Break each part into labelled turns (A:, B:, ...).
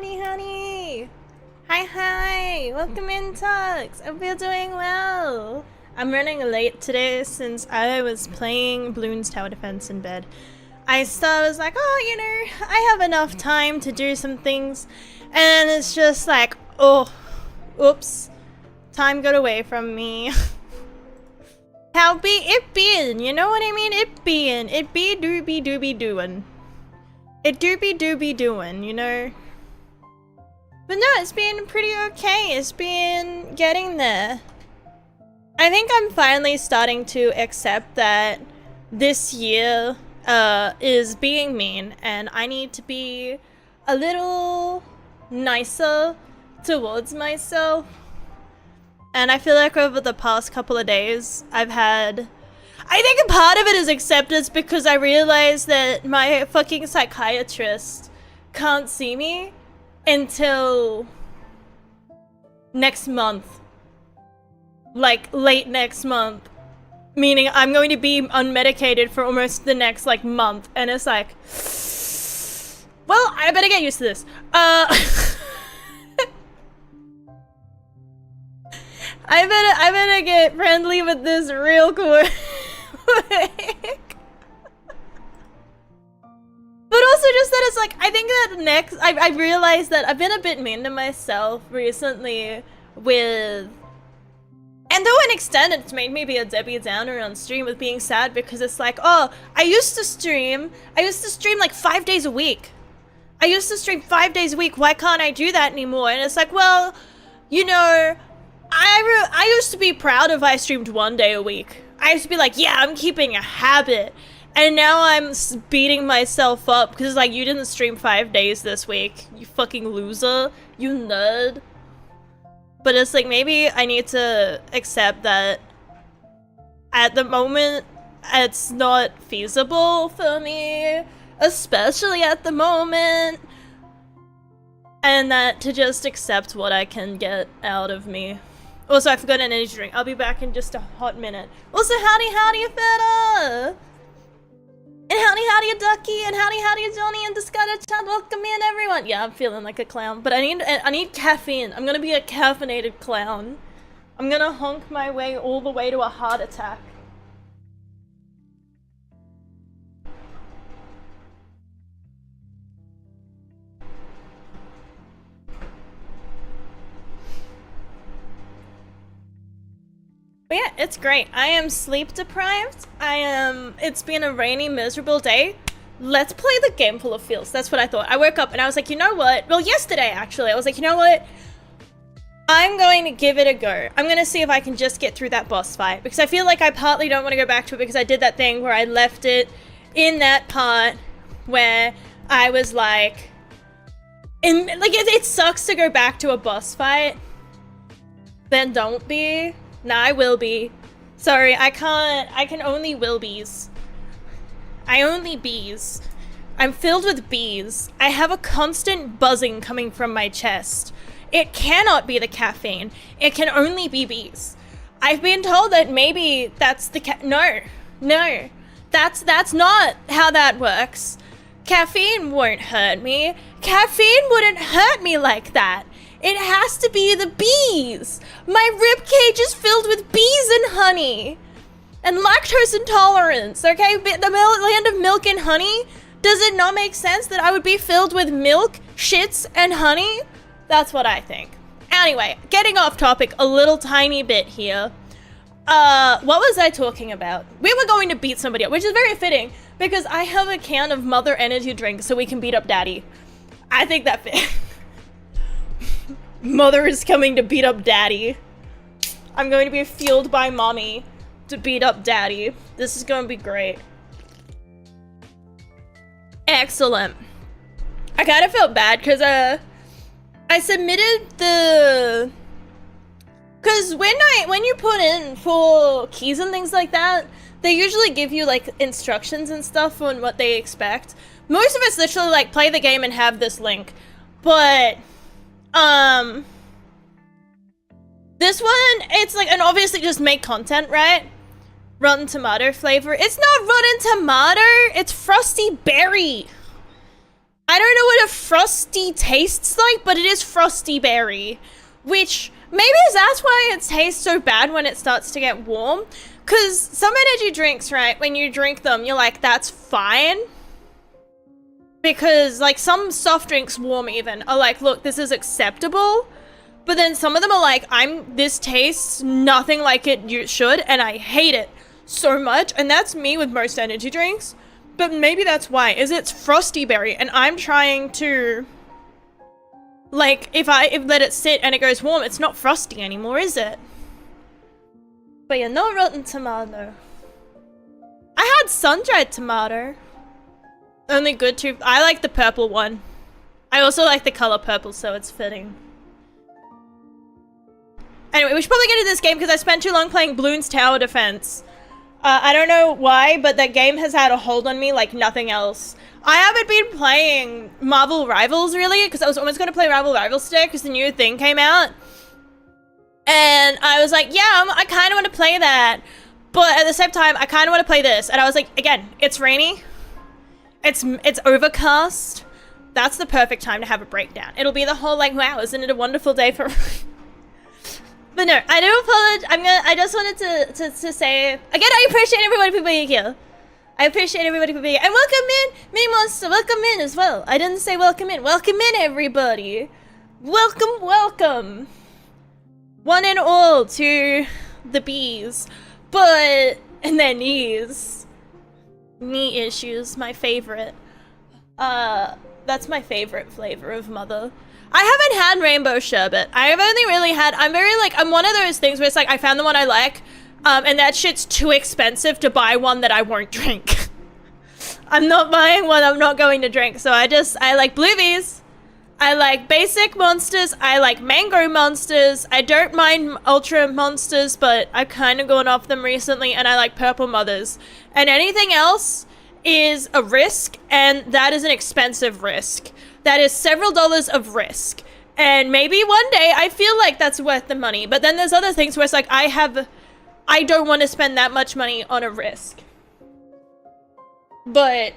A: howdy. Hi. Welcome in, Tux. I hope you're doing well. I'm running late today since I was playing Bloons Tower Defense in bed. I was like, I have enough time to do some things. And it's just like, oh, oops. Time got away from me. How be it been? You know what I mean? It be doobie doing. It doobie doing, you know? But no, it's been pretty okay. It's been getting there. I think I'm finally starting to accept that this year is being mean and I need to be a little nicer towards myself. And I feel like over the past couple of days, I think a part of it is acceptance because I realized that my fucking psychiatrist can't see me until next month. Like, late next month. Meaning I'm going to be unmedicated for almost the next, like, month. And it's like, well, I better get used to this. I better get friendly with this real quick. But also just that it's like, I think that I realized that I've been a bit mean to myself recently with, and to an extent it's made me be a Debbie Downer on stream with being sad because it's like, oh, I used to stream like 5 days a week. I used to stream 5 days a week, why can't I do that anymore? And it's like, well, you know, I used to be proud if I streamed 1 day a week. I used to be like, yeah, I'm keeping a habit. And now I'm beating myself up because it's like, you didn't stream 5 days this week. You fucking loser. You nerd. But it's like, maybe I need to accept that at the moment, it's not feasible for me. Especially at the moment. And that to just accept what I can get out of me. Also, I forgot an energy drink. I'll be back in just a hot minute. Also, howdy, Feta! And howdy, Ducky! And howdy, Johnny! And Discarded Chat, welcome in, everyone! Yeah, I'm feeling like a clown, but I need caffeine. I'm gonna be a caffeinated clown. I'm gonna honk my way all the way to a heart attack. But yeah, it's great. I am sleep deprived. It's been a rainy, miserable day. Let's play the game full of feels. That's what I thought. I woke up and I was like, you know what? Well, yesterday, actually, I was like, you know what? I'm going to give it a go. I'm going to see if I can just get through that boss fight. Because I feel like I partly don't want to go back to it because I did that thing where I left it in that part where I was like... it sucks to go back to a boss fight. Then don't be. Nah, I will be. Sorry, I can only will bees. I only bees. I'm filled with bees. I have a constant buzzing coming from my chest. It cannot be the caffeine. It can only be bees. I've been told that maybe that's the No. That's not how that works. Caffeine won't hurt me. Caffeine wouldn't hurt me like that. It has to be the bees! My ribcage is filled with bees and honey! And lactose intolerance, okay? The land of milk and honey? Does it not make sense that I would be filled with milk, shits, and honey? That's what I think. Anyway, getting off topic a little tiny bit here. What was I talking about? We were going to beat somebody up, which is very fitting, because I have a can of Mother Energy drink so we can beat up Daddy. I think that fits. Mother is coming to beat up Daddy. I'm going to be fueled by Mommy to beat up Daddy. This is going to be great. Excellent. I kind of felt bad because I submitted the... Because when you put in for keys and things like that, they usually give you like instructions and stuff on what they expect. Most of it's literally like play the game and have this link. But... this one, it's like, and obviously just make content, right? Rotten tomato flavor. It's not rotten tomato, it's frosty berry. I don't know what a frosty tastes like, but it is frosty berry, which maybe that's why it tastes so bad when it starts to get warm. Because some energy drinks, right, when you drink them, you're like, that's fine. Because, like, some soft drinks, warm even, are like, look, this is acceptable. But then some of them are like, this tastes nothing like it should, and I hate it so much. And that's me with most energy drinks. But maybe that's why, is it's frosty berry, and I'm trying to, like, if let it sit and it goes warm, it's not frosty anymore, is it? But yeah, no rotten tomato. I had sun-dried tomato. Only good too. I like the purple one. I also like the color purple, so it's fitting. Anyway, we should probably get into this game because I spent too long playing Bloons Tower Defense. I don't know why, but that game has had a hold on me like nothing else. I haven't been playing Marvel Rivals really, because I was almost going to play Marvel Rivals today because the new thing came out. And I was like, yeah, I kind of want to play that. But at the same time, I kind of want to play this. And I was like, again, it's rainy. It's overcast. That's the perfect time to have a breakdown. It'll be the whole like, wow, isn't it a wonderful day for... But no, I do apologize. I just wanted to say again, I appreciate everybody for being here. I appreciate everybody for being here. And welcome in, Me Monster, welcome in as well. I didn't say welcome in. Welcome in, everybody. Welcome, welcome. One and all to the bees. But, and their knees. Knee issues, my favorite. That's my favorite flavor of mother. I haven't had rainbow sherbet. I've only really had, I'm one of those things where it's like, I found the one I like, and that shit's too expensive to buy one that I won't drink. I'm not buying one I'm not going to drink, so I like Bluebees. I like basic monsters, I like mango monsters, I don't mind ultra monsters, but I've kind of gone off them recently, and I like purple mothers. And anything else is a risk, and that is an expensive risk. That is several dollars of risk. And maybe one day I feel like that's worth the money. But then there's other things where it's like, I don't want to spend that much money on a risk. But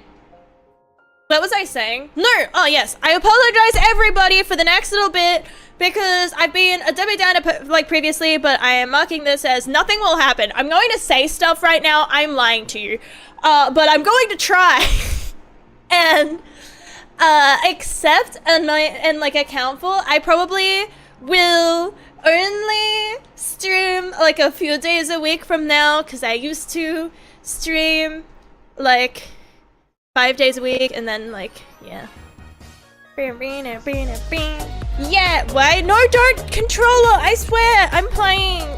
A: what was I saying? No! Oh yes, I apologize everybody for the next little bit because I've been a Debbie Downer like previously, but I am marking this as nothing will happen. I'm going to say stuff right now, I'm lying to you. But I'm going to try and accept and like account for. I probably will only stream like a few days a week from now because I used to stream like 5 days a week and then like, yeah. Yeah, why? No, don't controller, I swear, I'm playing.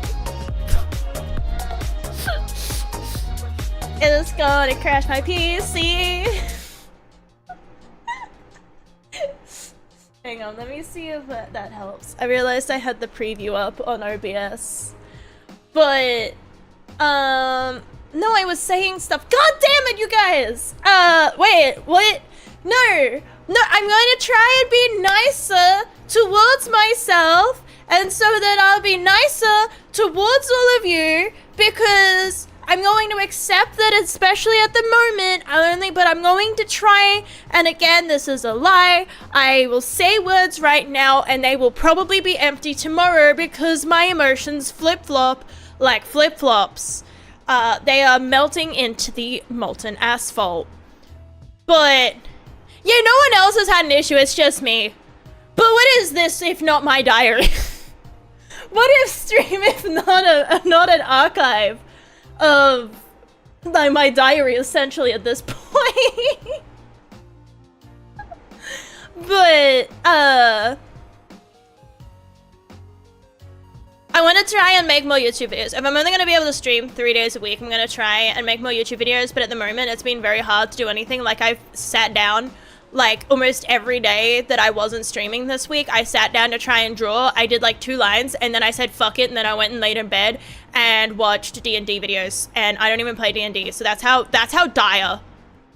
A: It's gonna crash my PC. Hang on, let me see if that helps. I realized I had the preview up on OBS. But, no, I was saying stuff. God damn it, you guys! Wait, what? No, I'm going to try and be nicer towards myself, and so that I'll be nicer towards all of you, because I'm going to accept that, especially at the moment, but I'm going to try, and again, this is a lie. I will say words right now, and they will probably be empty tomorrow because my emotions flip-flop like flip-flops. They are melting into the molten asphalt. But, yeah, no one else has had an issue, it's just me. But what is this if not my diary? What if stream if not an archive of my diary, essentially, at this point? But, I want to try and make more YouTube videos. If I'm only going to be able to stream 3 days a week, I'm going to try and make more YouTube videos, but at the moment, it's been very hard to do anything. Like, I've sat down, like, almost every day that I wasn't streaming this week, I sat down to try and draw. I did, like, 2 lines, and then I said, fuck it, and then I went and laid in bed and watched D&D videos, and I don't even play D&D, so that's how dire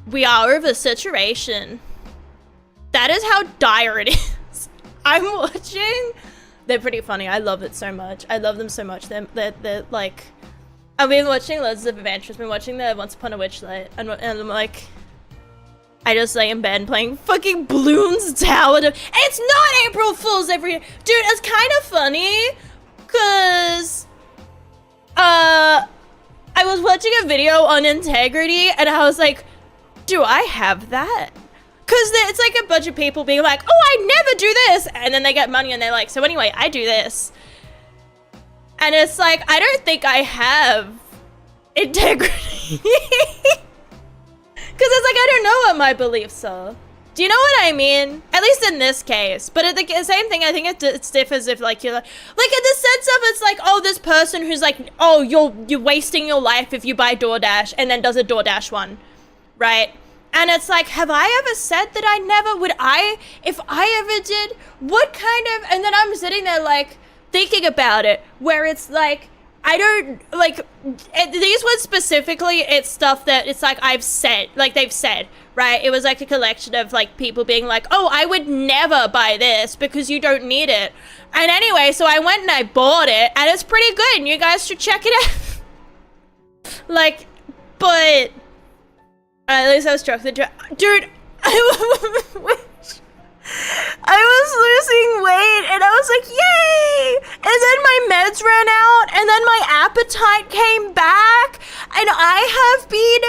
A: we are of a situation. That is how dire it is. I'm watching... They're pretty funny. I love it so much. I love them so much. They're like... I've been watching loads of adventures. I've been watching the Once Upon a Witchlight, and I'm like... I just lay in bed playing fucking Bloons Tower. It's not April Fool's every year. Dude, it's kind of funny. Cause, I was watching a video on integrity and I was like, do I have that? Cause it's like a bunch of people being like, oh, I never do this. And then they get money and they're like, so anyway, I do this. And it's like, I don't think I have integrity. Cause it's like, I don't know what my beliefs are. Do you know what I mean? At least in this case. But the same thing, I think it differs if like you're like in the sense of it's like, oh, this person who's like, oh, you're wasting your life if you buy DoorDash and then does a DoorDash one, right? And it's like, have I ever said that I never would? If I ever did, what kind of? And then I'm sitting there like thinking about it, where it's like, I don't like these ones specifically. It's stuff that it's like I've said, like they've said, right? It was like a collection of like people being like, oh, I would never buy this because you don't need it. And anyway, so I went and I bought it and it's pretty good and you guys should check it out. Like, but at least I was chocolate, dude. I was losing weight and I was like, yay! And then my meds ran out and then my appetite came back and I have been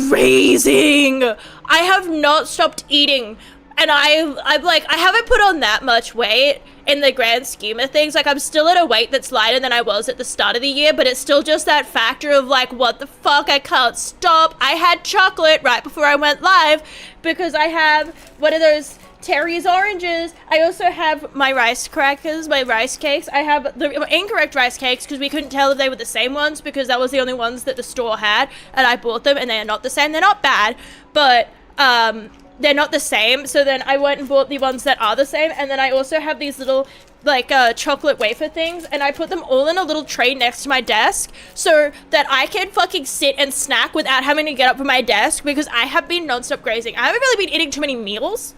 A: grazing. I have not stopped eating and I'm like, I haven't put on that much weight in the grand scheme of things. Like I'm still at a weight that's lighter than I was at the start of the year, but it's still just that factor of like, what the fuck, I can't stop. I had chocolate right before I went live because I have one of those Terry's oranges. I also have my rice crackers, my rice cakes. I have the incorrect rice cakes because we couldn't tell if they were the same ones because that was the only ones that the store had and I bought them and they are not the same. They're not bad, but they're not the same. So then I went and bought the ones that are the same, and then I also have these little like chocolate wafer things and I put them all in a little tray next to my desk so that I can fucking sit and snack without having to get up from my desk because I have been non-stop grazing. I haven't really been eating too many meals,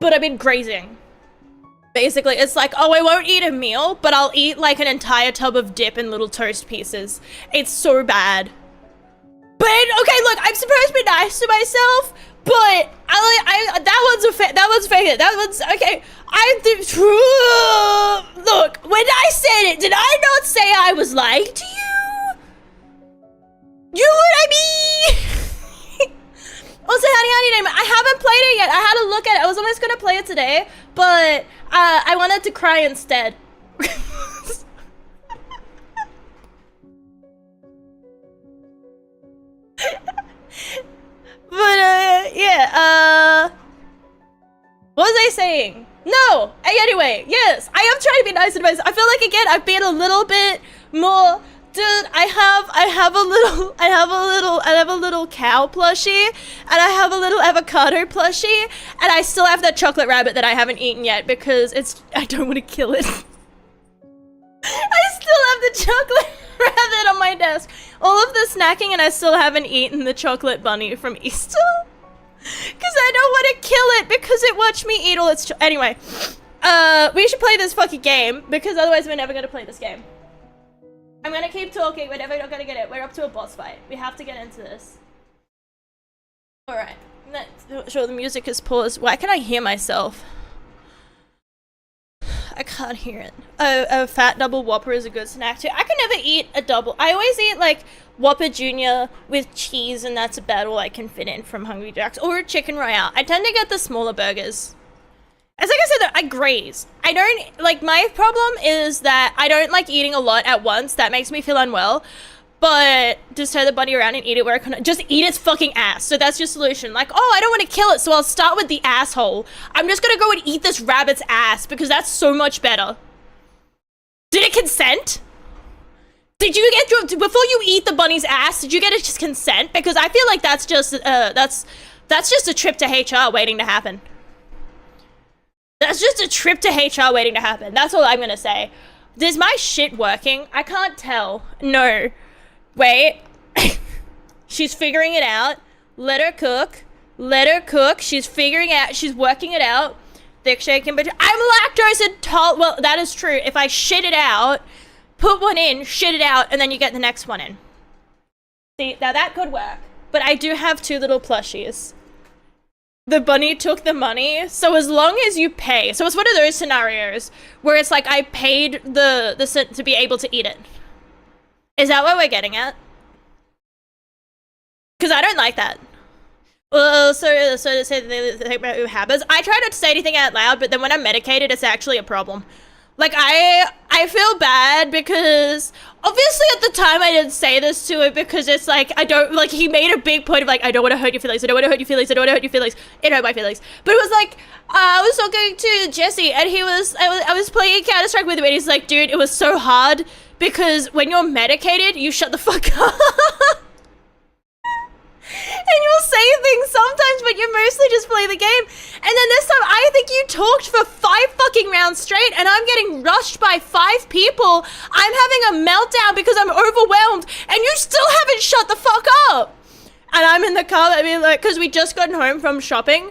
A: but I've been grazing. Basically, it's like, oh, I won't eat a meal, but I'll eat like an entire tub of dip and little toast pieces. It's so bad. But, okay, look, I'm supposed to be nice to myself, but that one's fake. That one's, okay, look, when I said it, did I not say I was lying to you? You know what I mean? Also, Honey Name, I haven't played it yet. I had to look at it. I was almost gonna play it today, but I wanted to cry instead. But yeah, what was I saying? No, anyway, yes, I am trying to be nice to myself. I feel like again I've been a little bit more. Dude, I have a little cow plushie, and I have a little avocado plushie, and I still have that chocolate rabbit that I haven't eaten yet because I don't want to kill it. I still have the chocolate rabbit on my desk. All of the snacking, and I still haven't eaten the chocolate bunny from Easter. Because I don't want to kill it because it watched me eat all its anyway, we should play this fucking game because otherwise we're never going to play this game. I'm gonna keep talking, we're never gonna get it. We're up to a boss fight. We have to get into this. Alright, sure, the music is paused. Why can I hear myself? I can't hear it. A fat double Whopper is a good snack too. I can never eat a double. I always eat like Whopper Jr. with cheese and that's about all I can fit in from Hungry Jack's. Or a Chicken Royale. I tend to get the smaller burgers. As like I said, I graze. I don't, like, my problem is that I don't like eating a lot at once. That makes me feel unwell. But just turn the bunny around and eat it where I can. Just eat its fucking ass. So that's your solution. Like, oh, I don't want to kill it, so I'll start with the asshole. I'm just gonna go and eat this rabbit's ass because that's so much better. Did it consent? Did you get, before you eat the bunny's ass, did you get its consent? Because I feel like that's just, that's just a trip to HR waiting to happen. That's just a trip to HR waiting to happen. That's all I'm gonna say. Is my shit working? I can't tell. No. Wait. She's figuring it out. Let her cook. Let her cook. She's figuring out. She's working it out. Thick shaking, but I'm lactose intolerant. Well, that is true. If I shit it out, put one in, shit it out, and then you get the next one in. See, now that could work. But I do have two little plushies. the bunny took the money. So as long as you pay, so it's one of those scenarios where it's like I paid the cent to be able to eat it. Is that what we're getting at? Because I don't like that. Well, so to say the thing about habits, I try not to say anything out loud, but then when I'm medicated, it's actually a problem. Like I feel bad because obviously at the time I didn't say this to it because it's like I don't like he made a big point of like I don't want to hurt your feelings, I don't want to hurt your feelings, I don't want to hurt your feelings. It hurt my feelings, but it was like I was talking to Jesse and I was playing Counter Strike with him and he's like, dude, it was so hard because when you're medicated, you shut the fuck up. And you'll say things sometimes, but you mostly just play the game. And then this time, I think you talked for 5 fucking rounds straight, and I'm getting rushed by 5 people. I'm having a meltdown because I'm overwhelmed, and you still haven't shut the fuck up. And I'm in the car, I mean, like, because we just gotten home from shopping,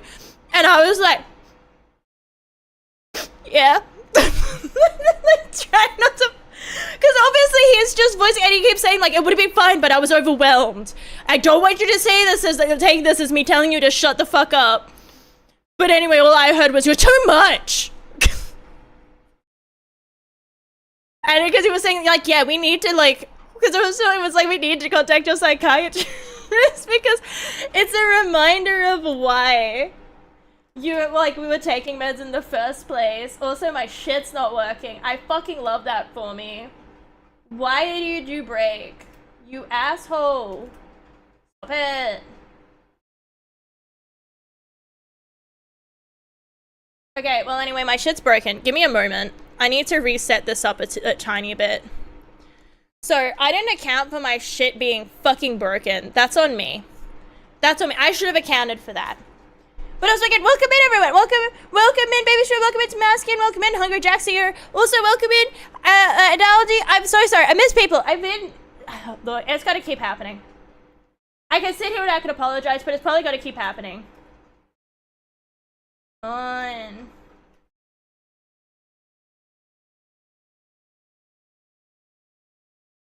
A: and I was like, yeah. Like, trying not to. Because obviously he's just voicing, and he keeps saying, like, it would have been fine, but I was overwhelmed. I don't want you to say this as, take this as me telling you to shut the fuck up. But anyway, all I heard was, you're too much. And because he was saying, like, yeah, we need to, like, because it was like, we need to contact your psychiatrist. Because it's a reminder of why we were taking meds in the first place. Also, my shit's not working. I fucking love that for me. Why did you do break? You asshole. Stop it. Okay, well anyway, my shit's broken. Give me a moment. I need to reset this up a tiny bit. So, I didn't account for my shit being fucking broken. That's on me. That's on me. I should have accounted for that. But I was like, welcome in everyone, welcome in Baby Stream, welcome in to Maskin, welcome in Hungry Jack's here. Also welcome in Analogy. I'm so sorry, I miss people. I've been, look, it's gotta keep happening. I can sit here and I can apologize, but it's probably gotta keep happening. On.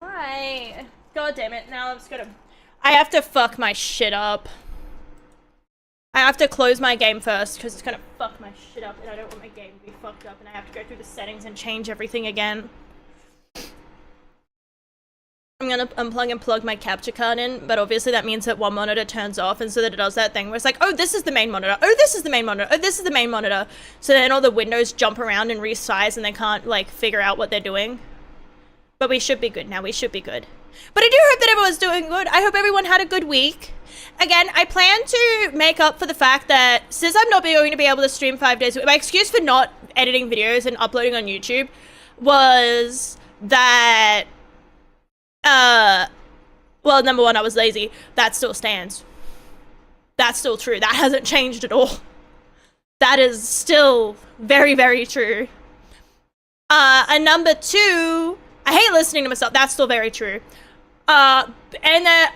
A: Why? God damn it, now I'm just gonna, I have to fuck my shit up. I have to close my game first because it's gonna fuck my shit up and I don't want my game to be fucked up and I have to go through the settings and change everything again. I'm gonna unplug and plug my capture card in, but obviously that means that one monitor turns off and so that it does that thing where it's like, oh, this is the main monitor, oh, this is the main monitor, oh, this is the main monitor. So then all the windows jump around and resize and they can't, like, figure out what they're doing. But we should be good now, we should be good. But I do hope that everyone's doing good. I hope everyone had a good week. Again, I plan to make up for the fact that since I'm not going to be able to stream 5 days a week, my excuse for not editing videos and uploading on YouTube was that, well, number one, I was lazy. That still stands. That's still true. That hasn't changed at all. That is still very, very true. And number two, I hate listening to myself. That's still very true. And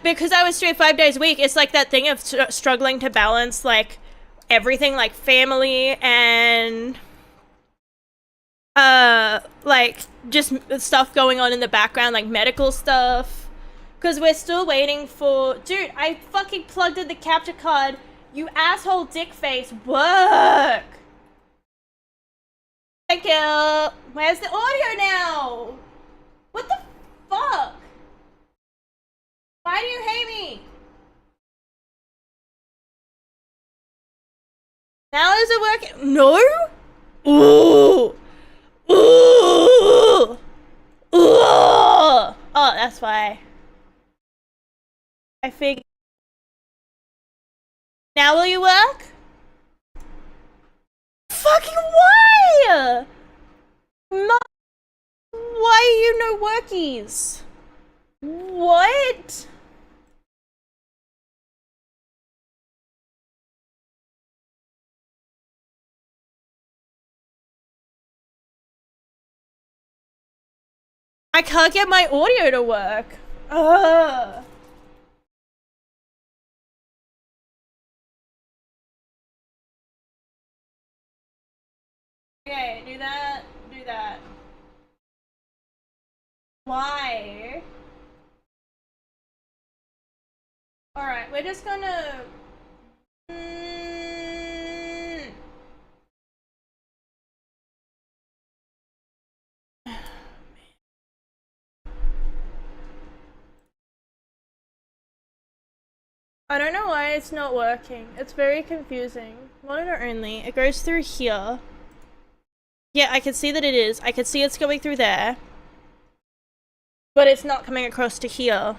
A: because I was streaming 5 days a week, it's like that thing of struggling to balance, like, everything, like, family and, like, just stuff going on in the background, like, medical stuff. Because we're still waiting for... Dude, I fucking plugged in the capture card. You asshole dick face. Work! Thank you. Where's the audio now? What the fuck? Why do you hate me? Now is it working? No? Ooh! Ooh! Ooh! Oh, that's why. I figured. Now will you work? Fucking why? Why you no workies? What? I can't get my audio to work. Ugh. Okay, do that, do that. Why? Alright, we're just gonna Mm. I don't know why it's not working. It's very confusing. Monitor only. It goes through here. Yeah, I can see that it is. I can see it's going through there. But it's not coming across to here.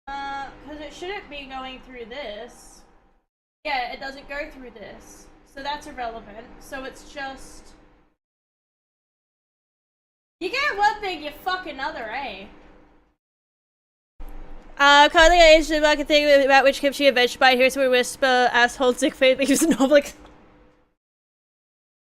A: Because it shouldn't be going through this. Yeah, it doesn't go through this. So that's irrelevant. So it's just... You get one thing, you fuck another, eh? Currently I aged the market thing about which kimchi a veg bite. Here's where we whisper, asshole, sick food, leaves an oblique.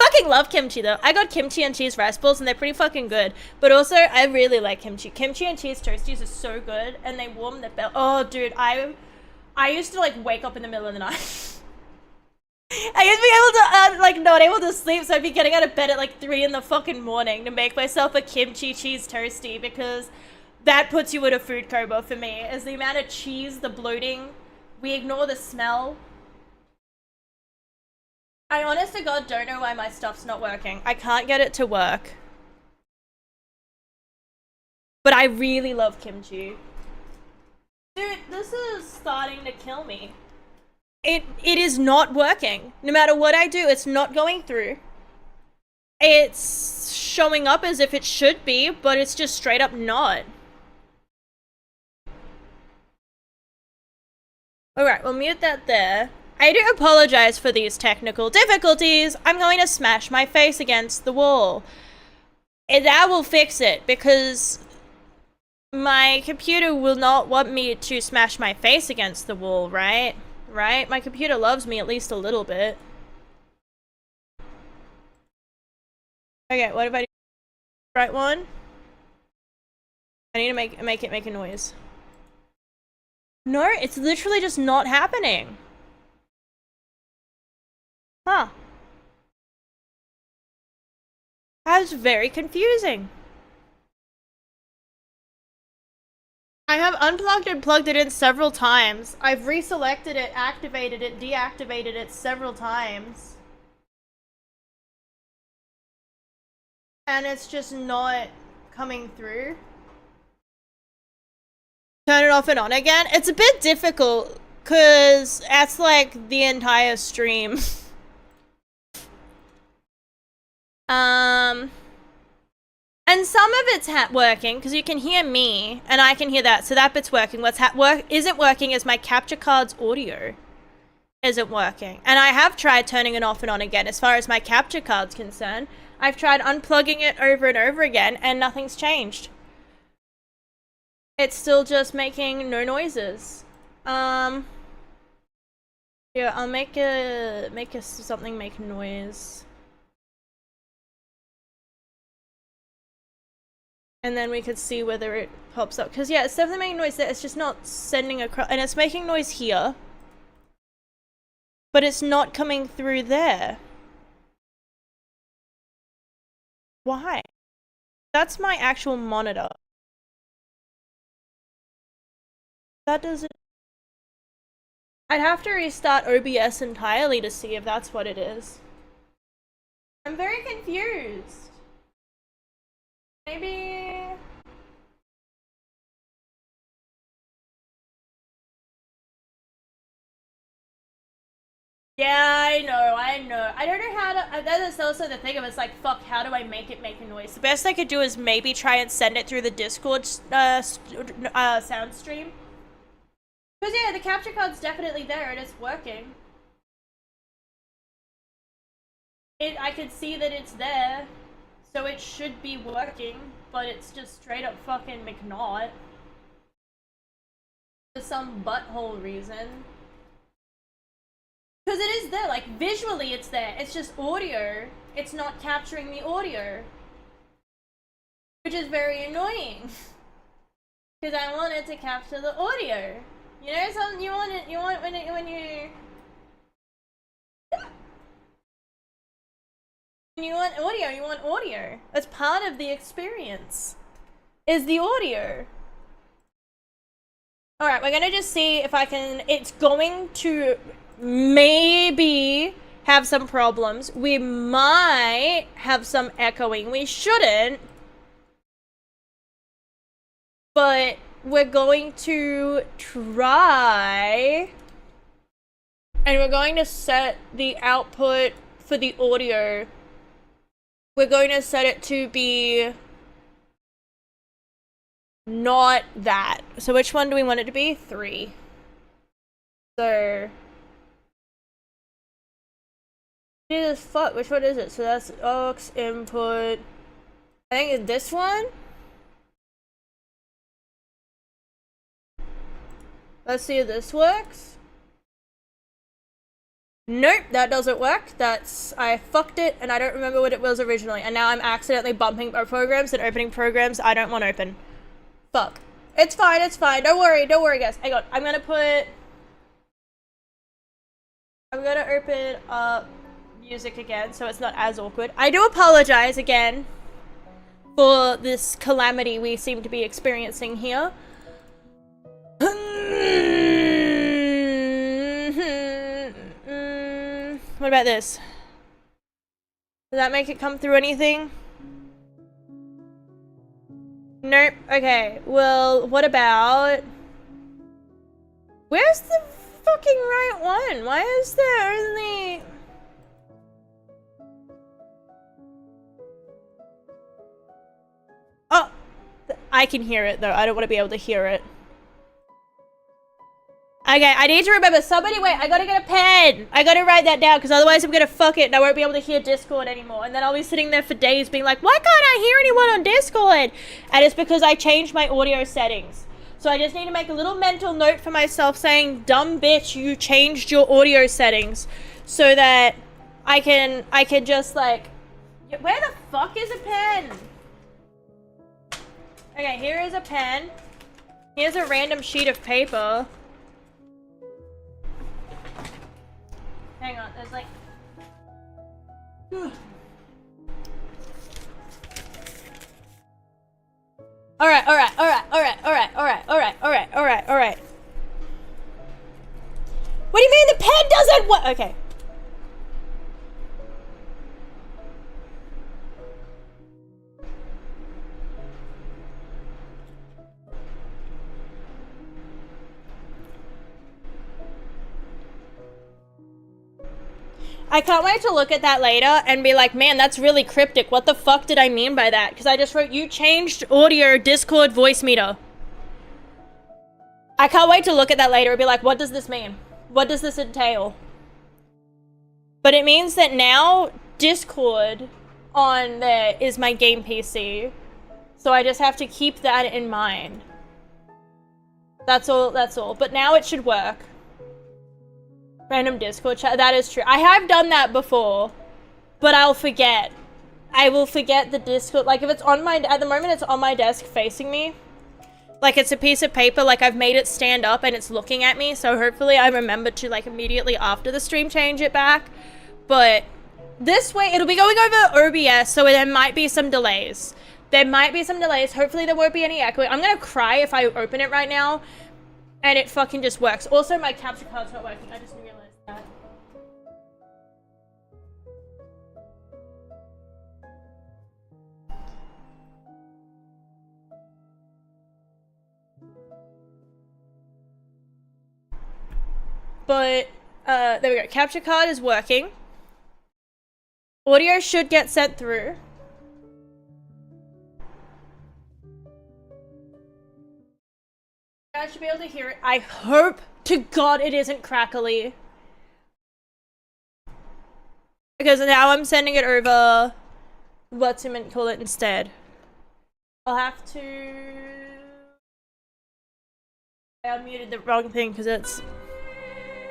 A: Fucking love kimchi though. I got kimchi and cheese rice balls and they're pretty fucking good. But also, I really like kimchi. Kimchi and cheese toasties are so good and they warm the belly. Oh, dude, I used to like wake up in the middle of the night. I used to be able to, like, not able to sleep, so I'd be getting out of bed at like 3 in the fucking morning to make myself a kimchi cheese toasty because that puts you in a food coma for me. Is the amount of cheese, the bloating, we ignore the smell. I honest to God don't know why my stuff's not working. I can't get it to work. But I really love kimchi. Dude, this is starting to kill me. It is not working. No matter what I do, it's not going through. It's showing up as if it should be, but it's just straight up not. Alright, we'll mute that there. I do apologize for these technical difficulties. I'm going to smash my face against the wall. And that will fix it, because my computer will not want me to smash my face against the wall, right? Right? My computer loves me at least a little bit. Okay, what if I do the right one? I need to make it make a noise. No, it's literally just not happening. Huh. That's very confusing. I have unplugged and plugged it in several times. I've reselected it, activated it, deactivated it several times. And it's just not coming through. Turn it off and on again? It's a bit difficult, because that's like the entire stream. And some of it's working, because you can hear me, and I can hear that, so that bit's working. What's isn't working is my capture card's audio isn't working. And I have tried turning it off and on again as far as my capture card's concerned. I've tried unplugging it over and over again, and nothing's changed. It's still just making no noises. Yeah, I'll make something make noise. And then we could see whether it pops up. Because, yeah, it's definitely making noise there. It's just not sending across. And it's making noise here. But it's not coming through there. Why? That's my actual monitor. That doesn't... I'd have to restart OBS entirely to see if that's what it is. I'm very confused. Maybe... Yeah, I know. I don't know how to... That is also the thing of it's like, fuck, how do I make it make a noise? The best I could do is maybe try and send it through the Discord sound stream. Because, yeah, the capture card's definitely there and it's working. I could see that it's there, so it should be working, but it's just straight up fucking McNaught. For some butthole reason. Because it is there, like, visually it's there. It's just audio. It's not capturing the audio. Which is very annoying. Because I want it to capture the audio. You know, something you want when you want audio. That's part of the experience. Is the audio. Alright, we're gonna just see if I can... It's going to maybe have some problems. We might have some echoing. We shouldn't. But we're going to try... And we're going to set the output for the audio. We're going to set it to be not that. So which one do we want it to be? 3. So Jesus fuck, which one is it? So that's aux input. I think it's this one. Let's see if this works. Nope, that doesn't work. I fucked it and I don't remember what it was originally. And now I'm accidentally bumping programs and opening programs I don't want open. Fuck. It's fine, Don't worry, guys. Hang on. I'm gonna open up music again so it's not as awkward. I do apologize again for this calamity we seem to be experiencing here. What about this? Does that make it come through anything? Nope. Okay. Well, what about... Where's the fucking right one? Why is there only... Oh! I can hear it, though. I don't want to be able to hear it. Okay, I need to remember. Somebody, wait, I gotta get a pen. I gotta write that down, because otherwise I'm gonna fuck it and I won't be able to hear Discord anymore. And then I'll be sitting there for days being like, why can't I hear anyone on Discord? And it's because I changed my audio settings. So I just need to make a little mental note for myself saying, dumb bitch, you changed your audio settings. So that I can just like, where the fuck is a pen? Okay, here is a pen. Here's a random sheet of paper. Hang on, there's like... Alright. What do you mean the pen doesn't work? Okay. I can't wait to look at that later and be like, man, that's really cryptic. What the fuck did I mean by that? Because I just wrote, you changed audio Discord voice meter. I can't wait to look at that later and be like, what does this mean? What does this entail? But it means that now Discord on there is my game PC. So I just have to keep that in mind. That's all. But now it should work. Random Discord chat. That is true. I have done that before, but I'll forget. I will forget the Discord. Like if it's on my, at the moment it's on my desk facing me. Like it's a piece of paper, like I've made it stand up and it's looking at me. So hopefully I remember to like immediately after the stream change it back. But this way it'll be going over OBS, so there might be some delays. Hopefully there won't be any echoing. I'm gonna cry if I open it right now and it fucking just works. Also my capture card's not working. I just realized that. But there we go. Capture card is working. Audio should get sent through. I should be able to hear it. I hope to God it isn't crackly. Because now I'm sending it over. What's him call it instead? I'll have to... I unmuted the wrong thing because it's...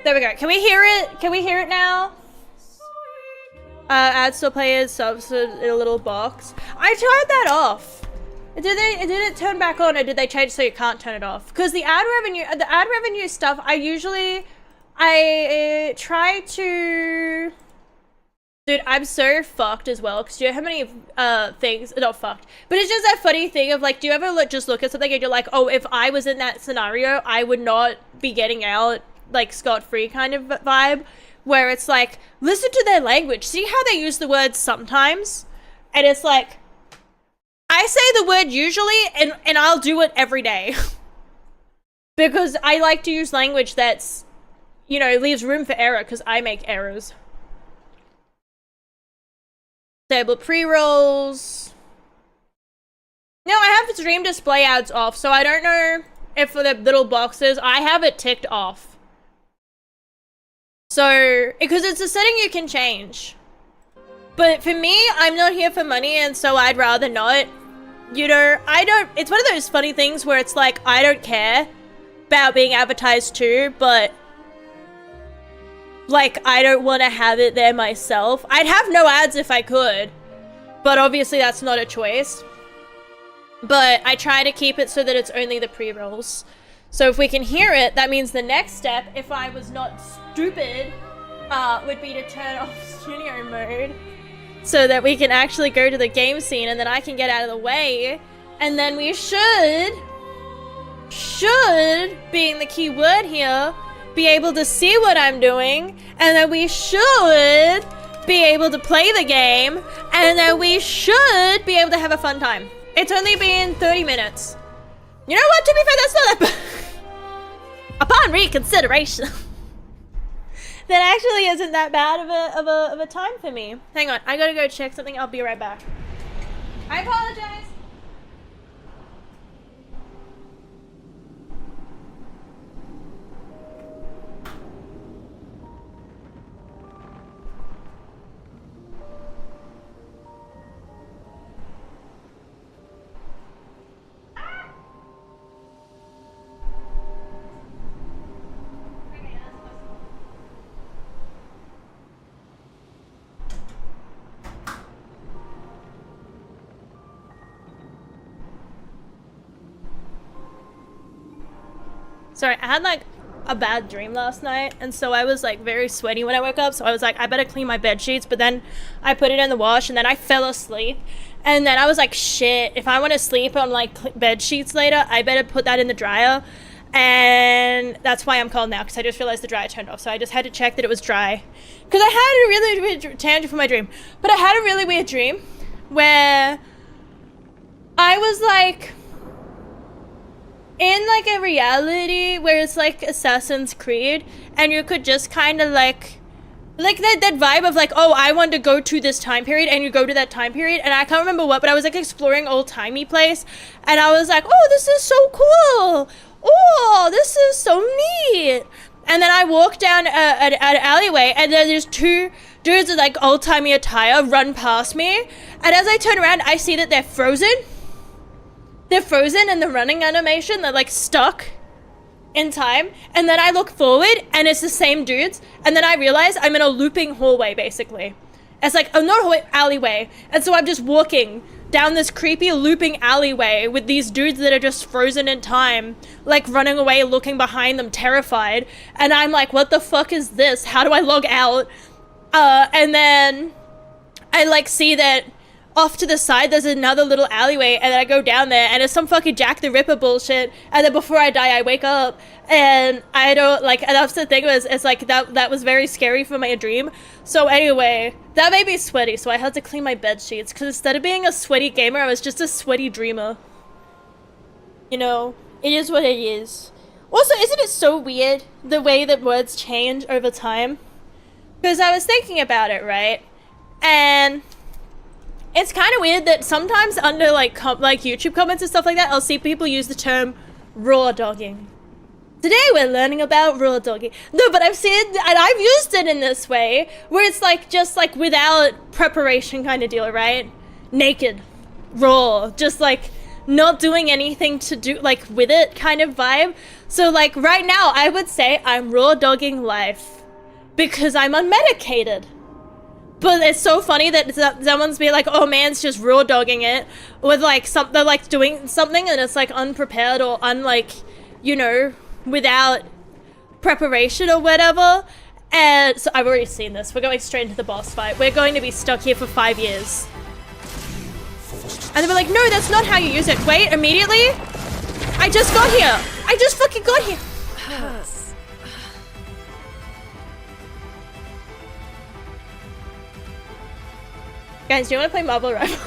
A: There we go. Can we hear it? Can we hear it now? Add still players subs in a little box. I turned that off. Did it turn back on, or did they change so you can't turn it off? Because the ad revenue stuff, I try to Dude, I'm so fucked as well, because do you know how many things, not fucked, but it's just that funny thing of like, do you ever just look at something and you're like, oh, if I was in that scenario, I would not be getting out, like, scot-free kind of vibe, where it's like, listen to their language, see how they use the word sometimes, and it's like, I say the word usually, and I'll do it every day, because I like to use language that's, you know, leaves room for error, because I make errors. Disable pre-rolls. No, I have stream display ads off, so I don't know if for the little boxes, I have it ticked off. So, because it's a setting you can change. But for me, I'm not here for money, and so I'd rather not. You know, it's one of those funny things where it's like, I don't care about being advertised to, but like, I don't want to have it there myself. I'd have no ads if I could, but obviously that's not a choice. But I try to keep it so that it's only the pre-rolls. So if we can hear it, that means the next step, if I was not stupid, would be to turn off studio mode so that we can actually go to the game scene and then I can get out of the way. And then we should, being the key word here, be able to see what I'm doing, and then we should be able to play the game, and then we should be able to have a fun time. It's only been 30 minutes. You know what, to be fair, that's not that bad. Upon reconsideration, that actually isn't that bad of a time for me. Hang on, I gotta go check something, I'll be right back. I apologize. Sorry, I had like a bad dream last night, and so I was like very sweaty when I woke up, so I was like, I better clean my bed sheets, but then I put it in the wash, and then I fell asleep, and then I was like, shit, if I want to sleep on like bed sheets later, I better put that in the dryer, and that's why I'm calling now, because I just realized the dryer turned off, so I just had to check that it was dry, because I had a really weird tangent for my dream, but I had a really weird dream, where I was like in like a reality where it's like Assassin's Creed, and you could just kind of like that vibe of like, oh, I want to go to this time period, and you go to that time period, and I can't remember what, but I was like exploring old-timey place, and I was like, oh, this is so cool, oh, this is so neat, and then I walk down an alleyway, and then there's two dudes with like old-timey attire run past me, and as I turn around, I see that they're frozen. They're frozen in the running animation, they're like stuck in time, and then I look forward and it's the same dudes, and then I realize I'm in a looping hallway basically. It's like, oh, not hallway, alleyway, and so I'm just walking down this creepy looping alleyway with these dudes that are just frozen in time, like running away, looking behind them, terrified, and I'm like, what the fuck is this? How do I log out? And then I like see that off to the side there's another little alleyway, and then I go down there and it's some fucking Jack the Ripper bullshit, and then before I die I wake up and I don't like, and that's the thing, was it's like that was very scary for my dream. So anyway, that made me sweaty, so I had to clean my bed sheets, because instead of being a sweaty gamer I was just a sweaty dreamer. You know, it is what it is. Also, isn't it so weird the way that words change over time? Because I was thinking about it, right? And it's kind of weird that sometimes under like YouTube comments and stuff like that, I'll see people use the term raw dogging. Today we're learning about raw dogging. No, but I've seen, and I've used it in this way, where it's like just like without preparation kind of deal, right? Naked, raw, just like not doing anything to do like with it kind of vibe. So like right now I would say I'm raw dogging life because I'm unmedicated. But it's so funny that someone's being like, oh, man's just raw dogging it with like they're like doing something and it's like unprepared or unlike, you know, without preparation or whatever. And so I've already seen this. We're going straight into the boss fight. We're going to be stuck here for 5 years. And they were like, no, that's not how you use it. Wait, immediately? I just got here. I just fucking got here. Guys, do you want to play Marble Rivals?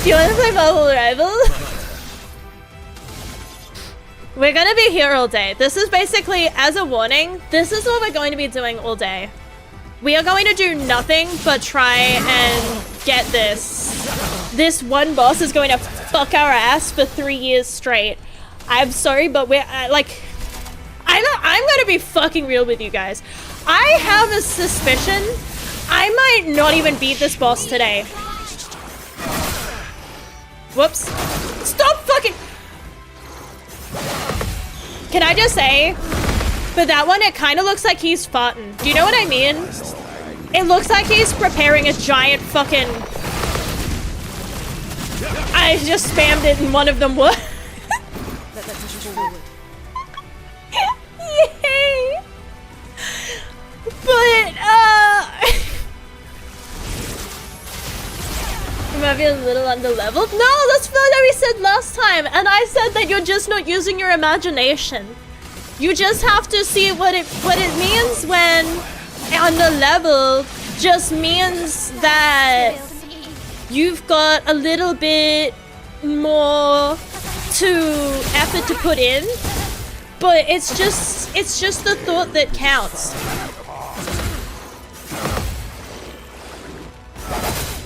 A: Do you want to play Marble Rivals? We're gonna be here all day. This is basically, as a warning, this is what we're going to be doing all day. We are going to do nothing but try and get this. This one boss is going to fuck our ass for 3 years straight. I'm sorry, but we're, I'm gonna be fucking real with you guys. I have a suspicion I might not even beat this boss today. Whoops. Stop fucking... Can I just say, for that one, it kind of looks like he's farting. Do you know what I mean? It looks like he's preparing a giant fucking... I just spammed it and one of them would. Yay! But, you might be a little underleveled. No, that's what we said last time. And I said that you're just not using your imagination. You just have to see what it means when underleveled just means that you've got a little bit more to effort to put in. But it's just the thought that counts.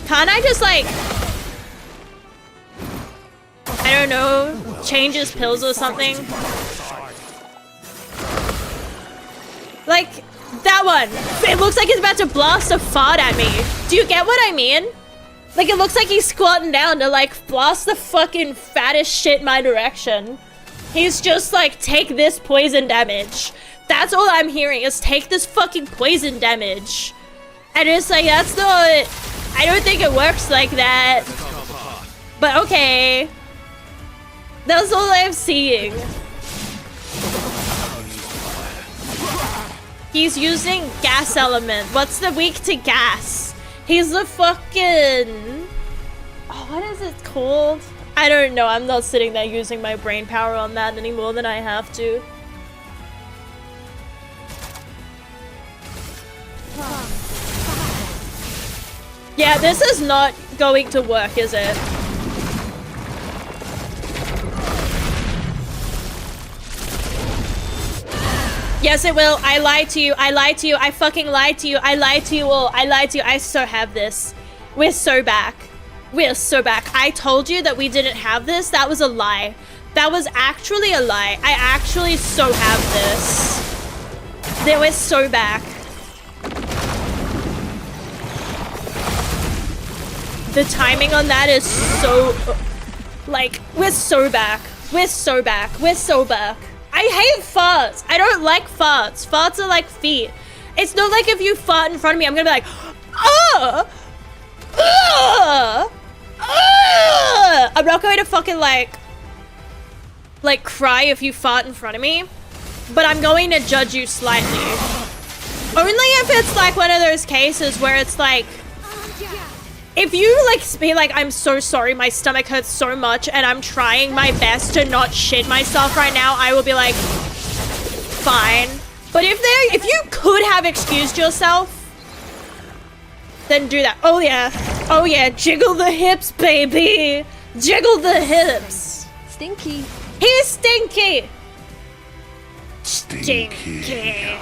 A: Can't I just like, I don't know, change his pills or something? Like, that one. It looks like he's about to blast a fart at me. Do you get what I mean? Like, it looks like he's squatting down to like blast the fucking fattest shit my direction. He's just like, take this poison damage. That's all I'm hearing is take this fucking poison damage. And it's like, that's not... I don't think it works like that. But okay. That's all I'm seeing. He's using gas element. What's the weak to gas? He's the fucking... Oh, what is it called? I don't know. I'm not sitting there using my brain power on that any more than I have to. Yeah, this is not going to work, is it? Yes, it will. I lied to you. I lied to you. I fucking lied to you. I lied to you all. I lied to you. I so have this. We're so back. We're so back. I told you that we didn't have this. That was a lie. That was actually a lie. I actually so have this. Then we're so back. The timing on that is so... Like, we're so back. We're so back. We're so back. I hate farts. I don't like farts. Farts are like feet. It's not like if you fart in front of me, I'm gonna be like, oh! I'm not going to fucking like cry if you fart in front of me, but I'm going to judge you slightly. Only if it's like one of those cases where it's like, if you like be like, I'm so sorry, my stomach hurts so much and I'm trying my best to not shit myself right now, I will be like, fine. But if you could have excused yourself, then do that. Oh yeah. Oh yeah, jiggle the hips, baby. Jiggle the hips.
B: Stinky.
A: He's stinky. Stinky.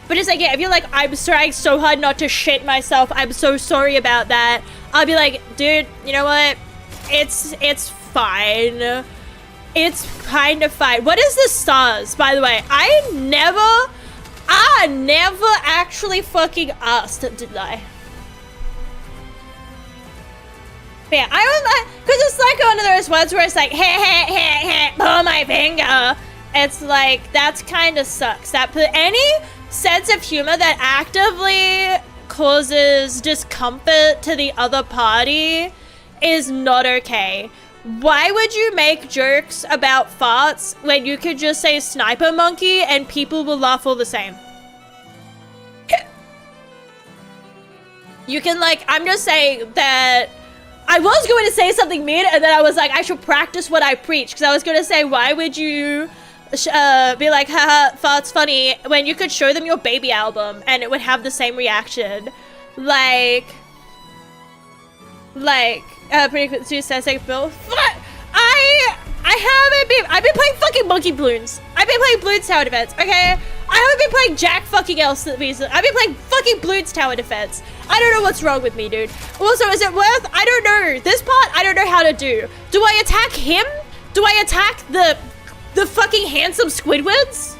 A: But it's like, yeah, if you're like, I'm trying so hard not to shit myself, I'm so sorry about that, I'll be like, dude, you know what? It's fine. It's kind of fine. What is the stars, by the way? I never actually fucking asked, did I? But yeah, I don't like, because it's like one of those words where it's like, pull my finger. It's like, that's kind of sucks. That any sense of humor that actively causes discomfort to the other party is not okay. Why would you make jokes about farts when you could just say sniper monkey and people will laugh all the same? You can like, I'm just saying that I was going to say something mean and then I was like, I should practice what I preach. Because I was going to say, why would you be like, haha, farts funny, when you could show them your baby album and it would have the same reaction. Pretty quick, Bill. I've been playing fucking Monkey Bloons. I've been playing Bloons Tower Defense, okay? I haven't been playing jack fucking else recently. I've been playing fucking Bloons Tower Defense. I don't know what's wrong with me, dude. Also, is it worth? I don't know. This part, I don't know how to do. Do I attack him? Do I attack the fucking handsome Squidwards?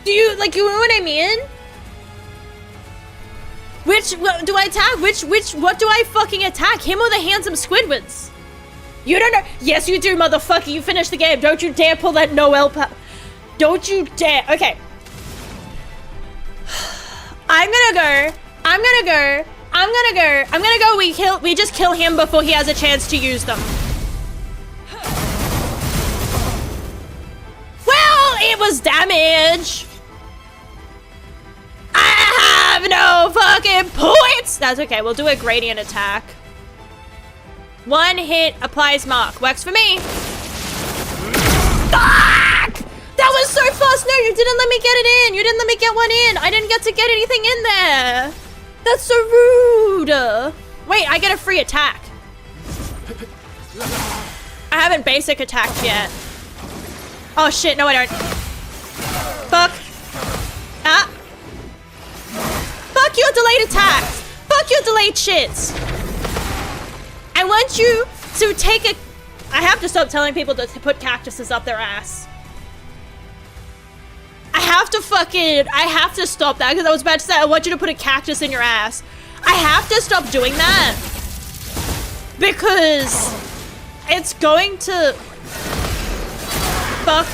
A: Do you, like, you know what I mean? What do I attack? What do I fucking attack? Him or the handsome Squidwards? You don't know. Yes, you do, motherfucker. You finished the game. Don't you dare pull that Noel Don't you dare. Okay. I'm gonna go. We just kill him before he has a chance to use them. Well, it was damage. I have no fucking points. That's okay. We'll do a gradient attack. One hit applies mark. Works for me. Fuck! That was so fast. No, you didn't let me get it in. You didn't let me get one in. I didn't get to get anything in there. That's so rude. Wait, I get a free attack. I haven't basic attacked yet. Oh shit, no I don't. Fuck. Ah. Fuck your delayed attacks. Fuck your delayed shits. I want you to take a... I have to stop telling people to put cactuses up their ass. I have to stop that because I was about to say I want you to put a cactus in your ass. I have to stop doing that because it's going to fuck.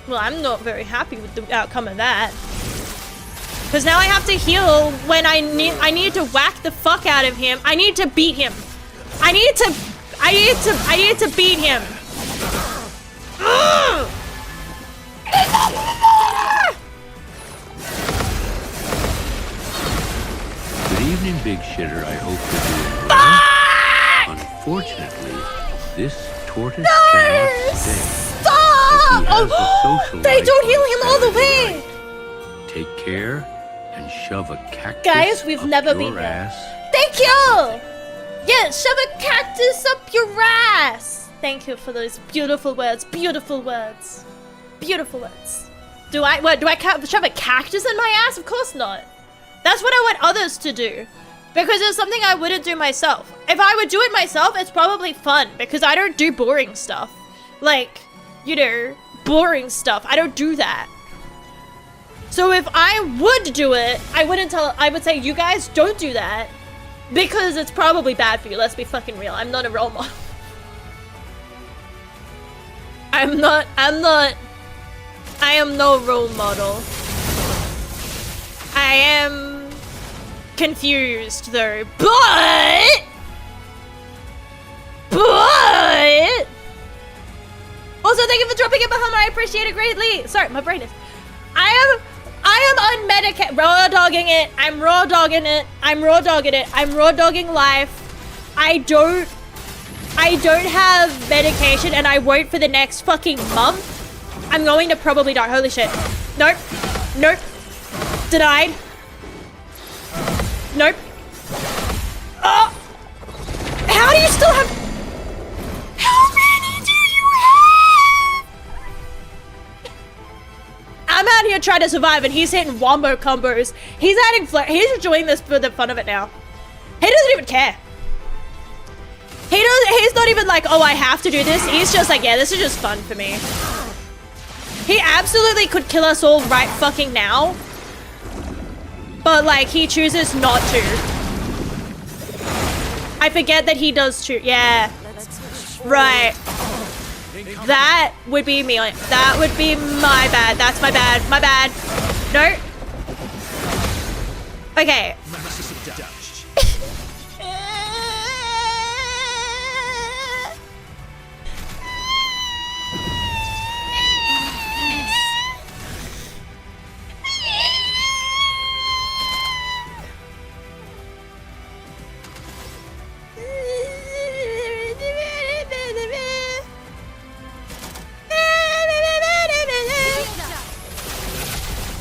A: Well, I'm not very happy with the outcome of that. Because now I have to heal when I need to whack the fuck out of him. I need to beat him. I need to beat him.
B: Good evening, Big Shitter. I hope you're doing well. Unfortunately, this tortoise cannot stay.
A: Stop! Oh, they don't heal him all the way.
B: Take care and shove a cactus
A: Guys, we've never been
B: your ass.
A: Thank you! Yeah, shove a cactus up your ass! Thank you for those beautiful words. Beautiful words. Beautiful words. Do I shove a cactus in my ass? Of course not. That's what I want others to do. Because it's something I wouldn't do myself. If I would do it myself, it's probably fun. Because I don't do boring stuff. Like, you know, boring stuff. I don't do that. So if I would do it, I would say, you guys don't do that. Because it's probably bad for you. Let's be fucking real. I'm not a role model. I am no role model. I am confused though. But also thank you for dropping it, Bahama. I appreciate it greatly. Sorry, my brain is. I am unmedicated. Raw dogging it. I'm raw dogging it. I'm raw dogging it. I'm raw dogging life. I don't have medication and I won't for the next fucking month. I'm going to probably die. Holy shit. Nope. Nope. Denied. Nope. How do you still have... How many do you have? I'm out here trying to survive and he's hitting wombo combos. He's adding he's enjoying this for the fun of it now. He doesn't even care. He's not even like, oh, I have to do this. He's just like, yeah, this is just fun for me. He absolutely could kill us all right fucking now. But like, he chooses not to. I forget that he does choose. Yeah. Right. That would be me. That would be my bad. That's my bad. My bad. No. Okay.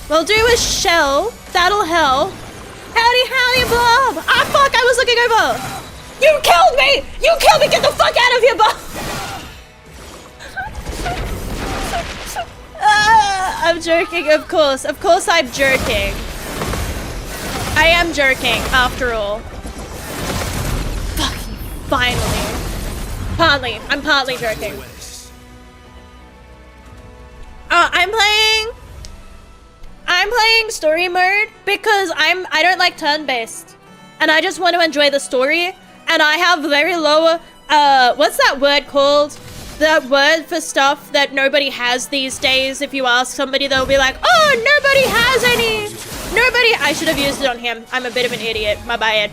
A: We'll do a shell. That'll help. Howdy, Bob. Ah, fuck, I was looking over. You killed me. You killed me. Get the fuck out of here, Bob. I'm joking, of course. Of course I'm joking. I am joking, after all. Fucking finally. I'm partly joking. I'm playing story mode because I don't like turn-based. And I just want to enjoy the story. And I have very low, what's that word called? That word for stuff that nobody has these days. If you ask somebody, they'll be like, oh, nobody has any. I should have used it on him. I'm a bit of an idiot, my bad.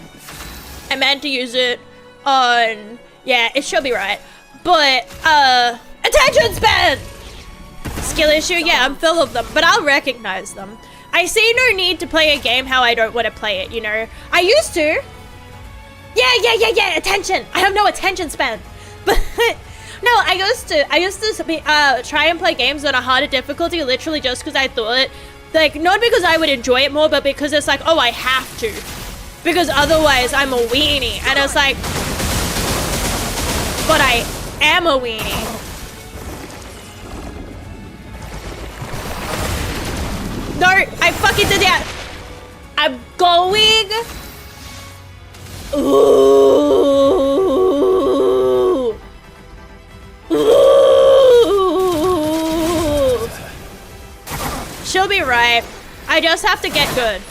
A: I meant to use it on, yeah, it should be right. But, attention span! Skill issue, yeah, I'm full of them, but I'll recognize them. I see no need to play a game how I don't want to play it, you know? I used to. Yeah, attention. I have no attention span. But, no, I used to try and play games on a harder difficulty literally just because I thought, like, not because I would enjoy it more, but because it's like, oh, I have to. Because otherwise I'm a weenie. And it's like, but I am a weenie. No, I fucking did that. I'm going. Ooh. Ooh. She'll be right. I just have to get good.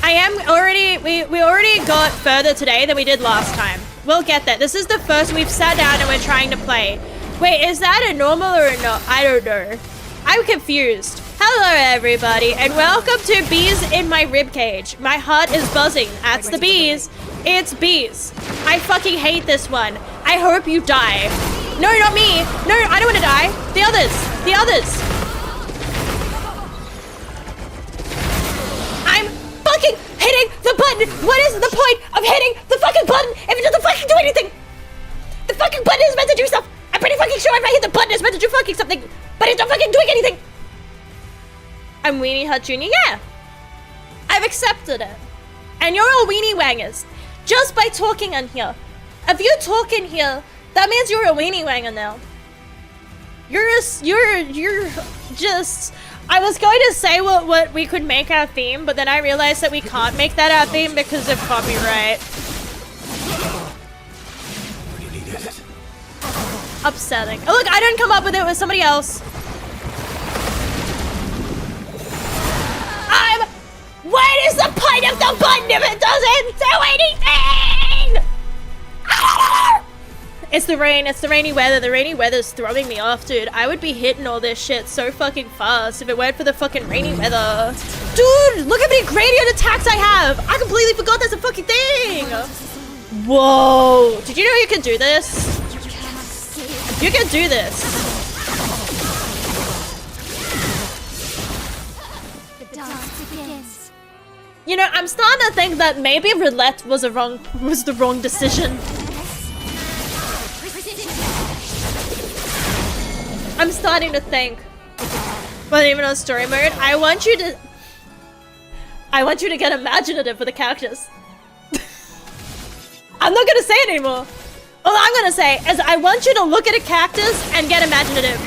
A: I am already, we already got further today than we did last time. We'll get there. This is the first we've sat down and we're trying to play. Wait, is that a normal or a no? I don't know. I'm confused. Hello everybody and welcome to Bees in My Ribcage. My heart is buzzing. That's the bees. It's bees. I fucking hate this one. I hope you die. No, not me. No, I don't want to die. The others. I'm fucking hitting the button. What is the point of hitting the fucking button if it doesn't fucking do anything? The fucking button is meant to do stuff. I'm pretty fucking sure if I hit the button it's meant to do fucking something, but it's not fucking doing anything. I'm Weenie Hut Jr. Yeah, I've accepted it. And you're all weenie wangers. Just by talking in here. If you talk in here, that means you're a weenie wanger now. You're just... I was going to say what we could make our theme, but then I realized that we can't make that our theme because of copyright. Upsetting. Oh look, I didn't come up with it, it was somebody else. What is the point of the button if it doesn't do anything? Ah! It's the rain, it's the rainy weather. The rainy weather's throwing me off, dude. I would be hitting all this shit so fucking fast if it weren't for the fucking rainy weather. Dude, look how many gradient attacks I have. I completely forgot that's a fucking thing. Whoa. Did you know you could do this? You can do this. You know, I'm starting to think that maybe roulette was the wrong decision. I'm starting to think. But even on story mode, I want you to get imaginative with the characters. I'm not gonna say it anymore. All I'm gonna say is I want you to look at the characters and get imaginative.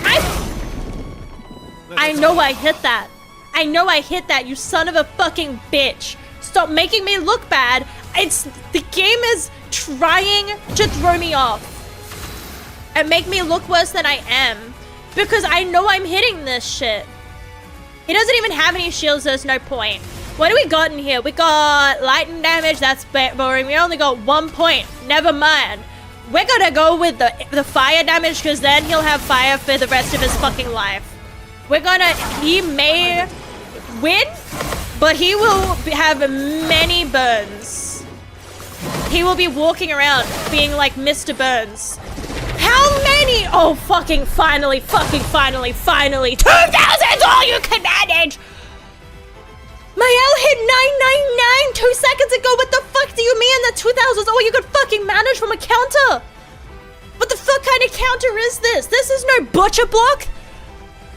A: I know I hit that. I know I hit that, you son of a fucking bitch. Stop making me look bad. The game is trying to throw me off. And make me look worse than I am. Because I know I'm hitting this shit. He doesn't even have any shields, there's no point. What do we got in here? We got lightning damage, that's boring. We only got 1 point, never mind. We're gonna go with the fire damage because then he'll have fire for the rest of his fucking life. He may win, but he will have many burns. He will be walking around being like Mr. Burns. How many? Oh, finally. 2,000's all you can manage! Mael hit 999 2 seconds ago. What the fuck do you mean that 2,000's all you could fucking manage from a counter? What the fuck kind of counter is this? This is no butcher block.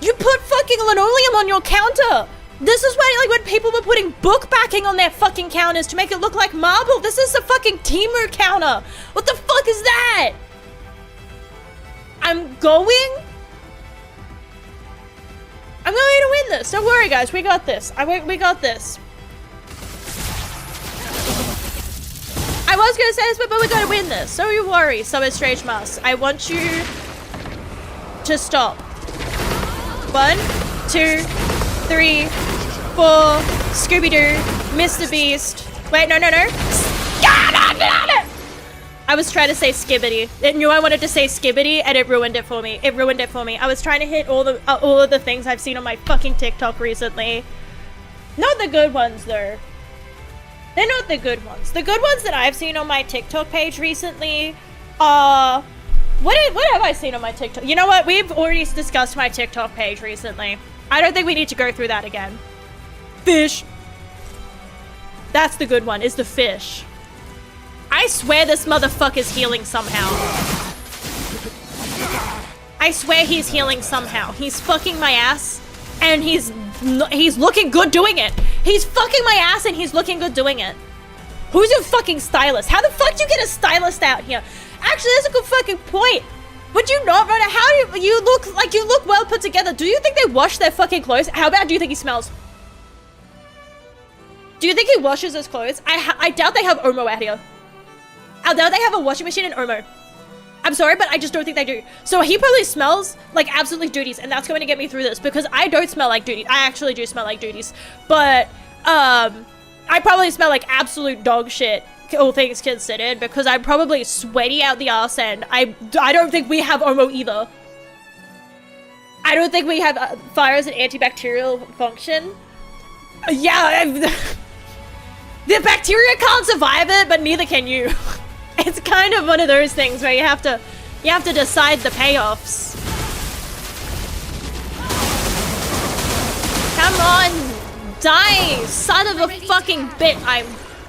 A: You put fucking linoleum on your counter. This is why, like, when people were putting book backing on their fucking counters to make it look like marble. This is a fucking Temu counter. What the fuck is that? I'm going to win this. Don't worry, guys. We got this. We got this. I was going to say this, but we're going to win this. So you worry, Summer Strange Mask. I want you to stop. 1, 2, 3, 4. Scooby-Doo. Mr. Beast. Wait, no. I was trying to say Skibbity. It knew I wanted to say Skibbity, and it ruined it for me. I was trying to hit all of the things I've seen on my fucking TikTok recently. Not the good ones, though. They're not the good ones. The good ones that I've seen on my TikTok page recently are... What have I seen on my TikTok? You know what? We've already discussed my TikTok page recently. I don't think we need to go through that again. Fish. That's the good one, is the fish. I swear this motherfucker's healing somehow. I swear he's healing somehow. He's fucking my ass, and he's looking good doing it. He's fucking my ass, and he's looking good doing it. Who's your fucking stylist? How the fuck do you get a stylist out here? Actually, that's a good fucking point. Would you not, Rona? How do you look like you look well put together? Do you think they wash their fucking clothes? How bad do you think he smells? Do you think he washes his clothes? I doubt they have Omo out here. I doubt they have a washing machine in Omo. I'm sorry, but I just don't think they do. So he probably smells like absolute duties, and that's going to get me through this because I don't smell like duties. I actually do smell like duties, but I probably smell like absolute dog shit, all things considered, because I'm probably sweaty out the arse, and I don't think we have Omo either. I don't think we have fire as an antibacterial function. Yeah, the bacteria can't survive it, but neither can you. It's kind of one of those things where you have to decide the payoffs. Come on, die, son of a fucking bit.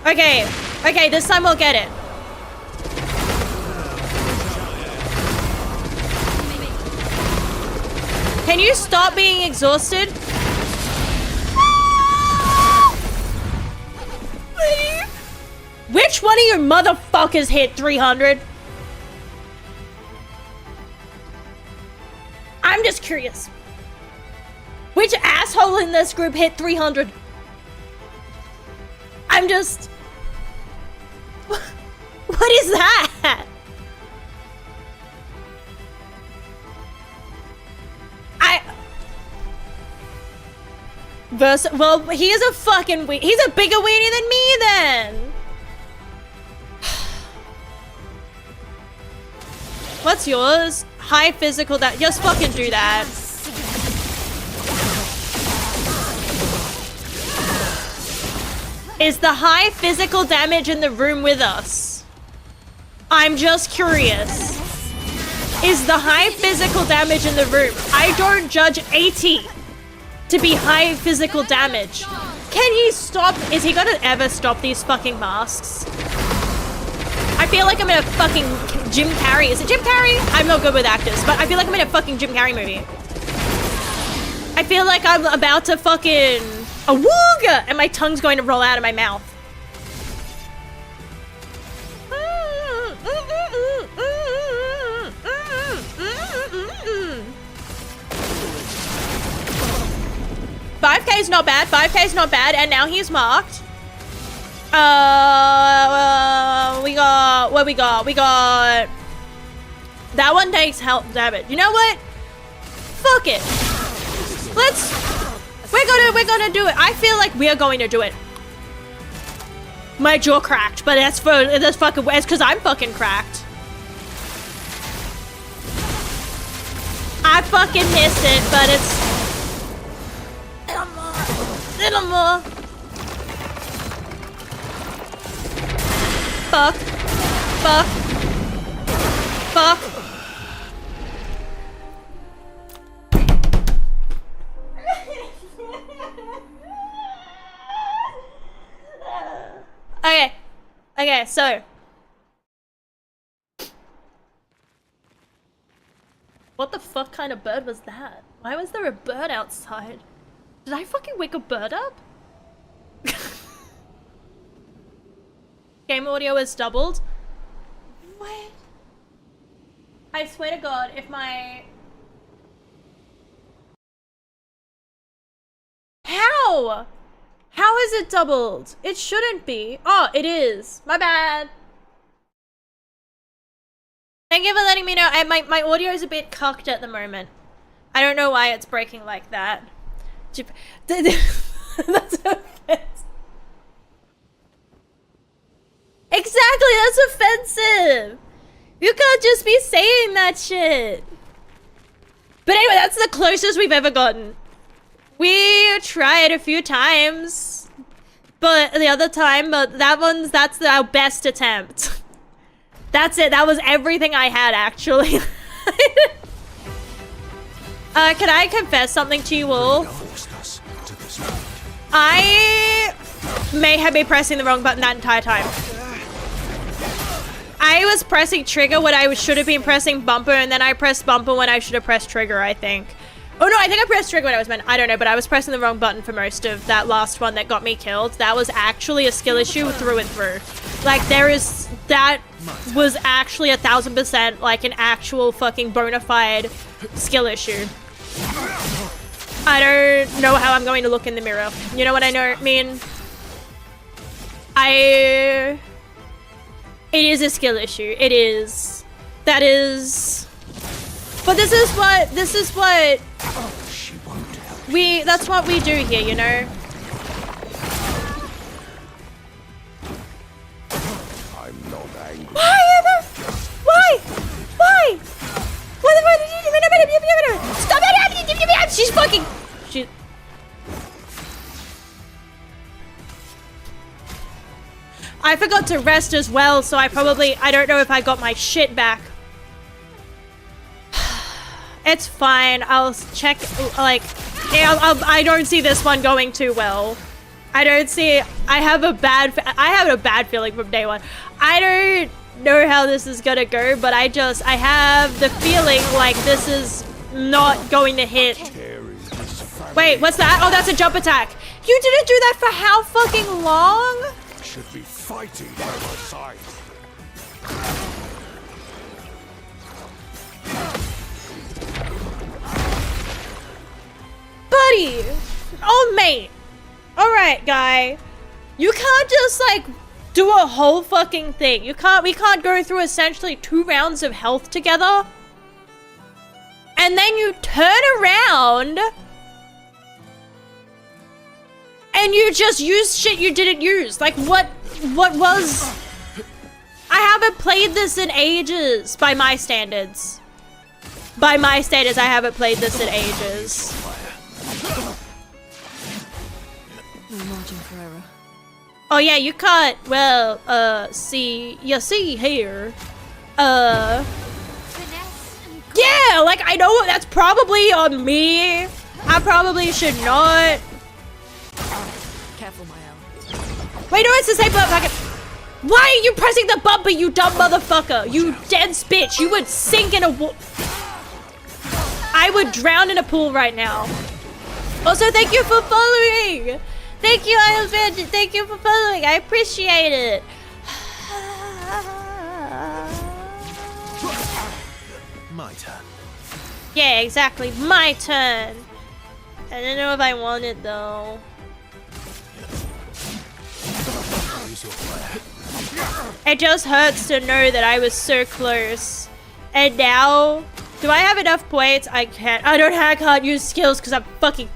A: Okay, this time we'll get it. Can you stop being exhausted? Which one of you motherfuckers hit 300? I'm just curious. Which asshole in this group hit 300? I'm just... What is that? Well, he is a fucking he's a bigger weenie than me then. What's yours? High physical just fucking do that. Is the high physical damage in the room with us? I'm just curious. Is the high physical damage in the room? I don't judge 80 to be high physical damage. Can he stop? Is he gonna ever stop these fucking masks? I feel like I'm in a fucking Jim Carrey. Is it Jim Carrey? I'm not good with actors, but I feel like I'm in a fucking Jim Carrey movie. I feel like I'm about to fucking awooga, and my tongue's going to roll out of my mouth. $5K is not bad. 5K is not bad, and now he's marked. We got what we got. We got that one takes health damage. You know what? Fuck it. We're gonna do it. I feel like we are going to do it. My jaw cracked, but that's fucking it's because I'm fucking cracked. I fucking missed it, but it's little more. Fuck. Fuck. Fuck. Okay. Okay, so. What the fuck kind of bird was that? Why was there a bird outside? Did I fucking wake a bird up? Game audio is doubled. What? I swear to God, if my... How? How is it doubled? It shouldn't be. Oh, it is. My bad. Thank you for letting me know. My audio is a bit cucked at the moment. I don't know why it's breaking like that. That's offensive. Exactly, that's offensive. You can't just be saying that shit. But anyway, that's the closest we've ever gotten. We tried a few times, but that's our best attempt. That's it. That was everything I had, actually. Can I confess something to you all? I may have been pressing the wrong button that entire time. I was pressing trigger when I should have been pressing bumper, and then I pressed bumper when I should have pressed trigger, I think. Oh no, I think I pressed trigger when I was meant. I don't know, but I was pressing the wrong button for most of that last one that got me killed. That was actually a skill issue through and through. Like, that was actually 1000% like an actual fucking bona fide skill issue. I don't know how I'm going to look in the mirror. You know what I mean? It is a skill issue. It is. That is. But this is what that's what we do here, you know?
C: I'm not angry.
A: Why? What the fuck? Stop it! She's fucking. I forgot to rest as well, so I don't know if I got my shit back. It's fine. I'll check, like, I don't see this one going too well. I have a bad feeling from day one. I don't know how this is gonna go, but I have the feeling like this is not going to hit. Wait, what's that? Oh, that's a jump attack. You didn't do that for how fucking long?
C: Should be fighting by my side.
A: Buddy! Oh, mate! Alright, guy. You can't just, like, do a whole fucking thing. We can't go through essentially 2 rounds of health together. And then you turn around and you just use shit you didn't use. Like, what was... I haven't played this in ages, by my standards. By my standards, I haven't played this in ages.
D: No margin for error.
A: Oh yeah, you can't, well, you see here, yeah, like, I know that's probably on me. I probably should not.
D: Careful, my ally.
A: Wait, no, it's the same button. Why are you pressing the bumper, you dumb motherfucker? You dense bitch. You would sink in a I would drown in a pool right now. Also, thank you for following. Thank you, Isleband. Thank you for following. I appreciate it.
C: My turn.
A: Yeah, exactly. My turn. I don't know if I want it, though. It just hurts to know that I was so close. And now, do I have enough points? I can't use skills because I'm fucking...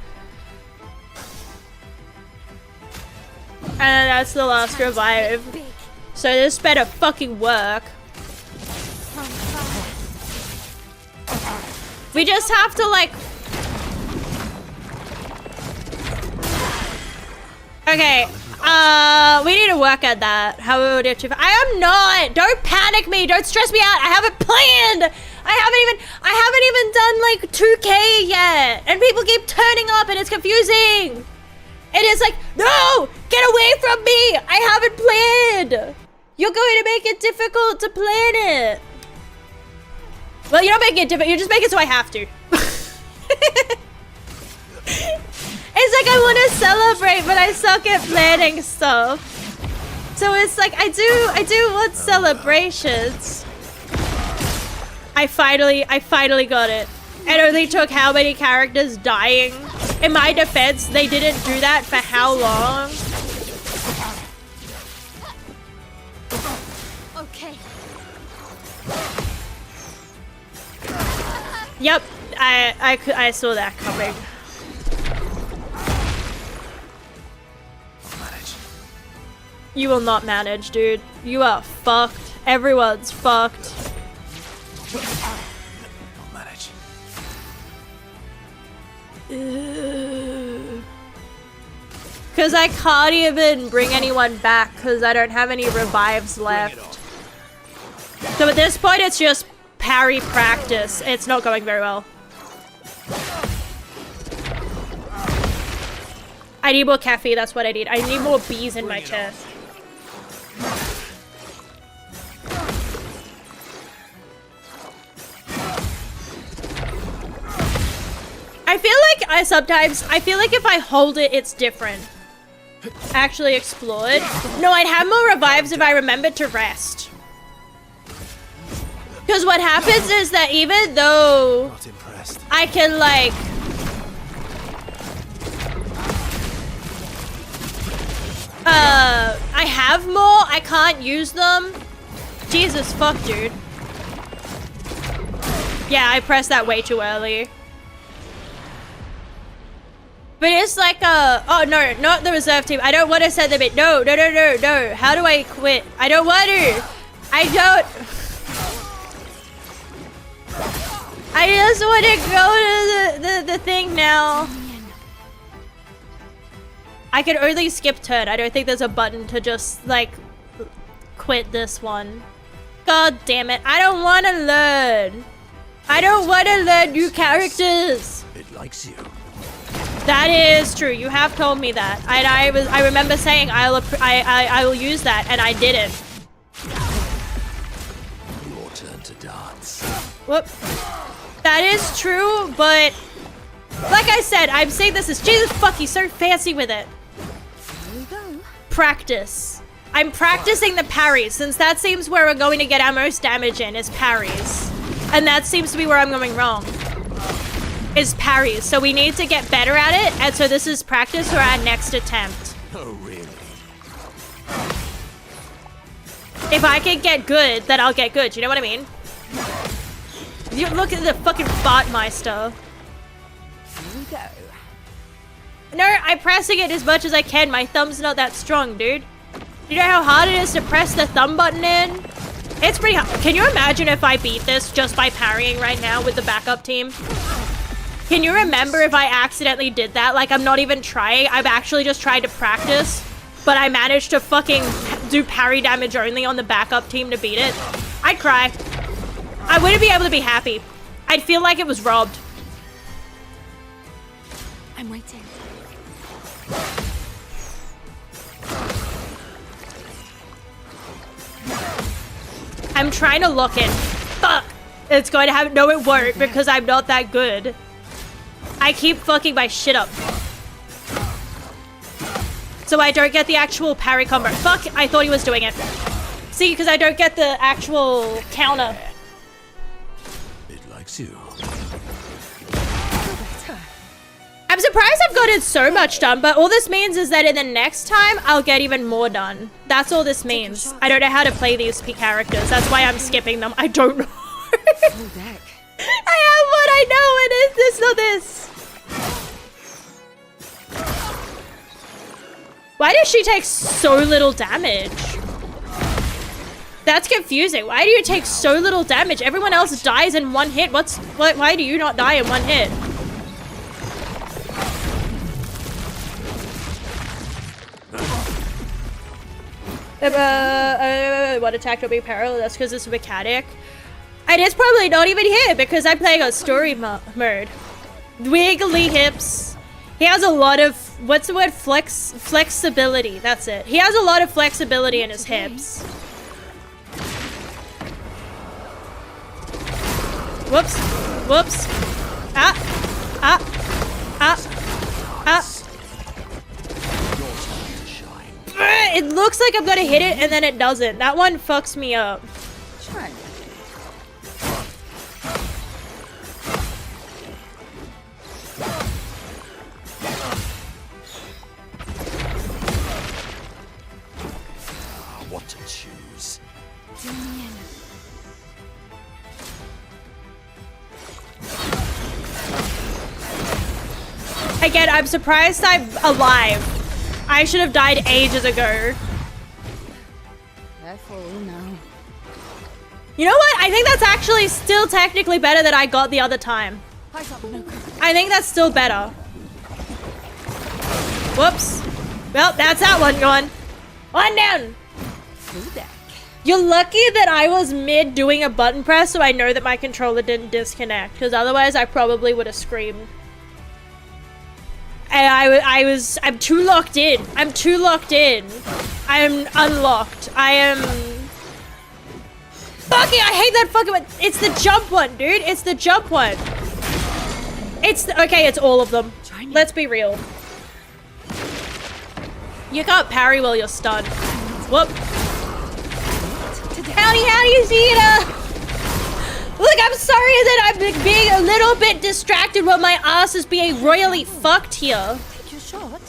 A: And that's the last revive. So this better fucking work. We just have to, like... Okay, we need to work at that. How would it? I am not. Don't panic me. Don't stress me out. I haven't planned. I haven't even done like 2K yet, and people keep turning up, and it's confusing. It is like, no, get away from me. I haven't planned. You're going to make it difficult to plan it. Well, you don't make it difficult. You just make it so I have to. It's like I want to celebrate, but I suck at planning stuff. So it's like I do want celebrations. I finally got it. It only took how many characters dying? In my defense, they didn't do that for how long?
D: Okay.
A: Yep, I saw that coming.
C: I'll manage.
A: You will not manage, dude. You are fucked. Everyone's fucked.
C: I'll manage.
A: Because I can't even bring anyone back because I don't have any revives left. So at this point, it's just parry practice. It's not going very well. I need more caffeine, that's what I need. I need more bees in my chest. I feel like if I hold it, it's different. Actually explored. No, I'd have more revives if I remembered to rest. Because what happens is that even though
C: Not impressed.
A: I can like I have more, I can't use them. Jesus fuck, dude. Yeah, I pressed that way too early. But it's like oh no, not the reserve team. I don't want to send them in. No. How do I quit? I don't want to. I just want to go to the thing now. I can only skip turn. I don't think there's a button to just like quit this one. God damn it. I don't want to learn. I don't want to learn new characters.
C: It likes you.
A: That is true. You have told me that. I remember saying I will use that, and I didn't.
C: Your turn to dance.
A: Whoop. That is true, but like I said, I'm saying this is Jesus fuck. He's so fancy with it.
D: Here we go.
A: Practice. I'm practicing the parries since that seems where we're going to get our most damage in is parries, and that seems to be where I'm going wrong. Is parries, so we need to get better at it, and so this is practice for our next attempt.
C: Oh, really?
A: If I can get good, then I'll get good. You know what I mean? You look at the fucking Fartmeister.
D: Here we go.
A: No, I'm pressing it as much as I can. My thumb's not that strong, dude. You know how hard it is to press the thumb button in? It's pretty hard. Can you imagine if I beat this just by parrying right now with the backup team? Can you remember if I accidentally did that? Like, I'm not even trying. I've actually just tried to practice, but I managed to fucking do parry damage only on the backup team to beat it. I'd cry. I wouldn't be able to be happy. I'd feel like it was robbed.
D: I'm waiting.
A: I'm trying to lock in. Fuck! It's going to happen. No, it won't because I'm not that good. I keep fucking my shit up. So I don't get the actual parry combo. Fuck, I thought he was doing it. See, because I don't get the actual counter.
C: It likes you.
A: I'm surprised I've gotten so much done, but all this means is that in the next time, I'll get even more done. That's all this means. I don't know how to play these characters. That's why I'm skipping them. I don't know.
D: Full deck.
A: I have what I know, and it's not this. Why does she take so little damage? That's confusing. Why do you take so little damage? Everyone else dies in one hit. Why do you not die in one hit? What attack will be parallel? That's because it's a mechanic. And it's probably not even here because I'm playing on story mode. Wiggly hips. He has a lot of, what's the word? Flexibility. That's it. He has a lot of flexibility in his hips. Whoops. Whoops. Ah. Ah. Ah. Ah. It looks like I'm gonna hit it and then it doesn't. That one fucks me up.
D: Try.
C: What to choose?
D: Damien.
A: Again, I'm surprised I'm alive. I should have died ages ago.
D: Careful now.
A: You know what? I think that's actually still technically better than I got the other time.
D: Eyes up, no.
A: I think that's still better. Whoops. Well, that's that one gone. One down.
D: Through deck.
A: You're lucky that I was mid doing a button press so I know that my controller didn't disconnect. Because otherwise I probably would have screamed. And I'm too locked in. I'm too locked in. I'm unlocked. I am... Fucking, I hate that fucking one. It's the jump one, dude. It's the jump one. It's the, okay, it's all of them. Let's be real. You can't parry while you're stunned. Whoop. Howdy, Zeta. Look, I'm sorry that I'm being a little bit distracted while my ass is being royally fucked here.
D: Take your shot.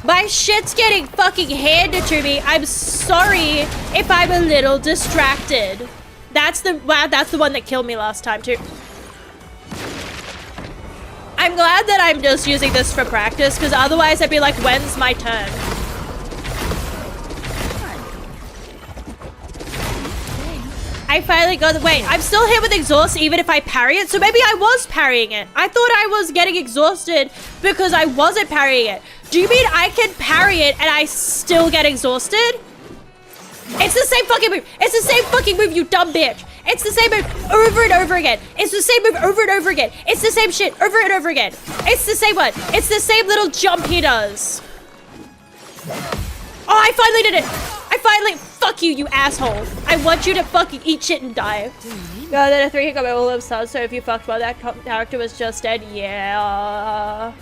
A: My shit's getting fucking handed to me. I'm sorry if I'm a little distracted. That's the one that killed me last time too. I'm glad that I'm just using this for practice because otherwise I'd be like, when's my turn? I finally got the, wait, I'm still hit with exhaust even if I parry it, so maybe I was parrying it. I thought I was getting exhausted because I wasn't parrying it. Do you mean I can parry it and I still get exhausted? It's the same fucking move. It's the same fucking move, you dumb bitch. It's the same move over and over again. It's the same move over and over again. It's the same shit over and over again. It's the same one. It's the same little jump he does. Oh, I finally did it. I finally, fuck you, you asshole. I want you to fucking eat shit and die. God, then a 3 hit got my all of subs, so if you fucked well, that character was just dead. Yeah.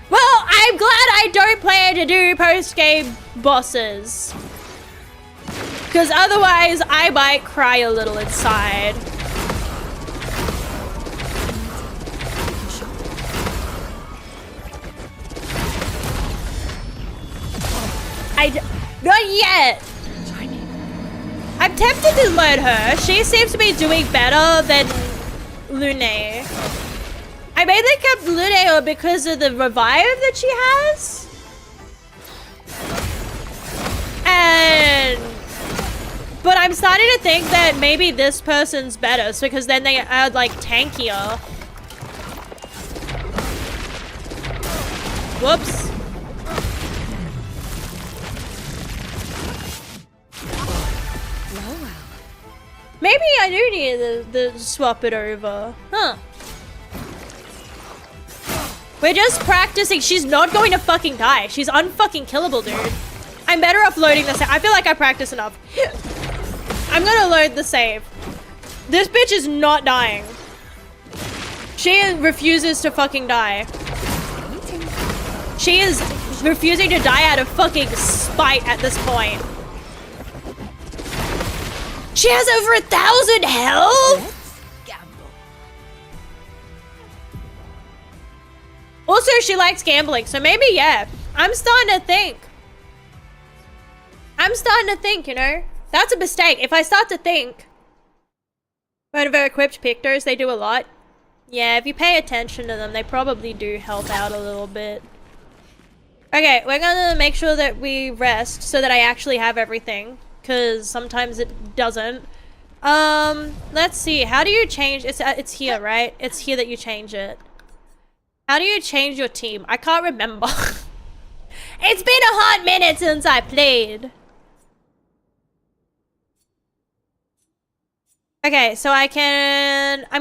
A: Well, I'm glad I don't plan to do post-game bosses. Because otherwise, I might cry a little inside. Not yet. I'm tempted to learn her. She seems to be doing better than Lune. I mainly kept Lune because of the revive that she has. But I'm starting to think that maybe this person's better, so because then they are like tankier. Whoops. Maybe I do need to swap it over. Huh. We're just practicing. She's not going to fucking die. She's unfucking killable, dude. I'm better off loading the save. I feel like I practice enough. I'm gonna load the save. This bitch is not dying. She refuses to fucking die. She is refusing to die out of fucking spite at this point. She has over 1,000 health?
D: Let's gamble.
A: Also, she likes gambling, so maybe, yeah. I'm starting to think. You know? That's a mistake. If I start to think. Motivo equipped pictors, they do a lot. Yeah, if you pay attention to them, they probably do help out a little bit. Okay, we're gonna make sure that we rest so that I actually have everything. Because sometimes it doesn't. Let's see. How do you change? It's here, right? It's here that you change it. How do you change your team? I can't remember. It's been a hot minute since I played. Okay, so I'm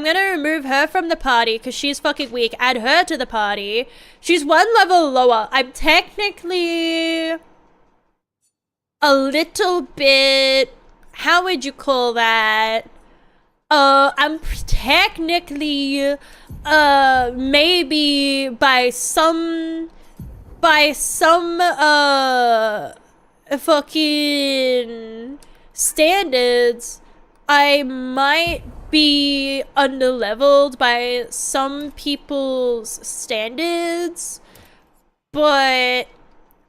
A: gonna remove her from the party because she's fucking weak. Add her to the party. She's one level lower. I'm technically a little bit, how would you call that? I'm technically, maybe by some, fucking standards, I might be underleveled by some people's standards, but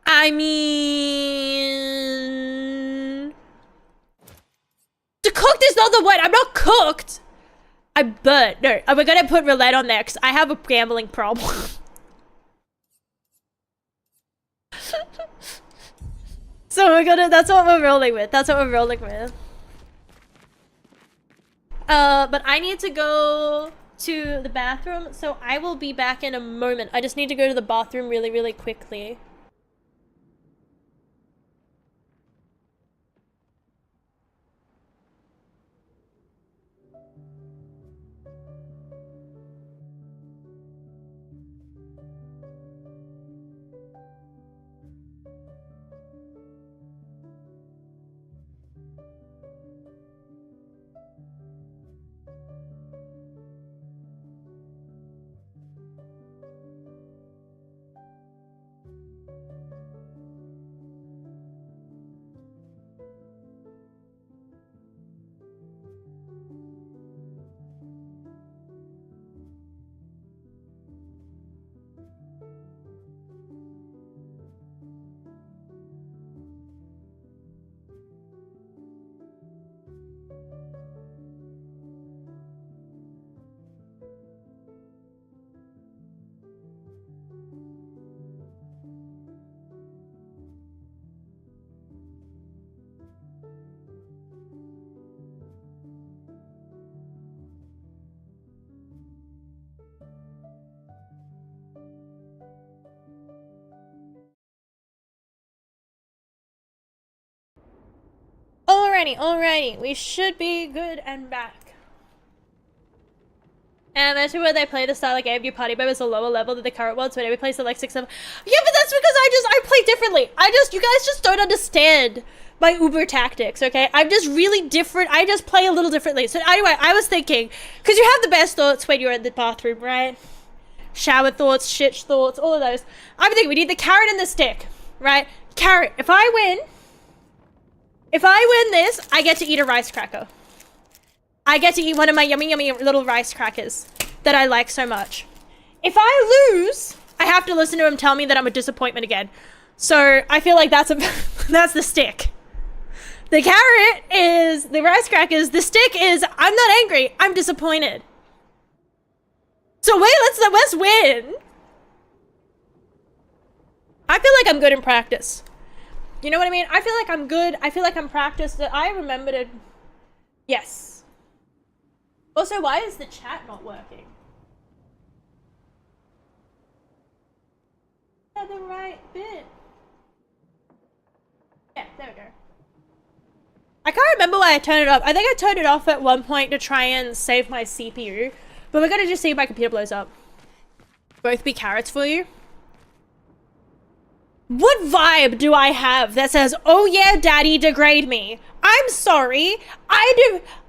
A: I mean, cooked is not the word. I'm not cooked. I'm burnt. No, we're gonna put roulette on there because I have a gambling problem. So that's what we're rolling with. That's what we're rolling with. But I need to go to the bathroom, so I will be back in a moment. I just need to go to the bathroom really, really quickly. Alrighty, we should be good and back. And that's where they play the style of game, your party member is a lower level than the current ones, but every place at like 6 7. Yeah, but that's because I play differently. You guys just don't understand my Uber tactics, okay? I'm just really different. I just play a little differently. So anyway, I was thinking, because you have the best thoughts when you're in the bathroom, right? Shower thoughts, shit thoughts, all of those. I'm thinking we need the carrot and the stick, right? Carrot, if I win this, I get to eat a rice cracker. I get to eat one of my yummy, yummy little rice crackers that I like so much. If I lose, I have to listen to him tell me that I'm a disappointment again. So I feel like that's the stick. The carrot is the rice crackers. The stick is I'm not angry. I'm disappointed. So wait, let's win. I feel like I'm good in practice. You know what I mean? I feel like I'm good. I feel like I'm practiced. I remember to... Yes. Also, why is the chat not working? Yeah, the right bit. Yeah, there we go. I can't remember why I turned it up. I think I turned it off at one point to try and save my CPU. But we're gonna just see if my computer blows up. Both be carrots for you. What vibe do I have that says, oh yeah, daddy, degrade me? I'm sorry.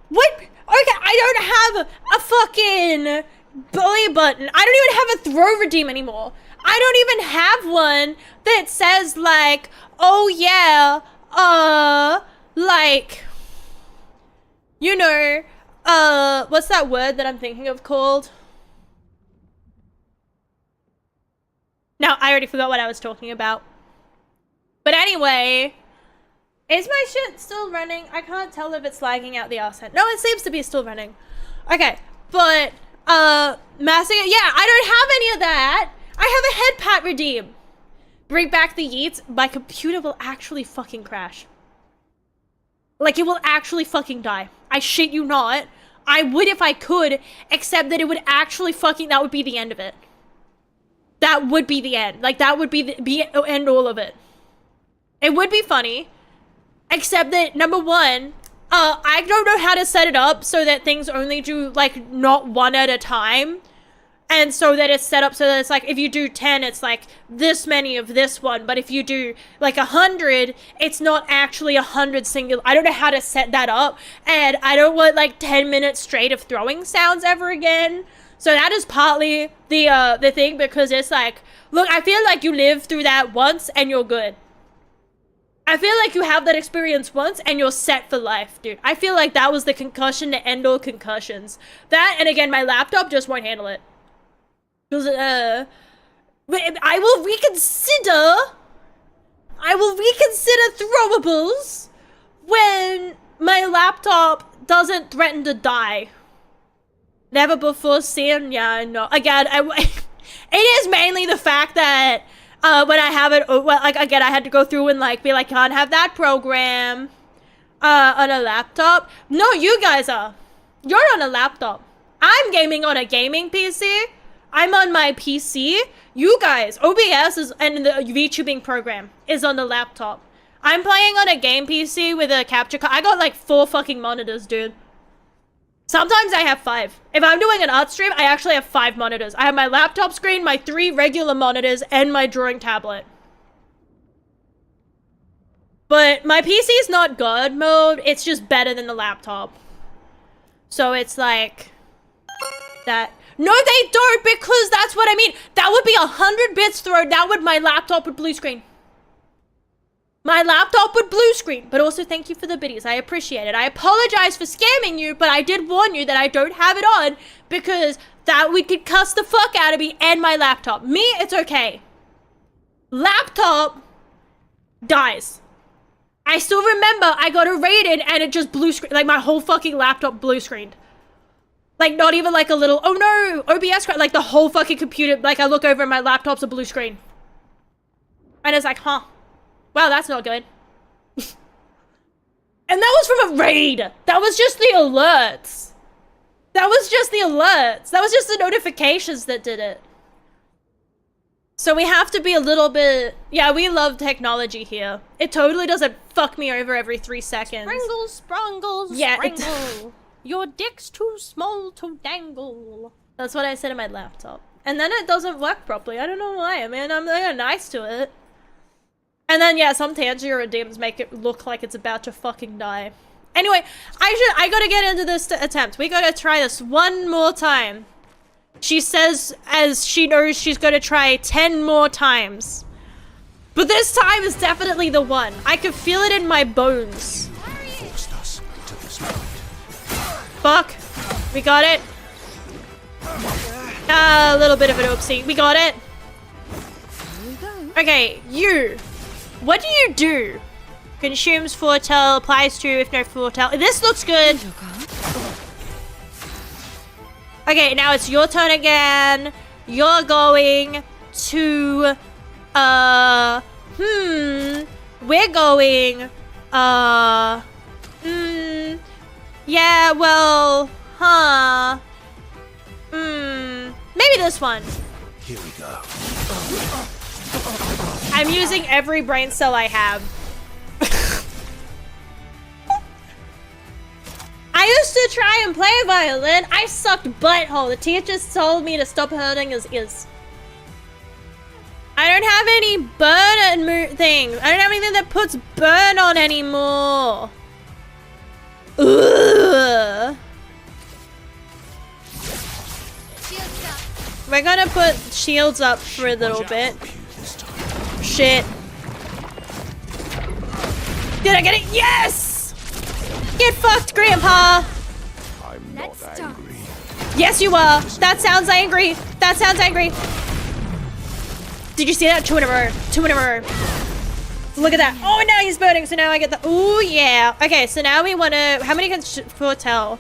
A: What? Okay, I don't have a fucking belly button. I don't even have a throw redeem anymore. I don't even have one that says like, oh yeah, like, you know, what's that word that I'm thinking of called? No, I already forgot what I was talking about. But anyway, is my shit still running? I can't tell if it's lagging out the arse end. No, it seems to be still running. Okay, but, massing it. Yeah, I don't have any of that. I have a head pat redeem. Bring back the yeets. My computer will actually fucking crash. Like, it will actually fucking die. I shit you not. I would if I could, except that it would actually fucking, that would be the end of it. That would be the end. Like, that would be the end all of it. It would be funny, except that, number one, I don't know how to set it up so that things only do like not one at a time. And so that it's set up so that it's like, if you do 10, it's like this many of this one. But if you do like 100, it's not actually 100 singular. I don't know how to set that up. And I don't want like 10 minutes straight of throwing sounds ever again. So that is partly the thing, because it's like, look, I feel like you live through that once and you're good. I feel like you have that experience once and you're set for life, dude. I feel like that was the concussion to end all concussions. That, and again, my laptop just won't handle it. Because, I will reconsider throwables when my laptop doesn't threaten to die. Never before seen, yeah, I know. Again, it is mainly the fact that, when I have it, well, like, again, I had to go through and, like, be like, can't have that program, on a laptop. No, you guys are. You're on a laptop. I'm gaming on a gaming PC. I'm on my PC. You guys, OBS is, and the VTubing program is on the laptop. I'm playing on a game PC with a capture card. I got like 4 fucking monitors, dude. Sometimes I have 5. If I'm doing an art stream, I actually have 5 monitors. I have my laptop screen, my 3 regular monitors, and my drawing tablet. But my PC is not God mode. It's just better than the laptop. So it's like that. No, they don't, because that's what I mean. That would be 100 bits thrown. That would, my laptop would blue screen. My laptop would blue screen. But also, thank you for the biddies. I appreciate it. I apologize for scamming you, but I did warn you that I don't have it on because that we could cuss the fuck out of me and my laptop. Me, it's okay. Laptop dies. I still remember I got a rated and it just blue screen, like my whole fucking laptop blue screened. Like, not even like a little, oh no, OBS, like the whole fucking computer, like I look over and my laptop's a blue screen. And it's like, huh, wow, that's not good. And that was from a raid. That was just the alerts. That was just the alerts. That was just the notifications that did it. So we have to be a little bit, yeah, we love technology here. It totally doesn't fuck me over every 3 seconds.
D: Sprangle, sprangle,
A: Yeah,
D: sprangle. Your dick's too small to dangle.
A: That's what I said in my laptop. And then it doesn't work properly. I don't know why. I mean, I'm nice to it. And then, yeah, some Tangier redeems make it look like it's about to fucking die. Anyway, I gotta get into this attempt. We gotta try this one more time. She says, as she knows she's gonna try 10 more times. But this time is definitely the one. I can feel it in my bones.
C: Forced us to this point.
A: Fuck. We got it. A little bit of an oopsie. We got it. Okay, you. What do you do? Consumes foretell, applies to if no foretell. This looks good. Okay, now it's your turn again. You're going to, we're going, yeah, well, maybe this one.
C: Here we go.
A: I'm using every brain cell I have. I used to try and play violin. I sucked butthole. The teacher told me to stop hurting his ears. I don't have any burn things. I don't have anything that puts burn on anymore. Ugh. We're gonna put shields up for a little bit. Shit. Did I get it? Yes! Get fucked, Grandpa!
C: I'm not angry.
A: Yes, you are. That sounds angry. That sounds angry. Did you see that? 2 in a row. 2 in a row. Look at that. Oh, now he's burning. So now I get the... Ooh, yeah. Okay, so now we want to... How many can foretell?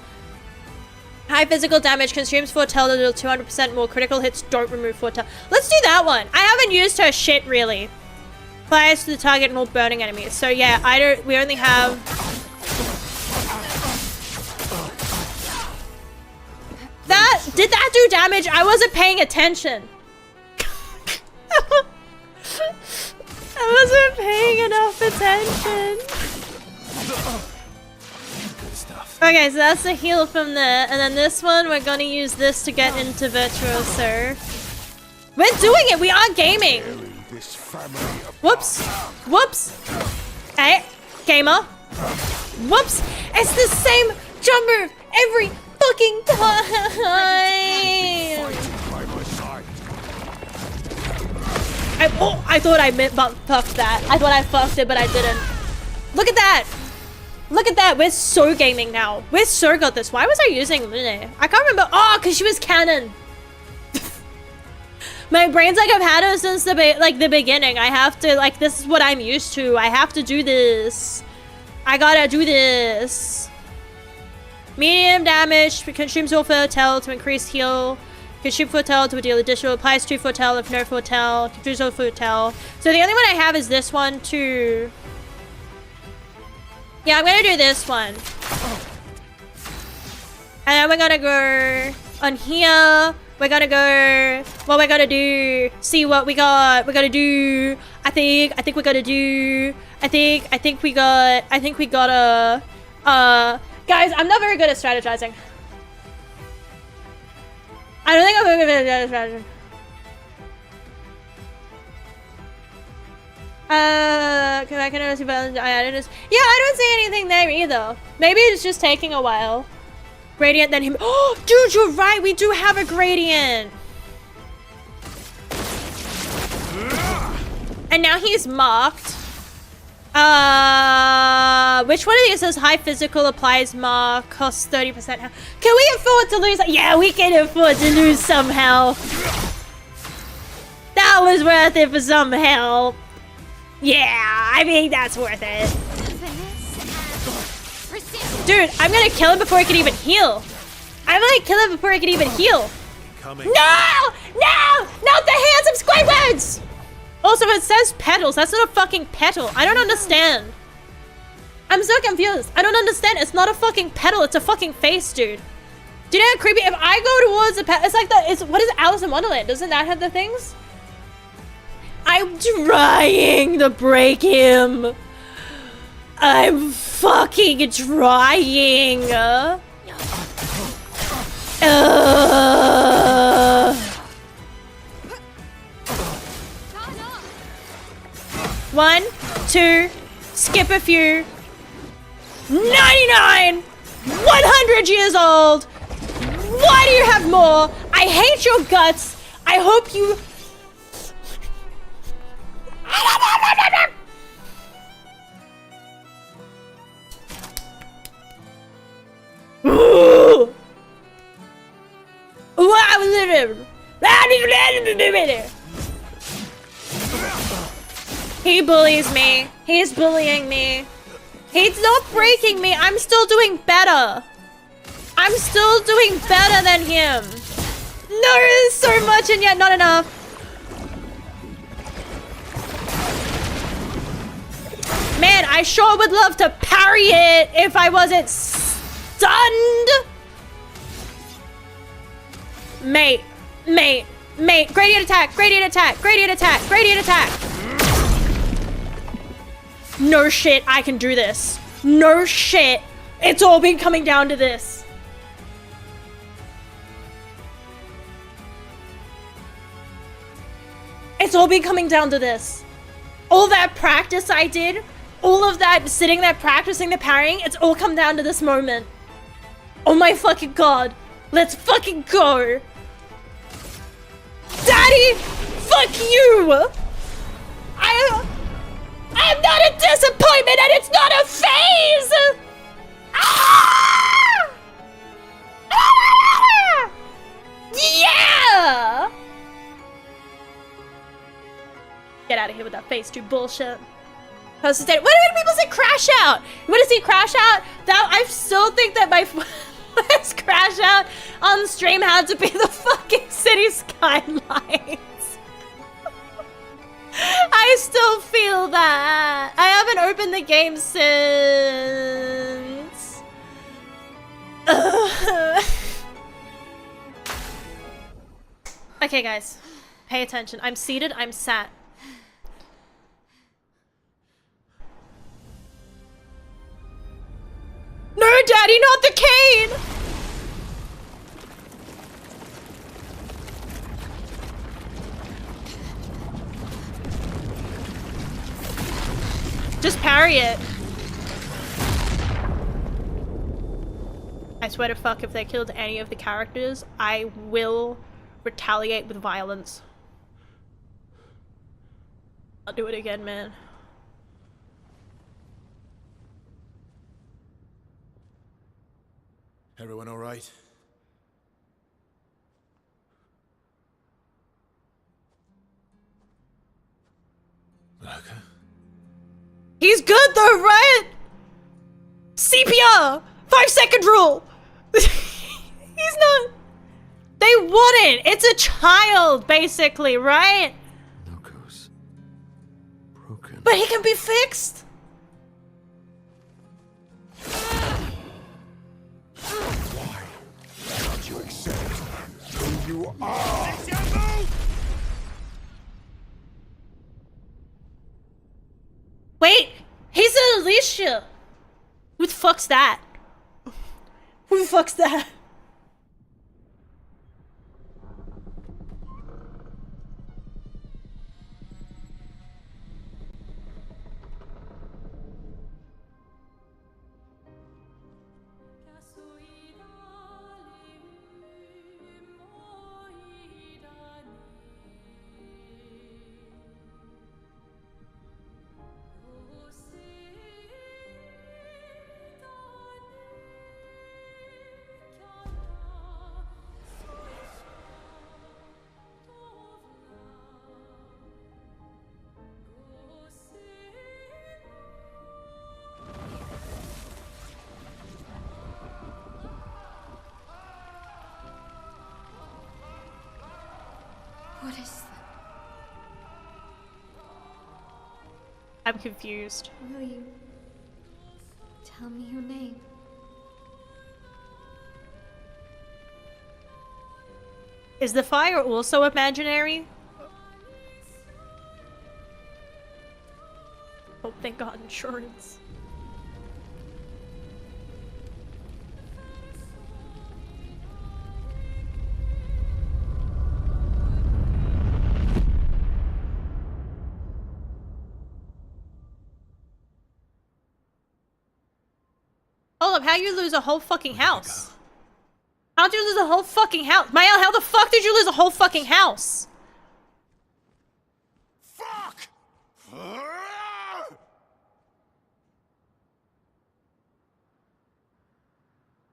A: High physical damage consumes foretell a little 200% more. Critical hits don't remove foretell. Let's do that one. I haven't used her shit, really. Applies to the target and all burning enemies. So, yeah, we only have... Did that do damage? I wasn't paying attention. I wasn't paying enough attention. Okay, so that's the heal from there, and then this one we're gonna use this to get into Virtuoso. We're doing it. We are gaming.
C: This family of
A: Whoops. Whoops. Hey, gamer. Whoops. It's the same jump move every fucking time.
C: by my side.
A: I thought I fucked that. I thought I fucked it, but I didn't. Look at that. Look at that. We're so gaming now. We're so got this. Why was I using Lune? I can't remember. Oh, because she was canon. My brain's like I've had her since the beginning. I have to, like, this is what I'm used to. I have to do this. I gotta do this. Medium damage, consumes all Foretell to increase heal. Consume Foretell to deal additional. Applies to Foretell if no Foretell. Consumes all Foretell. So the only one I have is this one too. Yeah, I'm gonna do this one. And then we're gonna go on here. We're gonna go, what we're gonna do, see what we got, we're gonna do, I think we're gonna do, I think we got a, guys, I'm not very good at strategizing. I don't think I'm very good at strategizing. Cause I can only see balance, I added this. Yeah, I don't see anything there either. Maybe it's just taking a while. Gradient, then him. Oh, dude, you're right. We do have a gradient. And now he's marked. Which one of these says high physical applies mark, costs 30%? Can we afford to lose? Yeah, we can afford to lose some health. That was worth it for some help. Yeah, I mean, that's worth it. Dude, I'm gonna kill him before he can even heal. I'm gonna kill him before he can even heal.
C: Coming.
A: No! No! Not the handsome Squidwards! Also, it says petals. That's not a fucking petal. I don't understand. I'm so confused. I don't understand. It's not a fucking petal. It's a fucking face, dude. Do you know how creepy? If I go towards the petal, it's like the, what is it? Alice in Wonderland? Doesn't that have the things? I'm trying to break him. I'm fucking trying. One, two, skip a few. 99! 100 years old! Why do you have more? I hate your guts. I hope you... Ooh. He bullies me. He's bullying me. He's not breaking me. I'm still doing better. I'm still doing better than him. No, there's so much and yet not enough. Man, I sure would love to parry it if I wasn't stunned. Mate. Gradient attack, gradient attack, gradient attack, gradient attack. No shit, I can do this. No shit. It's all been coming down to this. It's all been coming down to this. All that practice I did, all of that sitting there practicing the parrying, it's all come down to this moment. Oh my fucking god. Let's fucking go. Daddy, fuck you. I'm not a disappointment and it's not a phase. Ah! Ah! Yeah. Get out of here with that phase 2 bullshit. What do people say? Crash out. You want to see crash out? That I still think that my first crash out on stream had to be the fucking city skylines. I still feel that. I haven't opened the game since. Okay, guys. Pay attention. I'm seated. I'm sat. No, Daddy, not the cane! Just parry it. I swear to fuck, if they killed any of the characters, I will retaliate with violence. I'll do it again, man.
C: Everyone all right? Blanca?
A: He's good though, right? CPR! 5-second rule! He's not... They wouldn't! It's a child, basically, right?
C: Locos. Broken.
A: But he can be fixed!
C: Why don't you accept who you are?
A: Wait! He's an Alicia! Who the fuck's that? Who the fuck's that?
E: What is that?
A: I'm confused.
E: Will you tell me your name?
A: Is the fire also imaginary? Oh, thank God, insurance. Hold up, how you lose a whole fucking house? How'd you lose a whole fucking house? Mael, how the fuck did you lose a whole fucking house?
C: Fuck!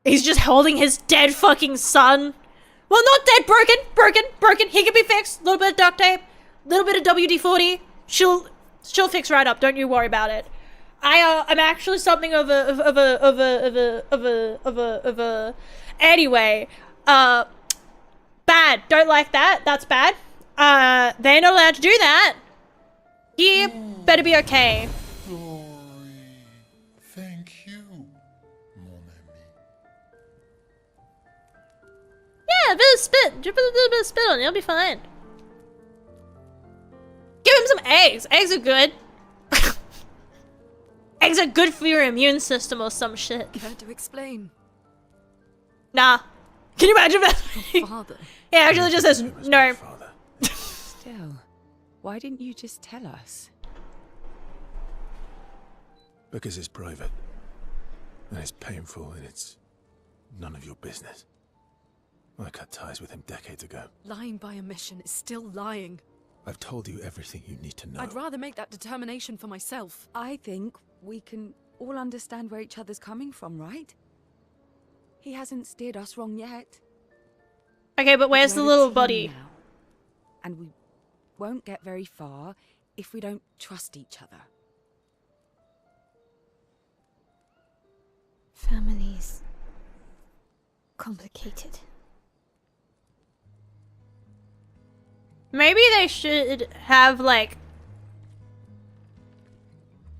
A: He's just holding his dead fucking son. Well, not dead, broken. He can be fixed. A little bit of duct tape, a little bit of WD-40. She'll fix right up. Don't you worry about it. I'm actually something of a. Anyway, bad. Don't like that. That's bad. They're not allowed to do that. He better be okay.
C: Glory. Thank you, mon ami.
A: Yeah, a bit of spit. Just put a little bit of spit on it. You'll be fine. Give him some eggs. Eggs are good. Eggs are good for your immune system or some shit.
F: Care to explain?
A: Nah. Can you imagine that?
F: Father.
A: Yeah, actually just says no.
C: Father.
F: Still, why didn't you just tell us?
C: Because it's private. And it's painful and it's none of your business. I cut ties with him decades ago.
F: Lying by omission is still lying.
C: I've told you everything you need to know.
F: I'd rather make that determination for myself.
G: I think we can all understand where each other's coming from, right? He hasn't steered us wrong yet.
A: Okay, but where's the
G: We're a
A: little
G: team
A: buddy?
G: now, and we won't get very far if we don't trust each other.
E: Family's complicated.
A: Maybe they should have, like...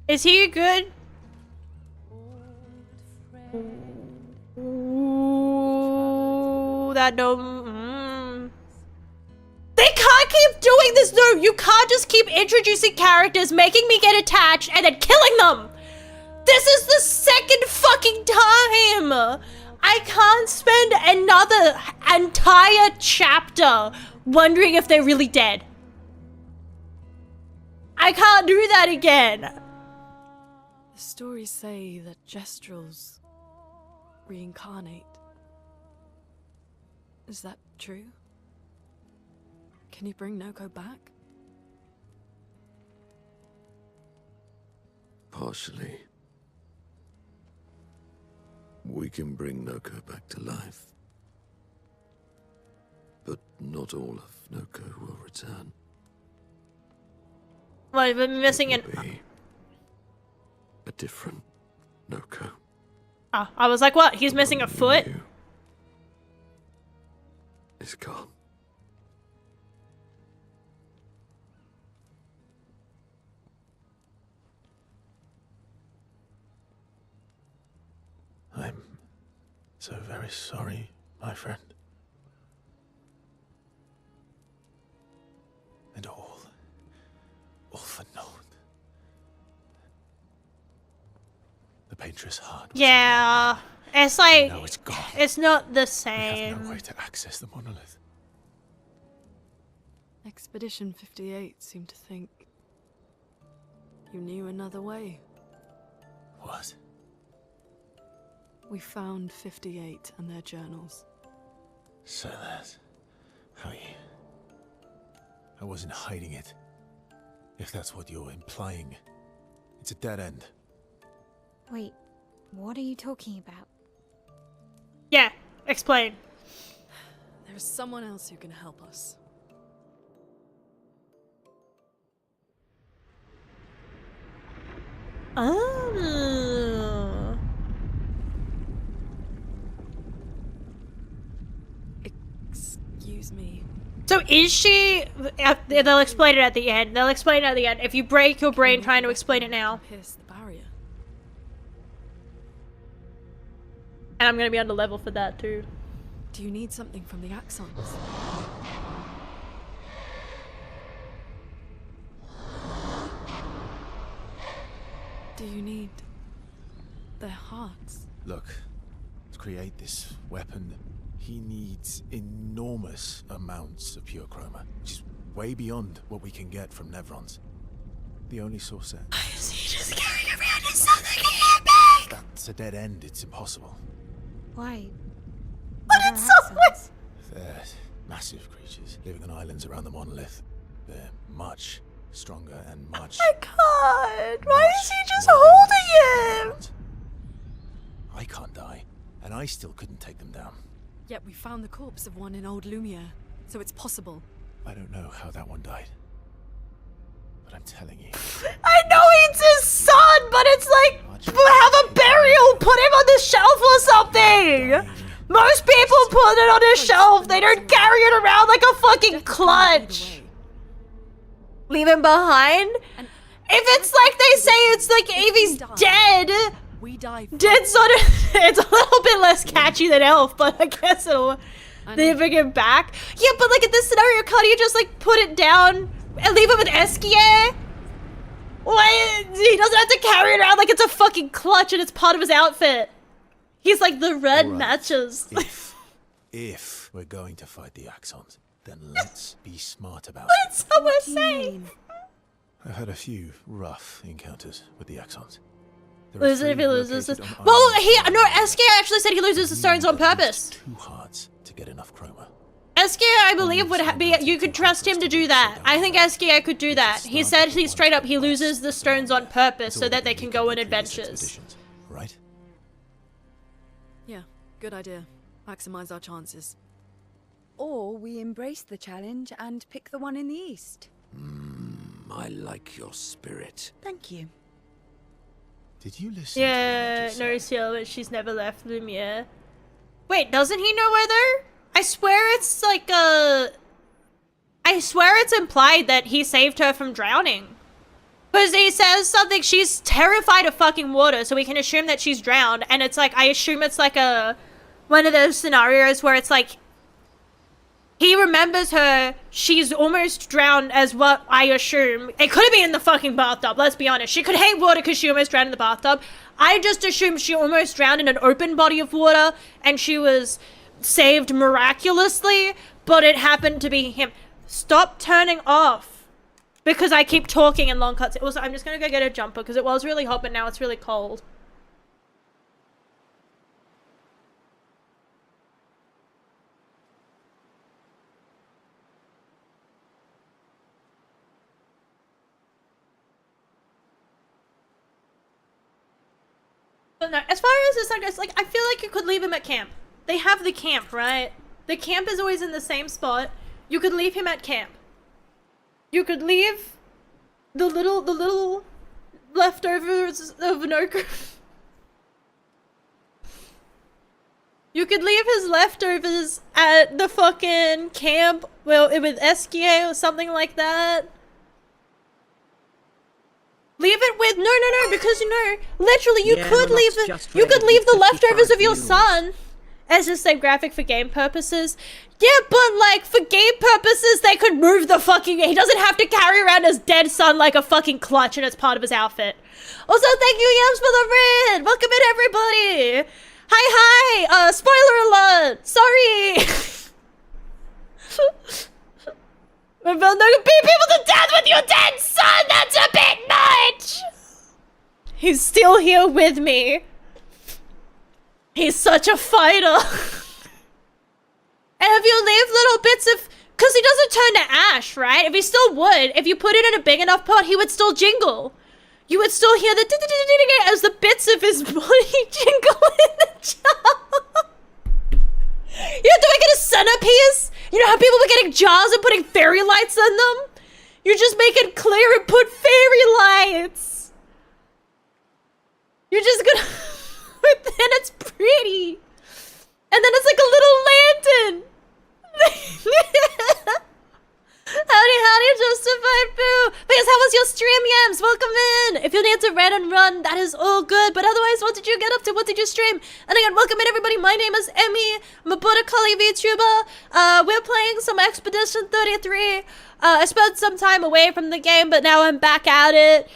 A: Is he good? Ooh, that don't... They can't keep doing this, though! You can't just keep introducing characters, making me get attached, and then killing them! This is the second fucking time! I can't spend another entire chapter wondering if they're really dead. I can't do that again.
H: The stories say that Gestrels reincarnate. Is that true? Can you bring Noko back?
I: Partially. We can bring Noko back to life. But not all of Noko will return.
A: Well, we're missing
I: It
A: an...
I: will be a different Noko.
A: Oh, I was like, what? He's missing a foot?
I: You is gone.
C: I'm so very sorry, my friend. And all for naught. The Painter's heart.
A: Yeah. It's like...
C: Now it's gone.
A: It's not the
C: We have
A: same.
C: no way to access the monolith.
H: Expedition 58 seemed to think you knew another way.
C: What?
H: We found 58 and their journals.
C: So that's how you... I wasn't hiding it. If that's what you're implying. It's a dead end.
E: Wait, what are you talking about?
A: Yeah, explain.
H: There is someone else who can help us.
A: Oh.
H: Excuse me.
A: So is she... They'll explain it at the end. They'll explain it at the end. If you break your brain trying to explain it now.
H: Pierce the barrier.
A: And I'm gonna be on the level for that too.
H: Do you need something from the Axons? Do you need their hearts?
C: Look, to create this weapon, he needs enormous amounts of pure chroma, which is way beyond what we can get from Nevrons. The only source end.
A: Is he just carrying around his fucking handbag?
C: That's a dead end, it's impossible.
E: Why?
A: But
E: What
A: it's
E: are
A: so
E: accents?
C: They're massive creatures living on islands around the monolith. They're much stronger and much...
A: I can't. Why is he just
C: more
A: holding him?
C: I can't die, and I still couldn't take them down.
H: Yet we found the corpse of one in Old Lumiere, so it's possible.
C: I don't know how that one died. But I'm telling you,
A: I know it's his son, but it's like, have a burial, put him on the shelf or something. Most people put it on a shelf. They don't carry it around like a fucking clutch. Leave him behind?
H: And
A: If it's like they say, it's like Evie's dead.
H: we die.
A: Dead sort of, it's a little bit less catchy than Elf, but I guess it'll, they bring him back. Yeah, but like in this scenario, can't you just like put it down and leave him with Esquier? Why, he doesn't have to carry it around like it's a fucking clutch and it's part of his outfit. He's like the red
C: Alright,
A: matches.
C: if we're going to fight the Axons, then let's be smart about
A: What
C: it.
A: did someone say?
C: I've had a few rough encounters with the Axons. There are
A: Loses if he
C: three
A: loses
C: located
A: this.
C: on
A: Well,
C: islands
A: no, Esquier actually said he loses the stones on
C: at least
A: purpose.
C: 2 hearts to get enough chroma.
A: Esquier, I believe, would be. You could trust him to do that. I think Esquier could do that. He said he straight up he loses the stones on purpose so that they can go on adventures.
C: Expeditions, right?
H: Yeah, good idea. Maximize our chances.
G: Or we embrace the challenge and pick the one in the east.
I: I like your spirit.
G: Thank you.
C: Did you listen?
A: Yeah,
C: to what I
A: no
C: just said?
A: seal, but she's never left Lumiere. Wait, doesn't he know where they're? I swear it's like I swear it's implied that he saved her from drowning. Because he says something, she's terrified of fucking water, so we can assume that she's drowned. And it's like, I assume it's like one of those scenarios where it's like, He remembers her. She's almost drowned, as what I assume. It could have been in the fucking bathtub, let's be honest. She could hate water because she almost drowned in the bathtub. I just assumed she almost drowned in an open body of water and she was saved miraculously, but it happened to be him. Stop turning off because I keep talking in long cuts. Also, I'm just gonna go get a jumper because it was really hot, but now it's really cold. But no, as far as this, I feel like you could leave him at camp. They have the camp, right? The camp is always in the same spot. You could leave him at camp. You could leave the little leftovers of Noka. You could leave his leftovers at the fucking camp, well, with Eskia or something like that. Leave it with no, because literally you could leave it. You could leave the leftovers of your son as the same graphic for game purposes. Yeah, but like for game purposes, they could move the fucking. He doesn't have to carry around his dead son like a fucking clutch, and it's part of his outfit. Also, thank you, Yams, for the red. Welcome in, everybody. Hi. Spoiler alert. Sorry. We're not gonna beat people to death with your dead son! That's a bit much! He's still here with me. He's such a fighter. And if you leave little bits of... Because he doesn't turn to ash, right? If he still would, if you put it in a big enough pot, he would still jingle. You would still hear the as the bits of his body jingle in the jar. You have to make it a centerpiece? You know how people were getting jars and putting fairy lights in them? You just make it clear and put fairy lights. You're just gonna... then it's pretty. And then it's like a little lantern. Howdy, Justified Boo. Because how was your stream, Yams? Welcome in. If you need to red and run, that is all good. But otherwise, what did you get up to? What did you stream? And again, welcome in, everybody. My name is Emmy. I'm a Buddha-Kali VTuber. We're playing some Expedition 33. I spent some time away from the game, but now I'm back at it.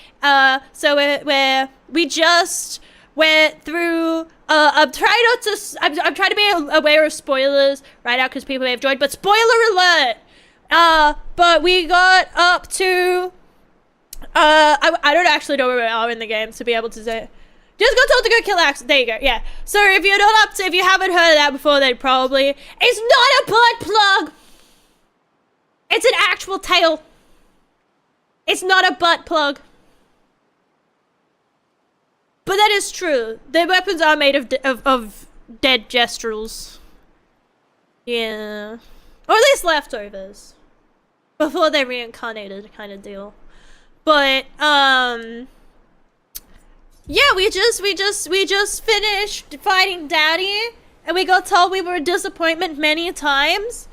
A: So we just went through... I'm trying not to... I'm trying to be aware of spoilers right now because people may have joined, but spoiler alert! But we got up to... I don't actually know where we are in the game to be able to say... Just got told to go kill Axe. There you go, yeah. So if you're not up to... If you haven't heard that before, then probably... It's not a butt plug! It's an actual tail. It's not a butt plug. But that is true. Their weapons are made of dead gestrels. Yeah. Or at least leftovers. Before they reincarnated kind of deal. But, yeah, we just finished fighting Daddy. And we got told we were a disappointment many times.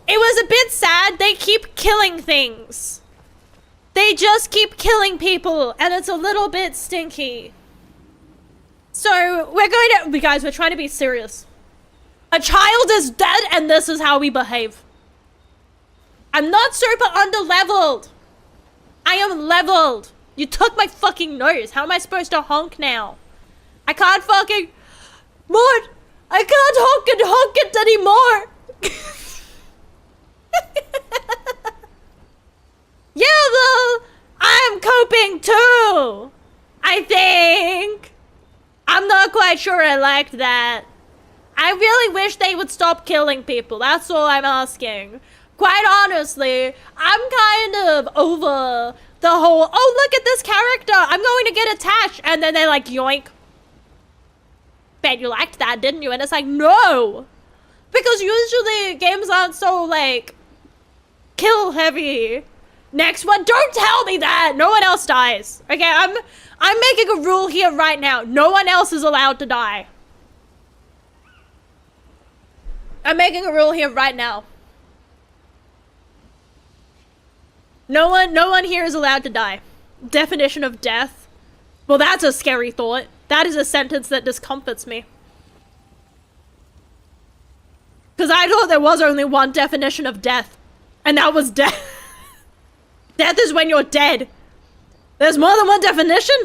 A: It was a bit sad. They keep killing things. They just keep killing people, and it's a little bit stinky. So, guys, we're trying to be serious. A child is dead, and this is how we behave. I'm not super under-leveled. I am leveled. You took my fucking nose. How am I supposed to honk now? I can't fucking... Mort! I can't honk it anymore! Yeah, though, I'm coping too, I think. I'm not quite sure I liked that. I really wish they would stop killing people, that's all I'm asking. Quite honestly, I'm kind of over the whole, oh, look at this character, I'm going to get attached, and then they like, yoink. Bet you liked that, didn't you? And it's like, no. Because usually games aren't so, like, kill heavy. Next one, don't tell me that! No one else dies. Okay, I'm making a rule here right now. No one else is allowed to die. I'm making a rule here right now. No one here is allowed to die. Definition of death. Well, that's a scary thought. That is a sentence that discomforts me. Because I thought there was only one definition of death. And that was death. Death is when you're dead. There's more than one definition?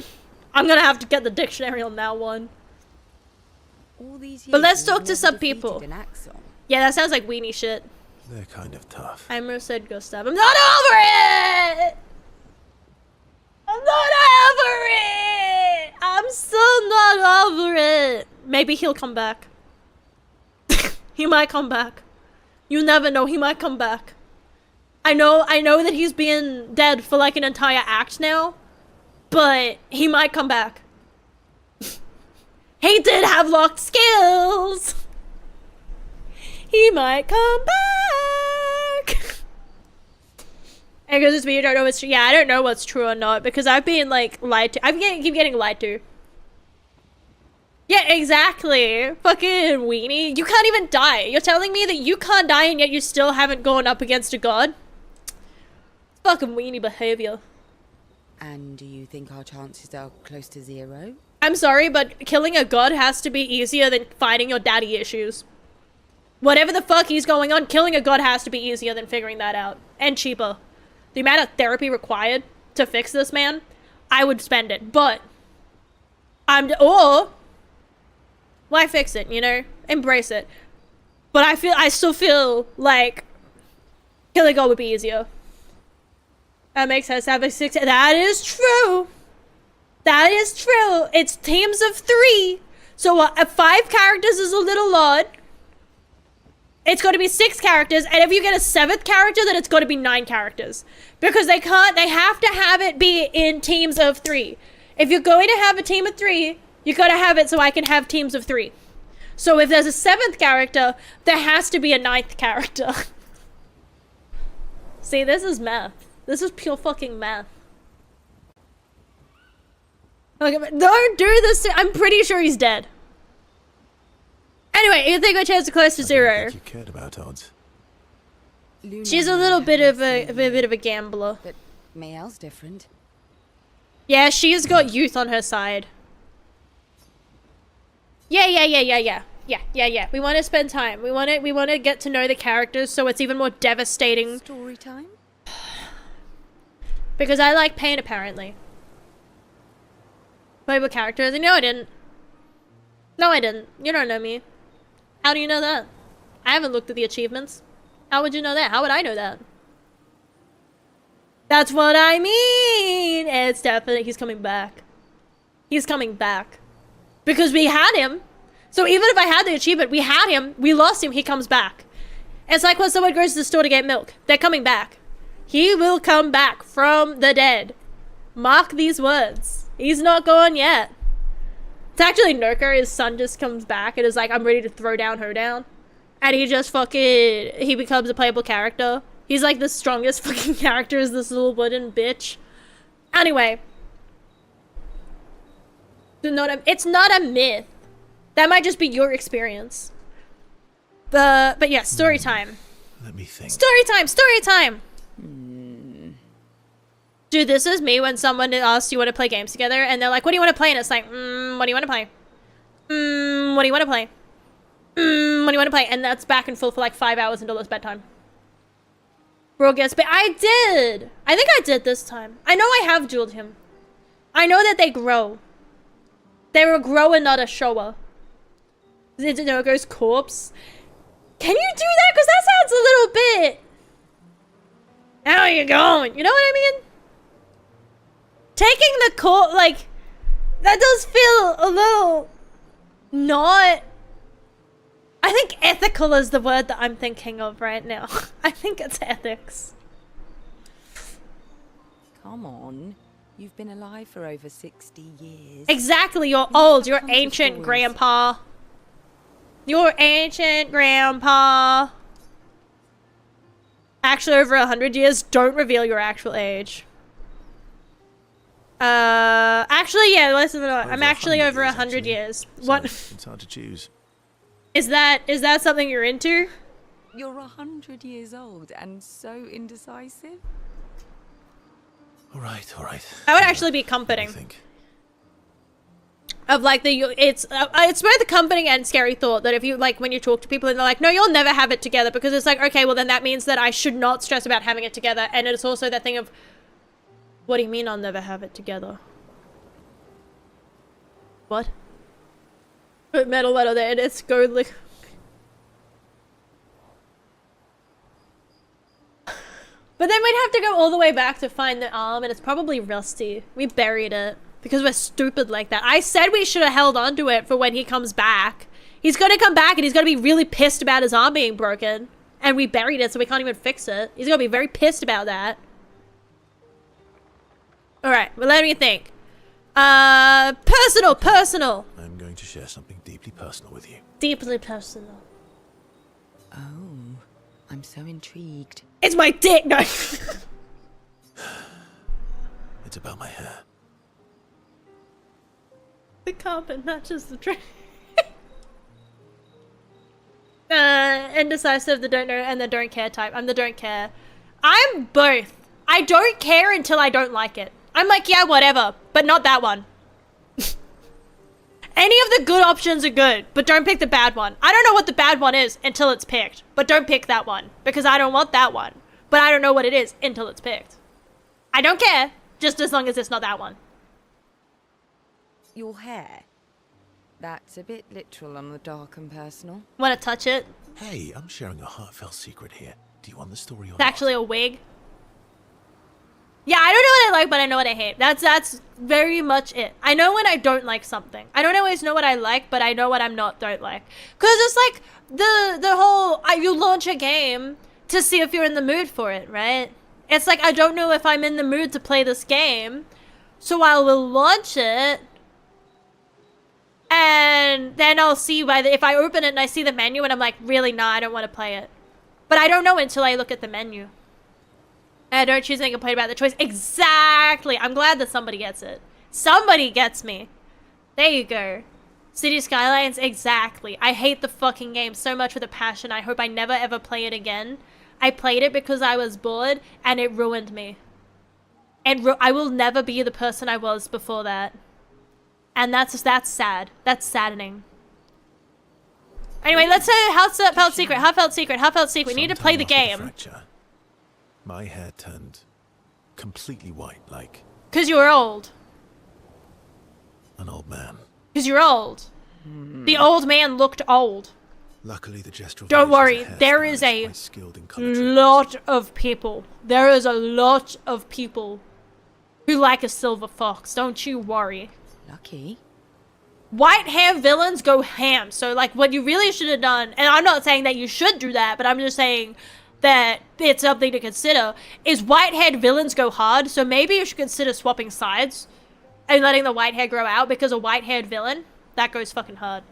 A: I'm gonna have to get the dictionary on that one.
G: All these
A: But
G: years
A: let's
G: and
A: talk
G: you
A: to
G: never
A: some
G: defeated
A: people.
G: an Axon.
A: Yeah, that sounds like weenie shit.
C: They're kind of tough.
A: I said Gustav. I'm not over it! I'm not over it! I'm still not over it. Maybe he'll come back. He might come back. You never know, he might come back. I know that he's been dead for like an entire act now, but he might come back. He did have locked skills. He might come back. And because it's me, you don't know what's true. Yeah, I don't know what's true or not because I've been like lied to. Keep getting lied to. Yeah, exactly. Fucking weenie. You can't even die. You're telling me that you can't die and yet you still haven't gone up against a god? Fucking weenie behavior.
G: And do you think our chances are close to 0?
A: I'm sorry, but killing a god has to be easier than fighting your daddy issues. Whatever the fuck he's going on, killing a god has to be easier than figuring that out. And cheaper. The amount of therapy required to fix this man, I would spend it. But, or, why fix it, you know? Embrace it. But I still feel like killing a god would be easier. That makes us have a 6. That is true. That is true. It's teams of 3. So 5 characters is a little odd. It's got to be 6 characters. And if you get a 7th character, then it's got to be 9 characters. Because they have to have it be in teams of 3. If you're going to have a team of 3, you got to have it so I can have teams of 3. So if there's a 7th character, there has to be a 9th character. See, this is math. This is pure fucking math. Okay, but don't do this. I'm pretty sure he's dead. Anyway, you think our chance are close to 0?
C: You cared about odds.
G: Luna
A: She's a little bit of a gambler.
G: But Mael's different.
A: Yeah, she's got youth on her side. Yeah. We want to spend time. We want to get to know the characters so it's even more devastating.
G: Story time?
A: Because I like pain, apparently. Playable characters. No, I didn't. No, I didn't. You don't know me. How do you know that? I haven't looked at the achievements. How would you know that? How would I know that? That's what I mean! It's definitely, he's coming back. He's coming back. Because we had him. So even if I had the achievement, we had him, we lost him, he comes back. It's like when someone goes to the store to get milk. They're coming back. He will come back from the dead. Mark these words. He's not gone yet. It's actually Nurka, his son just comes back and is like, I'm ready to throw down Hoedown. And he just he becomes a playable character. He's like the strongest fucking character is this little wooden bitch. Anyway. It's not a myth. That might just be your experience. But yeah, story time.
C: Let me think.
A: Story time! Dude, this is me when someone asks you want to play games together and they're like, what do you want to play? And it's like, what do you want to play? What do you want to play? What do you want to play? And that's back and forth for like 5 hours until it's bedtime. Bro gets I did! I think I did this time. I know I have jeweled him. I know that they grow. They were a grower, not a shower. Zidanogo's corpse. Can you do that? Because that sounds a little bit... How are you going? You know what I mean? Taking the like, that does feel a little not... I think ethical is the word that I'm thinking of right now. I think it's ethics.
G: Come on. You've been alive for over 60 years.
A: Exactly, you're old. You're ancient, grandpa. You're ancient, grandpa. Actually, over 100 years. Don't reveal your actual age. Actually, yeah, listen to that. I'm actually over 100 years. What?
C: It's hard to choose.
A: Is that something you're into?
G: You're 100 years old and so indecisive.
C: All right.
A: That would actually be comforting.
C: I think.
A: Of like it's both a comforting and scary thought that if you like when you talk to people and they're like, no, you'll never have it together, because it's like, okay, well then that means that I should not stress about having it together. And it's also that thing of, what do you mean I'll never have it together? What? Put metal letter there and it's go like. But then we'd have to go all the way back to find the arm, and it's probably rusty. We buried it. Because we're stupid like that. I said we should have held on to it for when he comes back. He's gonna come back and he's gonna be really pissed about his arm being broken. And we buried it so we can't even fix it. He's gonna be very pissed about that. Alright, well let me think. Personal.
C: I'm going to share something deeply personal with you.
A: Deeply personal.
F: Oh, I'm so intrigued.
A: It's my dick! No!
C: It's about my hair.
A: The carpet matches the dress. Indecisive, the don't know, and the don't care type. I'm the don't care. I'm both. I don't care until I don't like it. I'm like, yeah, whatever, but not that one. Any of the good options are good, but don't pick the bad one. I don't know what the bad one is until it's picked, but don't pick that one, because I don't want that one. But I don't know what it is until it's picked. I don't care, just as long as it's not that one.
G: Your hair? That's a bit literal on the dark and personal.
A: Want to touch it?
C: Hey, I'm sharing a heartfelt secret here. Do you want the story or
A: It's actually a wig. Yeah, I don't know what I like, but I know what I hate. That's very much it. I know when I don't like something. I don't always know what I like, but I know what I'm don't like. Cause it's like the whole you launch a game to see if you're in the mood for it, right? It's like I don't know if I'm in the mood to play this game, so I will launch it. And then I'll see if I open it and I see the menu and I'm like, really, nah, I don't want to play it. But I don't know until I look at the menu. And I don't choose and complain about the choice. Exactly. I'm glad that somebody gets it. Somebody gets me. There you go. City Skylines, exactly. I hate the fucking game so much with a passion. I hope I never ever play it again. I played it because I was bored and it ruined me. And I will never be the person I was before that. And that's sad. That's saddening. Anyway, let's say heartfelt secret. We need to play the game.
C: Fracture, my hair turned completely white, like
A: 'Cause you were old.
C: an old man.
A: 'Cause you're old. The old man looked old.
C: Luckily, the gestural.
A: Don't
C: village
A: worry,
C: has a
A: there
C: hairstylist
A: is a
C: quite skilled in color treatment.
A: lot of people. There is a lot of people who like a silver fox. Don't you worry.
F: Lucky.
A: White hair villains go ham. So like what you really should have done, and I'm not saying that you should do that, but I'm just saying that it's something to consider, is white haired villains go hard. So maybe you should consider swapping sides and letting the white hair grow out, because a white haired villain, that goes fucking hard.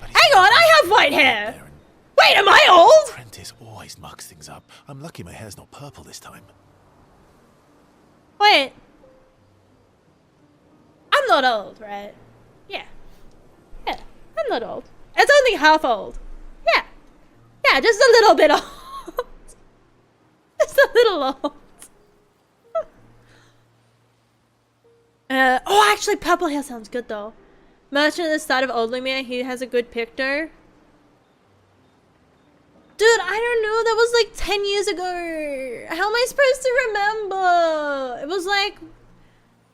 A: Hang on, I have white hair! Wait, am I old?
C: Prentice always mucks things up. I'm lucky my hair's not purple this time.
A: Wait. I'm not old, right? Yeah. Yeah, I'm not old. It's only half old. Yeah. Yeah, just a little bit old. Just a little old. Oh, actually, purple hair sounds good, though. Merchant at the start of Old Lumiere, he has a good picture. Dude, I don't know. That was like 10 years ago. How am I supposed to remember? It was like...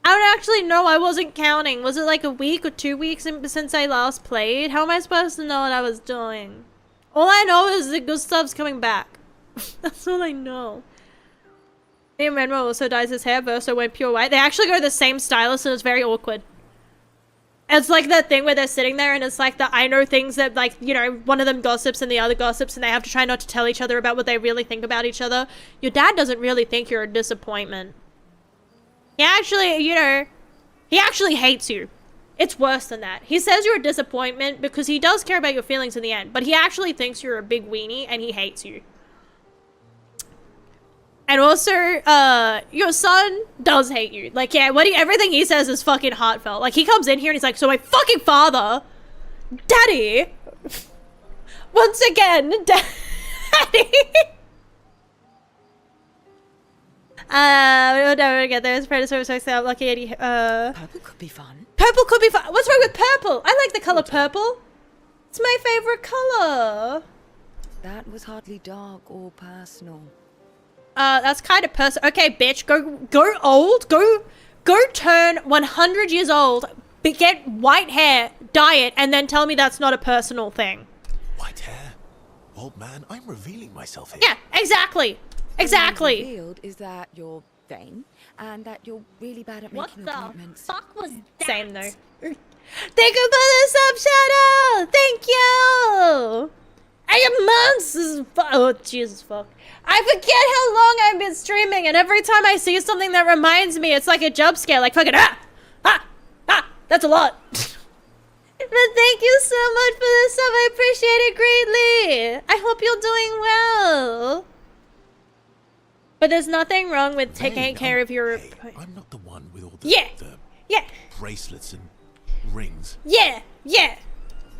A: I don't actually know. I wasn't counting. Was it like a week or 2 weeks since I last played? How am I supposed to know what I was doing? All I know is that Gustav's coming back. That's all I know. Liam Renmo also dyes his hair. Verso went pure white. They actually go to the same stylist and it's very awkward. It's like that thing where they're sitting there and it's like the I know things that, like, you know, one of them gossips and the other gossips and they have to try not to tell each other about what they really think about each other. Your dad doesn't really think you're a disappointment. He actually, you know, he actually hates you. It's worse than that. He says you're a disappointment because he does care about your feelings in the end, but he actually thinks you're a big weenie and he hates you. And also, your son does hate you. Like, yeah, everything he says is fucking heartfelt. Like, he comes in here and he's like, so my fucking father, Daddy, once again, Daddy. We'll never get there. It's Predator, so I'm lucky.
G: Purple could be fun.
A: Purple could be fun. What's wrong with purple? I like the color purple. It's my favorite color.
G: That was hardly dark or personal.
A: That's kind of personal. Okay, bitch, go old. Go turn 100 years old. Get white hair, dye it, and then tell me that's not a personal thing.
C: White hair? Old man, I'm revealing myself here.
A: Yeah, exactly. Exactly.
G: What revealed is that you're vain and that you're really bad at making appointments.
D: fuck was that?
A: Same though. Thank you for the sub, Shadow. Thank you. I am months. Oh Jesus fuck! I forget how long I've been streaming, and every time I see something that reminds me, it's like a jump scare. Like fucking That's a lot. But thank you so much for the sub. I appreciate it greatly. I hope you're doing well. But there's nothing wrong with taking care of your.
C: Hey, I'm not the one with all the,
A: Yeah.
C: bracelets and rings.
A: Yeah.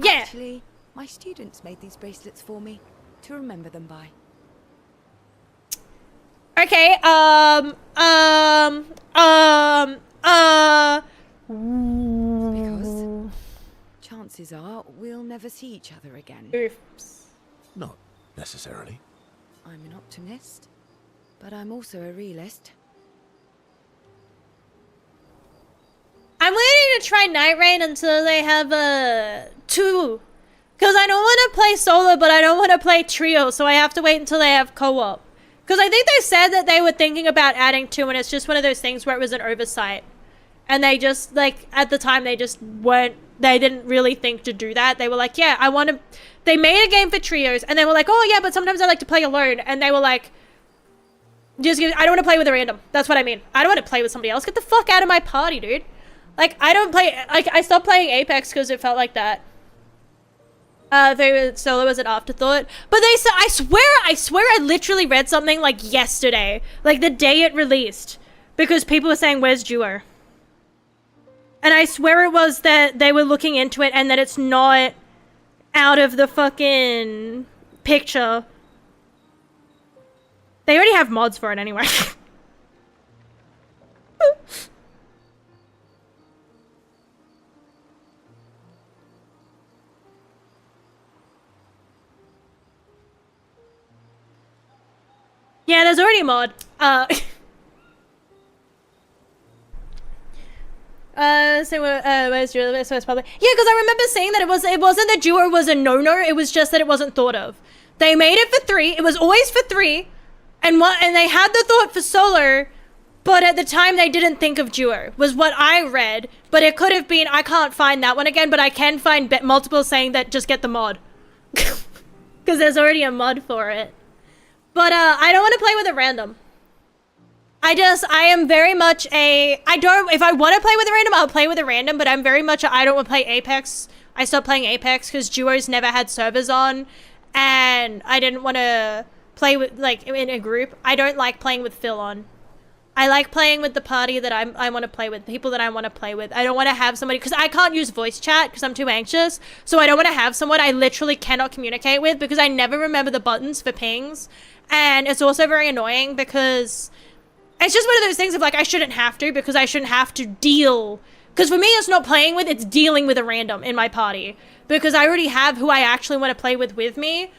G: Actually, my students made these bracelets for me to remember them by.
A: Okay.
G: Because chances are we'll never see each other again.
A: Oops.
C: Not necessarily.
G: I'm an optimist, but I'm also a realist.
A: I'm waiting to try Night Rain until they have two. Because I don't want to play solo, but I don't want to play trio, so I have to wait until they have co-op. Because I think they said that they were thinking about adding two, and it's just one of those things where it was an oversight. And they just, like, at the time, they just weren't, they didn't really think to do that. They were like, yeah, I want to, they made a game for trios, and they were like, oh yeah, but sometimes I like to play alone. And they were like, I don't want to play with a random. That's what I mean. I don't want to play with somebody else. Get the fuck out of my party, dude. Like, I don't play, like, I stopped playing Apex because it felt like that. Solo was an afterthought. But they said, I swear I literally read something like yesterday. Like the day it released. Because people were saying, where's Duo? And I swear it was that they were looking into it and that it's not out of the fucking picture. They already have mods for it anyway. Yeah, there's already a mod. Where's Duo? So it's probably yeah, because I remember saying that it wasn't that Duo was a no-no. It was just that it wasn't thought of. They made it for 3. It was always for 3, and they had the thought for solo, but at the time they didn't think of Duo. Was what I read, but it could have been. I can't find that one again, but I can find multiple saying that just get the mod, because there's already a mod for it. But I don't want to play with a random. I am very much if I want to play with a random, I'll play with a random, but I'm very much I don't want to play Apex. I stopped playing Apex because Duos never had servers on, and I didn't want to play with, like, in a group. I don't like playing with Phil on. I like playing with the party that I want to play with, people that I want to play with. I don't want to have somebody, because I can't use voice chat because I'm too anxious, so I don't want to have someone I literally cannot communicate with because I never remember the buttons for pings, and it's also very annoying because it's just one of those things of like, I shouldn't have to, because I shouldn't have to deal, because for me it's not playing with, it's dealing with a random in my party, because I already have who I actually want to play with me.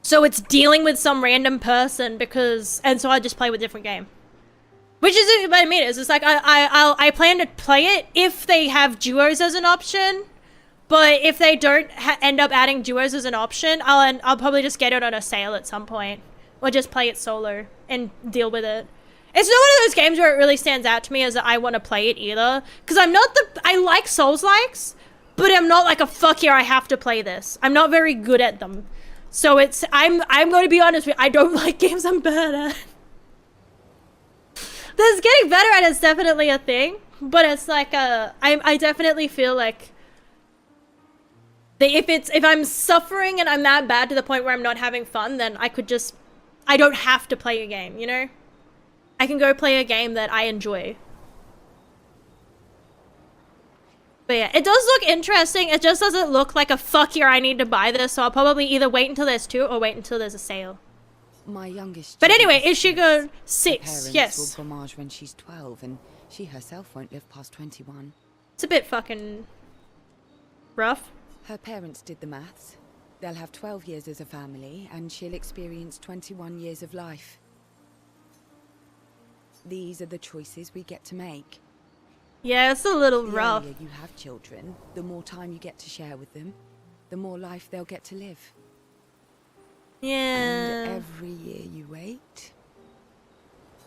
A: So it's dealing with some random person and so I just play with a different game. Which is what I mean. It's just like, I plan to play it if they have duos as an option. But if they don't end up adding duos as an option, I'll probably just get it on a sale at some point. Or just play it solo and deal with it. It's not one of those games where it really stands out to me as that I want to play it either. Because I like Souls-likes, but I'm not like a fuck yeah, I have to play this. I'm not very good at them. So I'm going to be honest with you, I don't like games I'm bad at. This getting better at it's definitely a thing, but it's like I definitely feel like if I'm suffering and I'm that bad to the point where I'm not having fun, then I don't have to play a game, you know? I can go play a game that I enjoy. But yeah, it does look interesting. It just doesn't look like a fuck yeah, I need to buy this, so I'll probably either wait until there's 2 or wait until there's a sale.
G: My youngest.
A: But
G: student
A: anyway,
G: is
A: Ishigo
G: Her
A: 6,
G: parents
A: yes.
G: will Bromage when she's 12, and she herself won't live past 21.
A: It's a bit fucking rough.
G: Her parents did the maths. They'll have 12 years as a family, and she'll experience 21 years of life. These are the choices we get to make.
A: Yeah, it's a little
G: The
A: rough.
G: earlier you have children, the more time you get to share with them, the more life they'll get to live. And
A: Yeah.
G: every year you wait,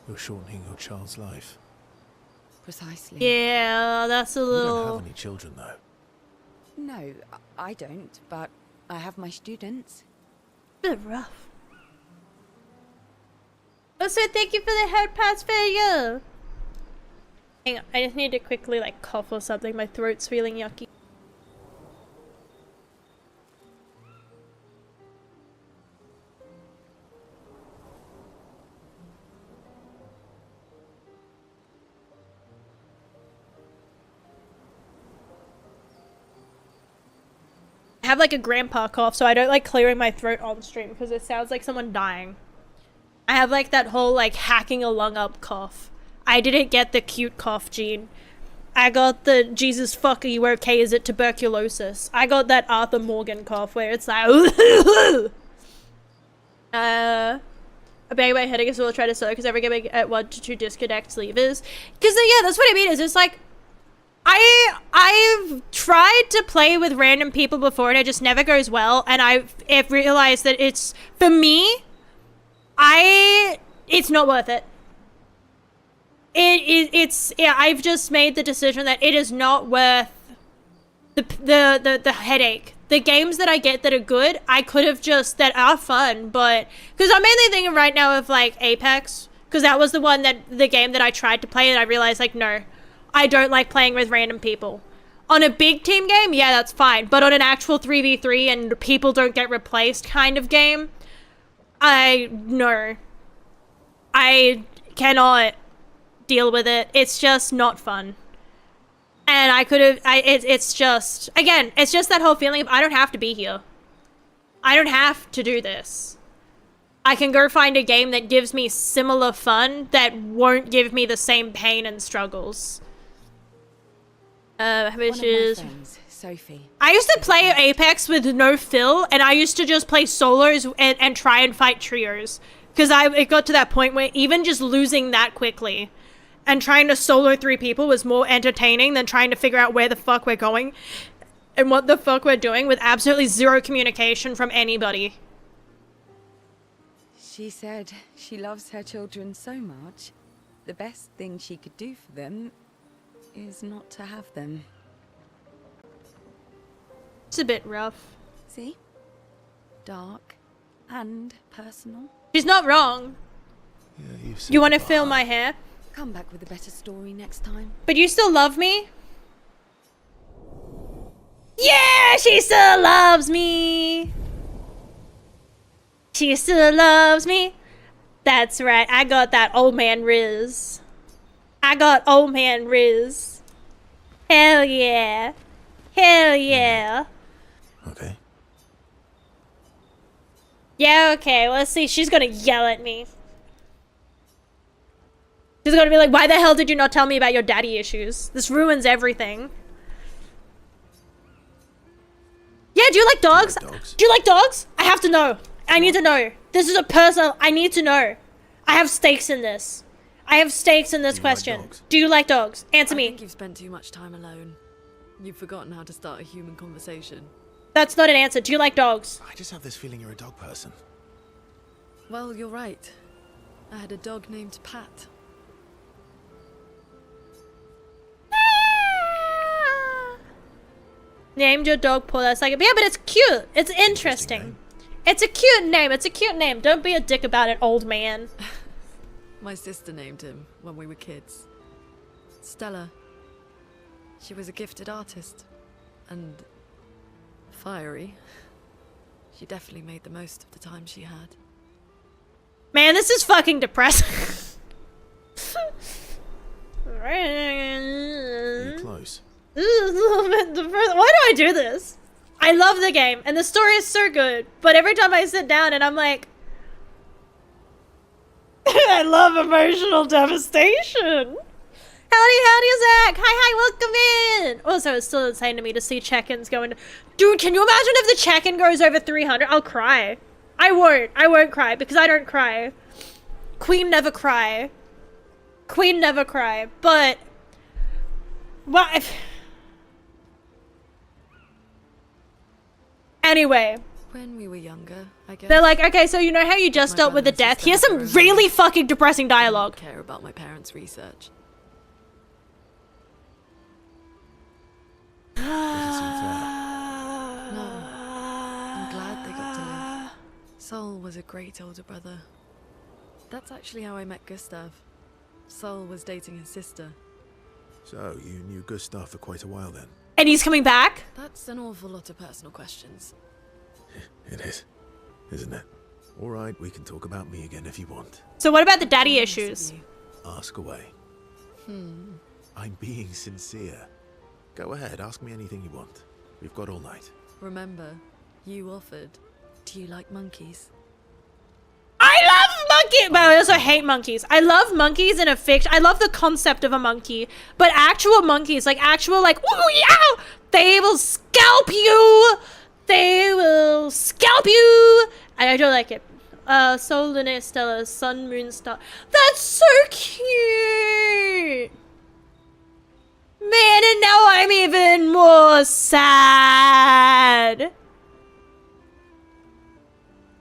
C: You're shortening your child's life.
G: precisely.
A: Yeah, that's a
C: You don't
A: little...
C: have any children, though.
G: No, I don't, but I have my students.
A: bit rough. Also, thank you for the head pass video. Hang on, I just need to quickly like cough or something. My throat's feeling yucky. I have like a grandpa cough, so I don't like clearing my throat on stream because it sounds like someone dying. I have like that whole like hacking a lung up cough. I didn't get the cute cough gene. I got the Jesus fuck, are you okay? Is it tuberculosis? I got that Arthur Morgan cough where it's like a bang my head against the wall, try to sew because every game at 1 to 2 disconnect levers. Because yeah, that's what I mean. Is it's like I've tried to play with random people before and it just never goes well, and I've realized that it's for me. It's not worth it. It's yeah. I've just made the decision that it is not worth the headache. The games that I get that are good, I could have just that are fun, but because I'm mainly thinking right now of like Apex, because that was the game that I tried to play and I realized like no, I don't like playing with random people. On a big team game, yeah, that's fine, but on an actual 3v3 and people don't get replaced kind of game, I cannot deal with it. It's just not fun. And I could have, it's just, again, it's just that whole feeling of I don't have to be here. I don't have to do this. I can go find a game that gives me similar fun that won't give me the same pain and struggles.
G: One
A: Which
G: of my
A: is...
G: friends, Sophie.
A: I used to play Apex with no fill, and I used to just play solos and try and fight trios. Because it got to that point where even just losing that quickly and trying to solo 3 people was more entertaining than trying to figure out where the fuck we're going and what the fuck we're doing with absolutely zero communication from anybody.
G: She said she loves her children so much, the best thing she could do for them is not to have them.
A: It's a bit rough.
G: See? Dark and personal.
A: She's not wrong.
C: Yeah,
A: You want to feel my hair?
G: Come back with a better story next time.
A: But you still love me? Yeah, she still loves me. She still loves me. That's right. I got that old man Riz. I got old man Riz. Hell yeah. Hell yeah.
C: Okay.
A: Yeah, okay. Let's see. She's gonna yell at me. She's gonna be like, why the hell did you not tell me about your daddy issues? This ruins everything. Yeah, do you like dogs? Do you like dogs? I have to know. I need to know. This is a personal... I need to know. I have stakes in this. I have stakes in this question. Do you like dogs? Answer
H: I
A: me.
H: think you've spent too much time alone. You've forgotten how to start a human conversation.
A: That's not an answer. Do you like dogs?
C: I just have this feeling you're a dog person.
H: Well, you're right. I had a dog named Pat.
A: Named your dog Paul. That's like... Yeah, but it's cute. It's interesting. It's a cute name. It's a cute name. Don't be a dick about it, old man.
H: My sister named him when we were kids. Stella. She was a gifted artist. And fiery. She definitely made the most of the time she had.
A: Man, this is fucking depressing.
C: You're close.
A: This is a little bit depressing. Why do I do this? I love the game, and the story is so good. But every time I sit down and I'm like... I love emotional devastation. Howdy, Zach. Hi, welcome in. Also, it's still insane to me to see check-ins going. Dude, can you imagine if the check-in goes over 300? I'll cry. I won't cry because I don't cry. Queen never cry. Queen never cry. But what? Anyway.
H: When we were younger, I guess.
A: They're like, okay, so you know how you just dealt with the death? Here's some really fucking depressing dialogue.
H: I didn't care about my parents' research.
C: Doesn't seem fair.
H: No. I'm glad they got to live. Sol was a great older brother. That's actually how I met Gustav. Sol was dating his sister.
C: So, you knew Gustav for quite a while then?
A: And he's coming back?
H: That's an awful lot of personal questions.
C: It is, isn't it? All right, we can talk about me again if you want.
A: So what about the daddy issues?
C: Ask away. I'm being sincere. Go ahead, ask me anything you want. We've got all night.
H: Remember, you offered. Do you like monkeys?
A: I love monkeys, but I also hate monkeys. I love monkeys in a fiction. I love the concept of a monkey, but actual monkeys, like actual, like, ooh, yeah, they will scalp you. They will scalp you. I don't like it. Sol, Lune, Stella, Sun, Moon, Star. That's so cute. Man, and now I'm even more sad.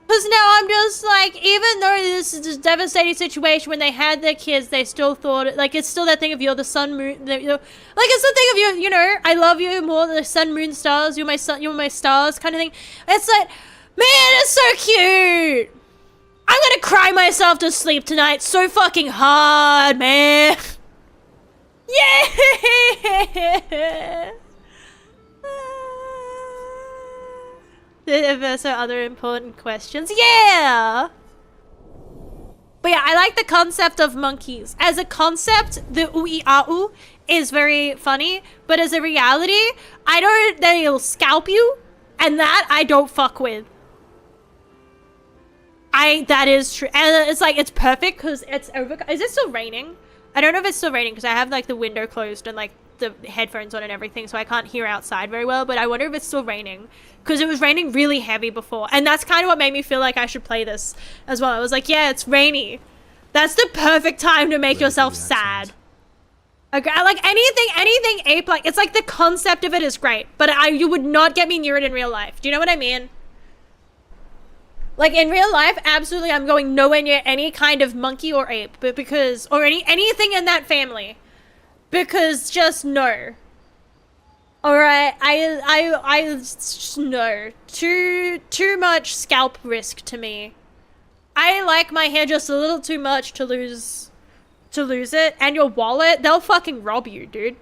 A: Because now I'm just like, even though this is a devastating situation, when they had their kids, they still thought, like, it's still that thing of you're the sun, moon, like, it's the thing of you know, I love you more than the sun, moon, stars, you're my sun, you're my stars kind of thing. It's like, man, it's so cute. I'm gonna cry myself to sleep tonight so fucking hard, man. Yeah. If there's other important questions, yeah. But yeah, I like the concept of monkeys. As a concept, the Uia'u is very funny, but as a reality, they'll scalp you, and that I don't fuck with. That is true, and it's like, it's perfect because it's over. Is it still raining? I don't know if it's still raining because I have like the window closed and like the headphones on and everything, so I can't hear outside very well, but I wonder if it's still raining because it was raining really heavy before, and that's kind of what made me feel like I should play this as well. I was like, yeah, it's rainy. That's the perfect time to make yourself sad. Okay, I like anything ape, like, it's like the concept of it is great, but you would not get me near it in real life. Do you know what I mean? Like, in real life, absolutely, I'm going nowhere near any kind of monkey or ape, but because, or anything in that family. Because just no. Alright, I no. Too much scalp risk to me. I like my hair just a little too much to lose it. And your wallet, they'll fucking rob you, dude.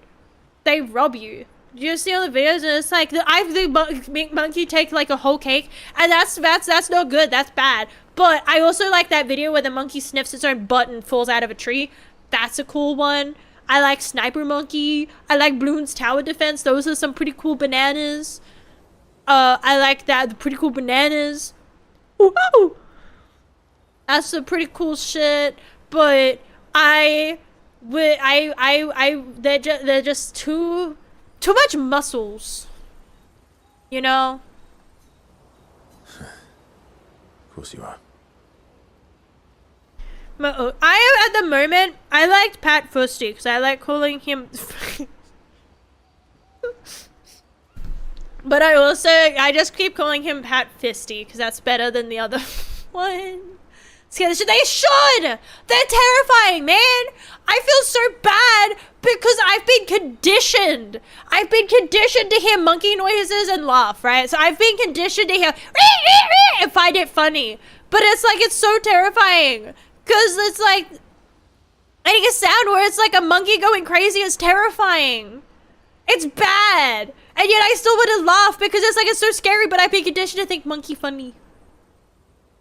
A: They rob you. You see all the videos and it's like, the monkey take like a whole cake, and that's not good, that's bad. But I also like that video where the monkey sniffs its own butt and falls out of a tree. That's a cool one. I like Sniper Monkey. I like Bloons Tower Defense. Those are some pretty cool bananas. I like the pretty cool bananas. Ooh, that's some pretty cool shit. But they're just too much muscles. You know?
C: Of course you are.
A: At the moment, I liked Pat Fusty because I like calling him. But I just keep calling him Pat Fisty because that's better than the other one. They should! They're terrifying, man! I feel so bad because I've been conditioned. I've been conditioned to hear monkey noises and laugh, right? So I've been conditioned to hear and find it funny. But it's like, it's so terrifying. Because it's like, making a sound where it's like a monkey going crazy is terrifying. It's bad. And yet I still wouldn't laugh because it's like, it's so scary, but I've been conditioned to think monkey funny.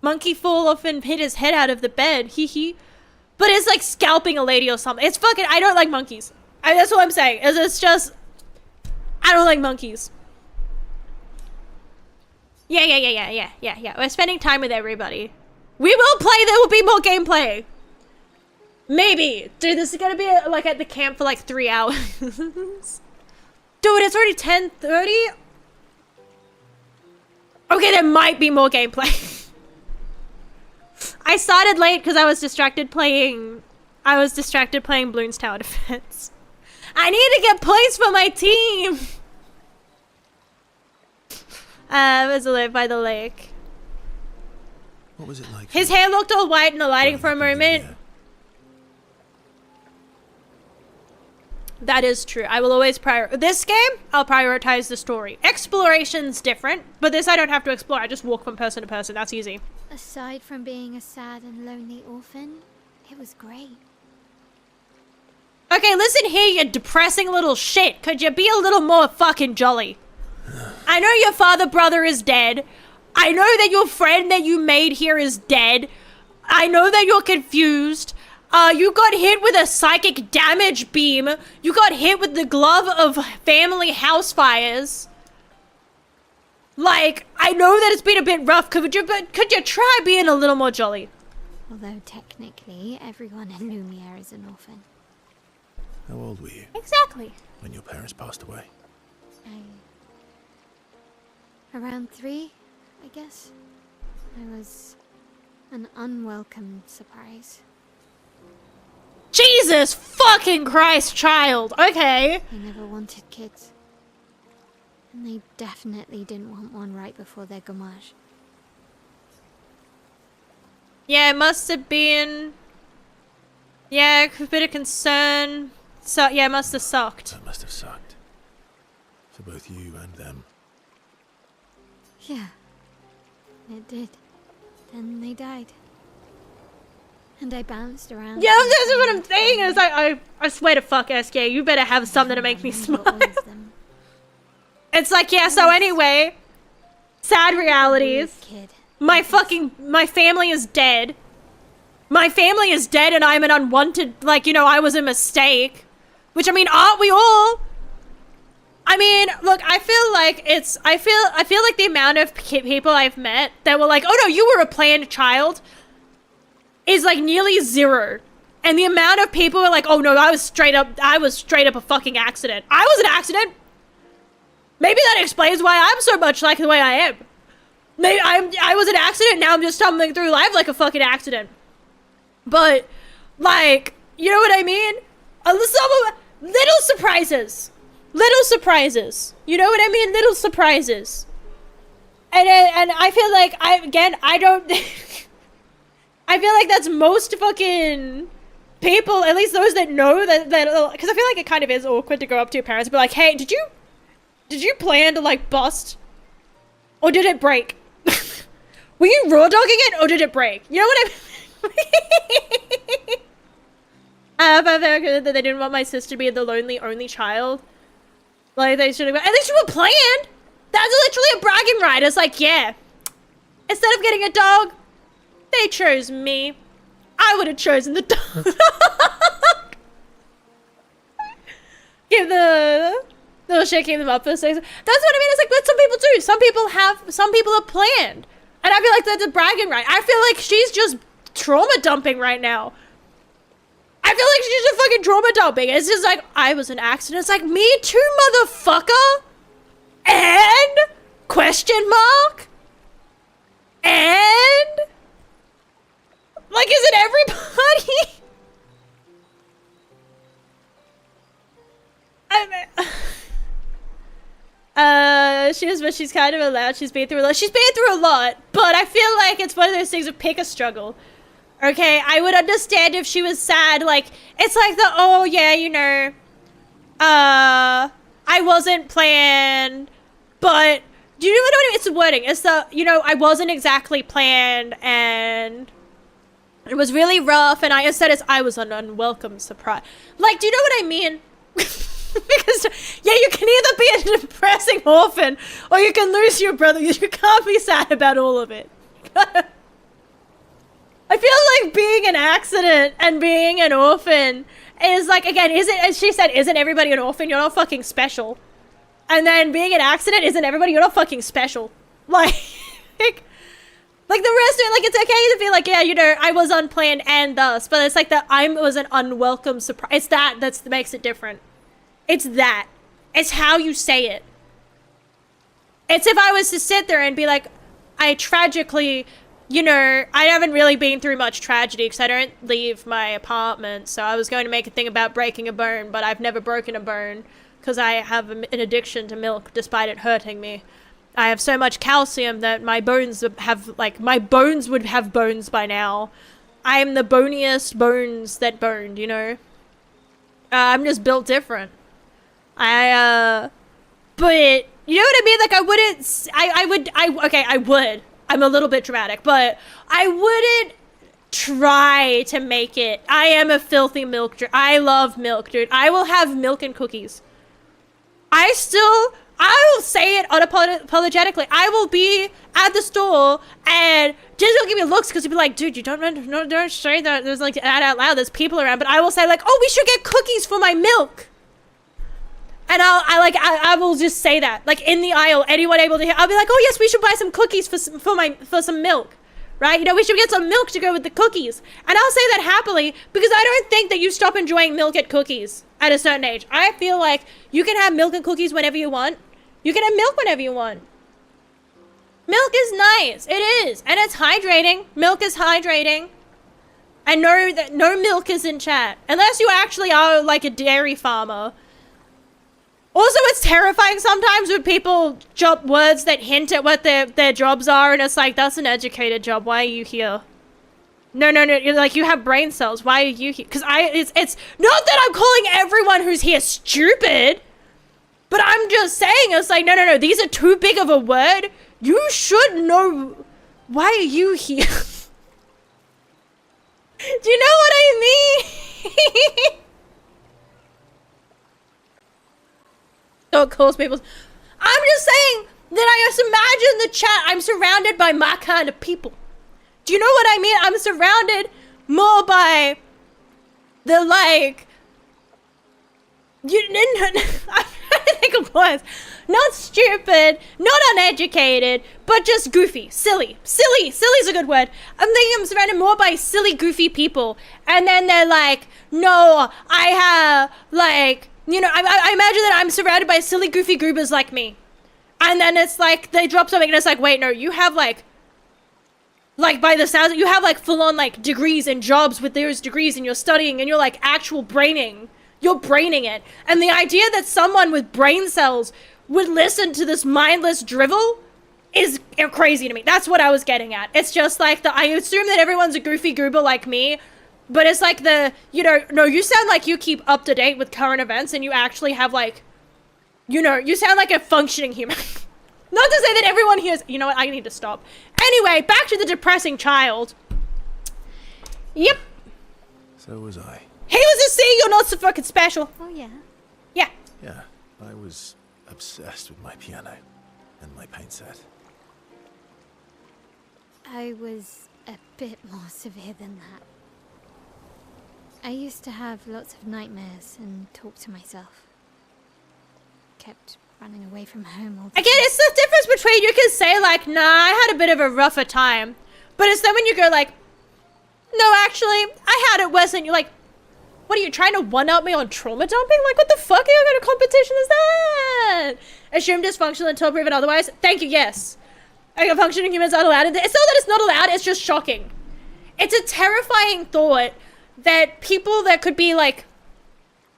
A: Monkey fall off and hit his head out of the bed, hee hee. But it's like scalping a lady or something. It's fucking, I don't like monkeys. That's what I'm saying. It's just, I don't like monkeys. Yeah. We're spending time with everybody. We will play, there will be more gameplay. Maybe. Dude, this is gonna be like at the camp for like 3 hours. Dude, it's already 10:30. Okay, there might be more gameplay. I started late because I was distracted playing Bloons Tower Defense. I need to get points for my team. Was live by the lake.
C: What was it like?
A: His hair looked all white in the lighting for a moment. That is true. I will always this game, I'll prioritize the story. Exploration's different, but this I don't have to explore. I just walk from person to person. That's easy.
E: Aside from being a sad and lonely orphan, it was great.
A: Okay, listen here, you depressing little shit. Could you be a little more fucking jolly? I know your father brother is dead. I know that your friend that you made here is dead. I know that you're confused. You got hit with a psychic damage beam. You got hit with the glove of family house fires. Like, I know that it's been a bit rough. Could you try being a little more jolly?
E: Although technically, everyone in Lumiere is an orphan.
C: How old were you
A: Exactly.
C: when your parents passed away?
E: Around 3, I guess. I was an unwelcome surprise.
A: Jesus fucking Christ, child. Okay.
E: They never wanted kids. And they definitely didn't want one right before their gommage.
A: Yeah, it must have been... Yeah, a bit of concern. So, yeah, it must have sucked.
C: That must have sucked. For both you and them.
E: Yeah, it did. Then they died. And I bounced around.
A: Yeah, this is what I'm saying. It's like, I swear to fuck, SK, you better have something to make me smile. It's like, yeah, so anyway, sad realities. My family is dead. My family is dead and I'm an unwanted, like, you know, I was a mistake. Which, I mean, aren't we all? I mean, look, I feel like the amount of people I've met that were like, oh no, you were a planned child is like nearly 0. And the amount of people were like, oh no, I was straight up a fucking accident. I was an accident. Maybe that explains why I'm so much like the way I am. Maybe I was an accident, now I'm just stumbling through life like a fucking accident. But, like, you know what I mean? Little surprises. Little surprises. You know what I mean? Little surprises. And I feel like, I don't... I feel like that's most fucking people, at least those that know that, because I feel like it kind of is awkward to go up to your parents and be like, hey, did you plan to, like, bust? Or did it break? Were you raw dogging it, or did it break? You know what I mean? But they didn't want my sister to be the lonely only child. Like, they should have, at least you were planned! That's literally a bragging right. It's like, yeah. Instead of getting a dog, they chose me. I would have chosen the dog. Give the little shaking them up for a second. That's what I mean. It's like what some people do. Some people are planned. And I feel like that's a bragging right. I feel like she's just trauma dumping right now. I feel like she's just fucking trauma dumping. It's just like, I was an accident. It's like, me too, motherfucker. And? Question mark? And? Like, is it everybody? She's kind of allowed. She's been through a lot. She's been through a lot, but I feel like it's one of those things of pick a struggle. Okay, I would understand if she was sad. Like, it's like the, oh yeah, you know, I wasn't planned, but do you know what I mean? It's the wording. It's the, you know, I wasn't exactly planned, and it was really rough, and instead I was an unwelcome surprise. Like, do you know what I mean? Because, yeah, you can either be a depressing orphan, or you can lose your brother. You can't be sad about all of it. I feel like being an accident and being an orphan is like, again, as she said, isn't everybody an orphan? You're not fucking special. And then being an accident isn't everybody, you're not fucking special. Like, Like the restaurant, like it's okay to be like, yeah, you know, I was unplanned and thus, but it's like that I was an unwelcome surprise. It's that makes it different. It's that. It's how you say it. It's if I was to sit there and be like, I tragically, you know, I haven't really been through much tragedy because I don't leave my apartment. So I was going to make a thing about breaking a bone, but I've never broken a bone because I have an addiction to milk despite it hurting me. I have so much calcium that my bones have, like, my bones would have bones by now. I am the boniest bones that boned, you know? I'm just built different. But, you know what I mean? Like, I would. I'm a little bit dramatic, but I wouldn't try to make it. I am a filthy milk drinker. I love milk, dude. I will have milk and cookies. I will say it unapologetically. I will be at the store and just don't give me looks because you'll be like, dude, you don't say that. There's like that out loud. There's people around, but I will say like, oh, we should get cookies for my milk. And I will just say that like in the aisle, anyone able to hear, I'll be like, oh yes, we should buy some cookies for some milk. Right? You know, we should get some milk to go with the cookies. And I'll say that happily because I don't think that you stop enjoying milk at cookies at a certain age. I feel like you can have milk and cookies whenever you want. You can have milk whenever you want. Milk is nice. It is. And it's hydrating. Milk is hydrating. And no milk is in chat. Unless you actually are like a dairy farmer. Also, it's terrifying sometimes when people drop words that hint at what their jobs are, and it's like, that's an educated job. Why are you here? No. You're like, you have brain cells. Why are you here? Because it's not that I'm calling everyone who's here stupid, but I'm just saying, it's like, no. These are too big of a word. You should know. Why are you here? Do you know what I mean? Don't cause people. I'm just saying that I just imagine the chat. I'm surrounded by my kind of people. Do you know what I mean? I'm surrounded more by the like. I'm trying to think of words. Not stupid, not uneducated, but just goofy, silly. Silly's a good word. I'm thinking I'm surrounded more by silly, goofy people, and then they're like, no, I have like. You know, I imagine that I'm surrounded by silly, goofy goobers like me. And then it's like, they drop something and it's like, wait, no, you have like by the sounds, you have like full-on like degrees and jobs with those degrees and you're studying and you're like actual braining. You're braining it. And the idea that someone with brain cells would listen to this mindless drivel is crazy to me. That's what I was getting at. It's just like I assume that everyone's a goofy goober like me. But it's like you know, no, you sound like you keep up to date with current events and you actually have like, you know, you sound like a functioning human. Not to say that everyone here is, you know what, I need to stop. Anyway, back to the depressing child. Yep.
C: So was I.
A: He was a C, you're not so fucking special.
E: Oh, yeah.
A: Yeah.
C: Yeah, I was obsessed with my piano and my paint set.
E: I was a bit more severe than that. I used to have lots of nightmares and talk to myself. Kept running away from home all the time.
A: Again, it's the difference between you can say like, nah, I had a bit of a rougher time. But it's then when you go like, no, actually, I had it worse than you. Like, what are you trying to one-up me on trauma dumping? Like, what the fuck kind of competition is that? Assume dysfunctional until proven otherwise. Thank you, yes. Functioning humans aren't allowed. It's not that it's not allowed, it's just shocking. It's a terrifying thought that people that could be like,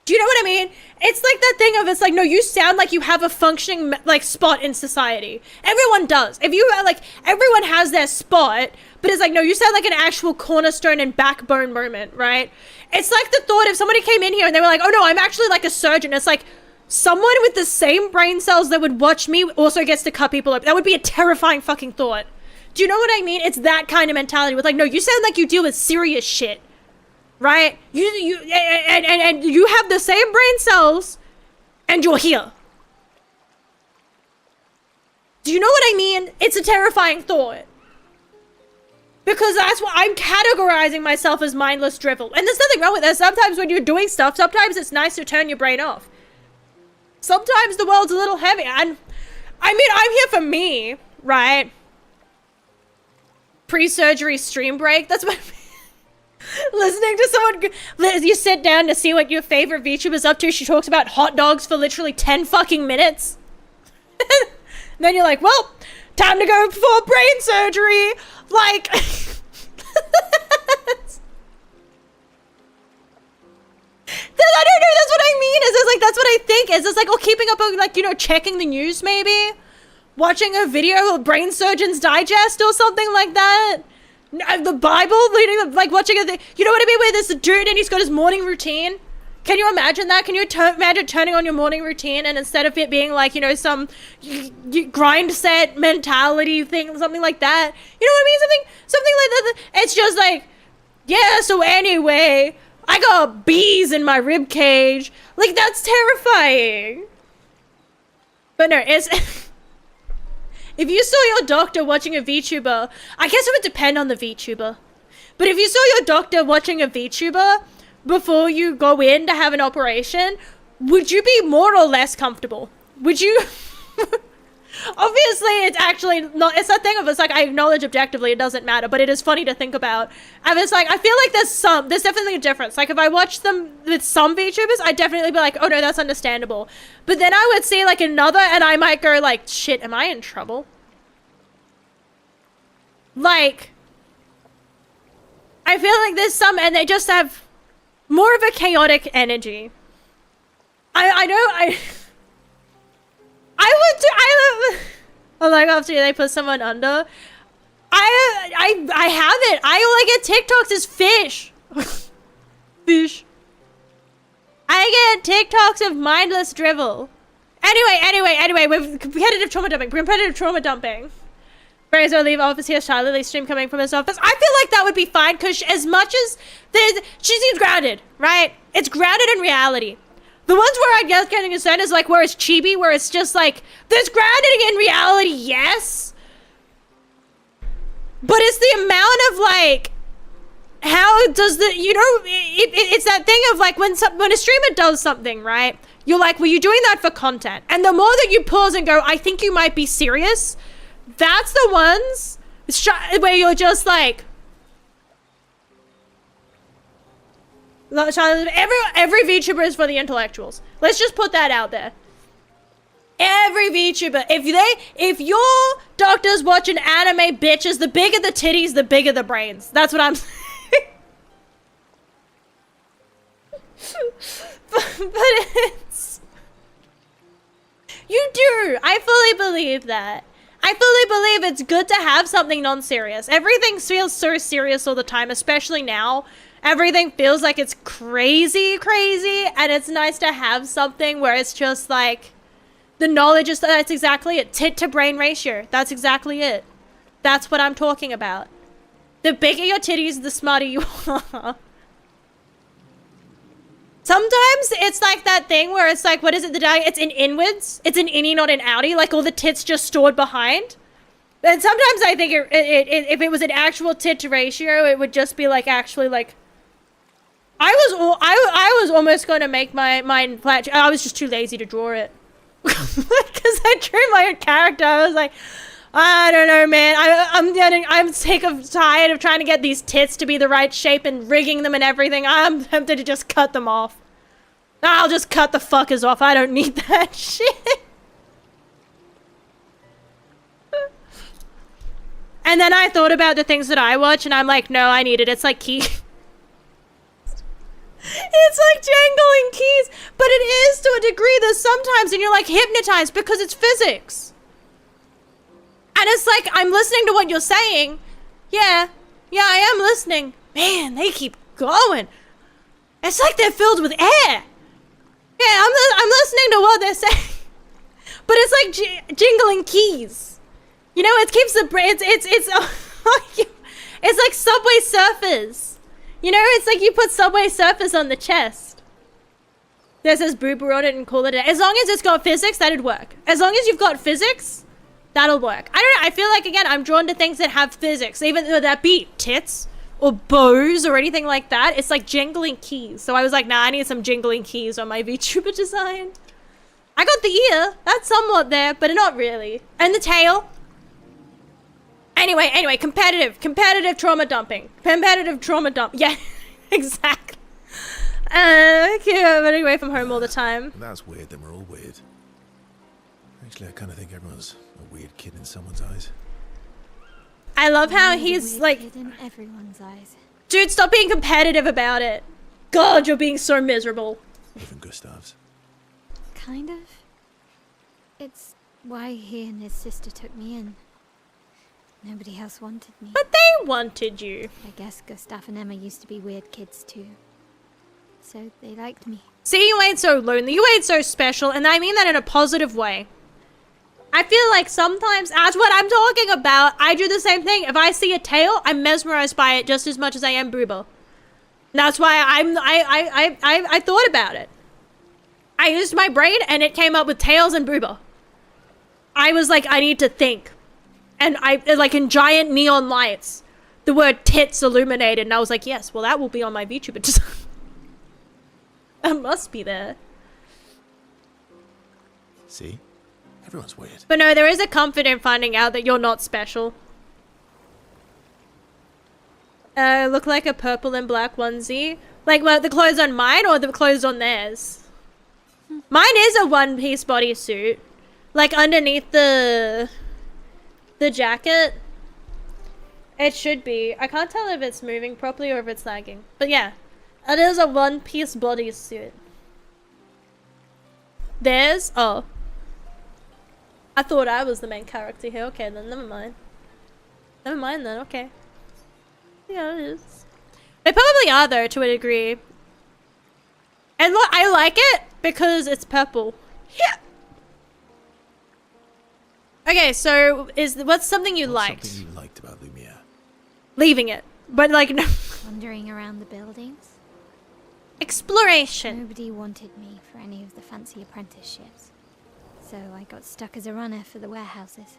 A: do you know what I mean? It's like that thing of, it's like, no, you sound like you have a functioning like spot in society. Everyone does. If you are like, everyone has their spot, but it's like, no, you sound like an actual cornerstone and backbone moment, right? It's like the thought if somebody came in here and they were like, oh no, I'm actually like a surgeon. It's like, someone with the same brain cells that would watch me also gets to cut people up. That would be a terrifying fucking thought. Do you know what I mean? It's that kind of mentality with like, no, you sound like you deal with serious shit. Right? And you have the same brain cells and you're here. Do you know what I mean? It's a terrifying thought. Because that's what I'm categorizing myself as mindless drivel. And there's nothing wrong with that. Sometimes when you're doing stuff, sometimes it's nice to turn your brain off. Sometimes the world's a little heavy. And I mean, I'm here for me, right? pre-surgery stream break. That's what listening to someone, you sit down to see what your favorite VTuber's up to. She talks about hot dogs for literally 10 fucking minutes. Then you're like, well, time to go for brain surgery. Like, I don't know, that's what I mean. Is it's like, that's what I think. Is it's like, oh, keeping up, like, you know, checking the news maybe? Watching a video of Brain Surgeon's Digest or something like that? The Bible? Reading, like, watching a thing. You know what I mean? Where there's a dude and he's got his morning routine. Can you imagine that? Can you imagine turning on your morning routine and instead of it being like, you know, some grind set mentality thing, something like that? You know what I mean? Something like that. It's just like, yeah, so anyway, I got bees in my rib cage. Like, that's terrifying. But no, it's... If you saw your doctor watching a VTuber, I guess it would depend on the VTuber. But if you saw your doctor watching a VTuber before you go in to have an operation, would you be more or less comfortable? Would you... Obviously, it's actually not... It's that thing of, it's like, I acknowledge objectively it doesn't matter, but it is funny to think about. And it's like, I feel like there's definitely a difference. Like, if I watch them with some VTubers, I'd definitely be like, oh no, that's understandable. But then I would see, like, another, and I might go, like, shit, am I in trouble? Like, I feel like there's some, and they just have more of a chaotic energy. Oh my god, after they put someone under. I haven't. All I get TikToks is fish. Fish. I get TikToks of mindless drivel. Anyway, we're competitive trauma dumping. Brains will leave office here, Charlotte stream coming from his office. I feel like that would be fine, because as much as she seems grounded, right? It's grounded in reality. The ones where I guess getting concerned is like where it's chibi, where it's just like, there's grounding in reality, yes. But it's the amount of like, how does the, you know, it's that thing of like when a streamer does something, right? You're like, well, you're doing that for content. And the more that you pause and go, I think you might be serious, that's the ones where you're just like, every VTuber is for the intellectuals. Let's just put that out there. Every VTuber, if your doctor's watching anime, bitches, the bigger the titties, the bigger the brains. That's what I'm saying. but it's, you do. I fully believe that. I fully believe it's good to have something non-serious. Everything feels so serious all the time, especially now. Everything feels like it's crazy, and it's nice to have something where it's just like, the knowledge is, that's exactly it. Tit to brain ratio. That's exactly it. That's what I'm talking about. The bigger your titties, the smarter you are. Sometimes it's like that thing where it's like, what is it? It's in inwards. It's an innie, not an outie. Like all the tits just stored behind. And sometimes I think if it was an actual tit to ratio, it would just be like actually like. I was almost going to make mine flat. I was just too lazy to draw it. Because I drew my own character. I was like, I don't know, man. I'm tired of trying to get these tits to be the right shape and rigging them and everything. I'm tempted to just cut them off. I'll just cut the fuckers off. I don't need that shit. And then I thought about the things that I watch and I'm like, no, I need it. It's like key. It's like jangling keys, but it is to a degree. There's sometimes and you're like hypnotized because it's physics. And it's like, I'm listening to what you're saying. Yeah, I am listening. Man, they keep going. It's like they're filled with air. Yeah, I'm listening to what they're saying. But it's like jingling keys. You know, it keeps the brain, it's like Subway Surfers. You know, it's like you put Subway Surfers on the chest. That says boober on it and call it a day. As long as it's got physics, that'd work. As long as you've got physics, that'll work. I don't know, I feel like, again, I'm drawn to things that have physics. Even though that be tits or bows or anything like that. It's like jingling keys. So I was like, nah, I need some jingling keys on my VTuber design. I got the ear. That's somewhat there, but not really. And the tail. Anyway, competitive trauma dumping. Competitive trauma dump. Yeah, exactly. Okay, I'm running away from home all the time.
C: That's weird, then we're all weird. Actually, I kind of think everyone's a weird kid in someone's eyes.
A: I love how
E: I'm a
A: he's
E: weird
A: like,
E: kid in everyone's eyes.
A: dude, stop being competitive about it. God, you're being so miserable.
C: Even Gustav's.
E: Kind of. It's why he and his sister took me in. Nobody else wanted me.
A: But they wanted you.
E: I guess Gustav and Emma used to be weird kids too. So they liked me.
A: See, you ain't so lonely. You ain't so special, and I mean that in a positive way. I feel like sometimes, that's what I'm talking about. I do the same thing. If I see a tail, I'm mesmerized by it just as much as I am Brubo. And that's why I thought about it. I used my brain, and it came up with tails and Brubo. I was like, I need to think. And like in giant neon lights, the word tits illuminated, and I was like, yes, well that will be on my VTuber design. That must be there.
C: See? Everyone's weird.
A: But no, there is a comfort in finding out that you're not special. Look like a purple and black onesie. Like what, the clothes on mine or the clothes on theirs? Mine is a one-piece bodysuit. Like underneath the jacket. It should be. I can't tell if it's moving properly or if it's lagging. But yeah, it is a one-piece bodysuit. Theirs? Oh. I thought I was the main character here. Okay, then never mind. Never mind then, okay. Yeah, it is. They probably are though, to a degree. And look, I like it because it's purple. Yeah. Okay, so what's something you liked?
C: Something you liked about Lumiere.
A: Leaving it. But like, no.
E: Wandering around the buildings.
A: Exploration.
E: Nobody wanted me for any of the fancy apprenticeships. So I got stuck as a runner for the warehouses.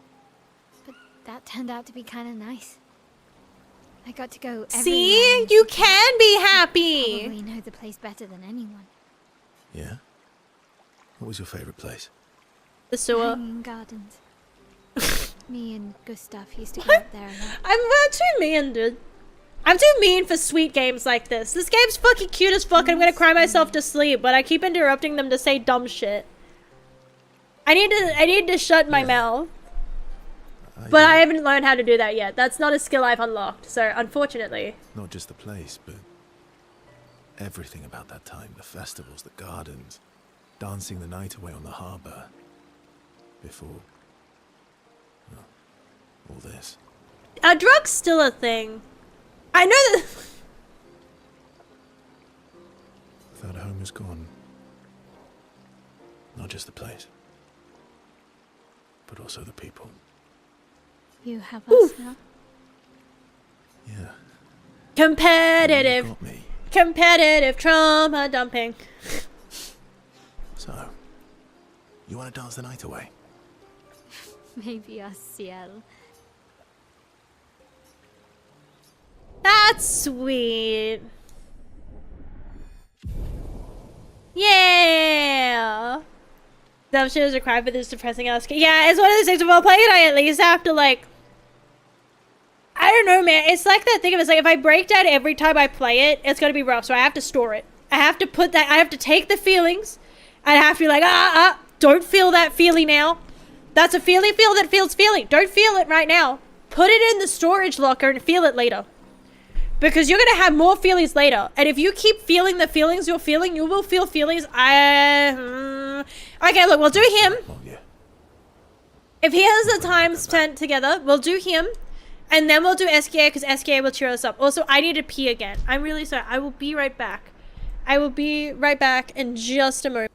E: But that turned out to be kind of nice. I got to go everywhere.
A: See? You can be happy.
E: Probably know the place better than anyone.
C: Yeah? What was your favorite place?
A: The sewer.
E: Hanging Gardens. Me and Gustav used to go up there a lot.
A: I'm too mean, dude. I'm too mean for sweet games like this. This game's fucking cute as fuck and I'm gonna cry myself to sleep, but I keep interrupting them to say dumb shit. I need to shut my mouth. But I haven't learned how to do that yet. That's not a skill I've unlocked, so unfortunately.
C: Not just the place, but everything about that time. The festivals, the gardens, dancing the night away on the harbour. Before, well, all this.
A: Are drugs still a thing? I know that...
C: Without home is gone. Not just the place, but also the people.
E: You have us now.
C: Yeah.
A: Competitive.
C: You got me.
A: Competitive trauma dumping.
C: So, you want to dance the night away?
E: Maybe us, Ciel.
A: That's sweet. Yeah. Dumb shit is required for this depressing ass game. Yeah, it's one of those things. While playing it, I at least have to like. I don't know, man. It's like that thing of it's like if I break down every time I play it, it's gonna be rough. So I have to store it. I have to put that. I have to take the feelings. I have to be like, don't feel that feeling now. That's a feeling that feels feeling. Don't feel it right now. Put it in the storage locker and feel it later. Because you're gonna have more feelings later. And if you keep feeling the feelings you're feeling, you will feel feelings. Okay, look, we'll do him.
C: Oh, yeah.
A: If he has the time spent together, we'll do him. And then we'll do SKA because SKA will cheer us up. Also, I need to pee again. I'm really sorry. I will be right back. I will be right back in just a moment.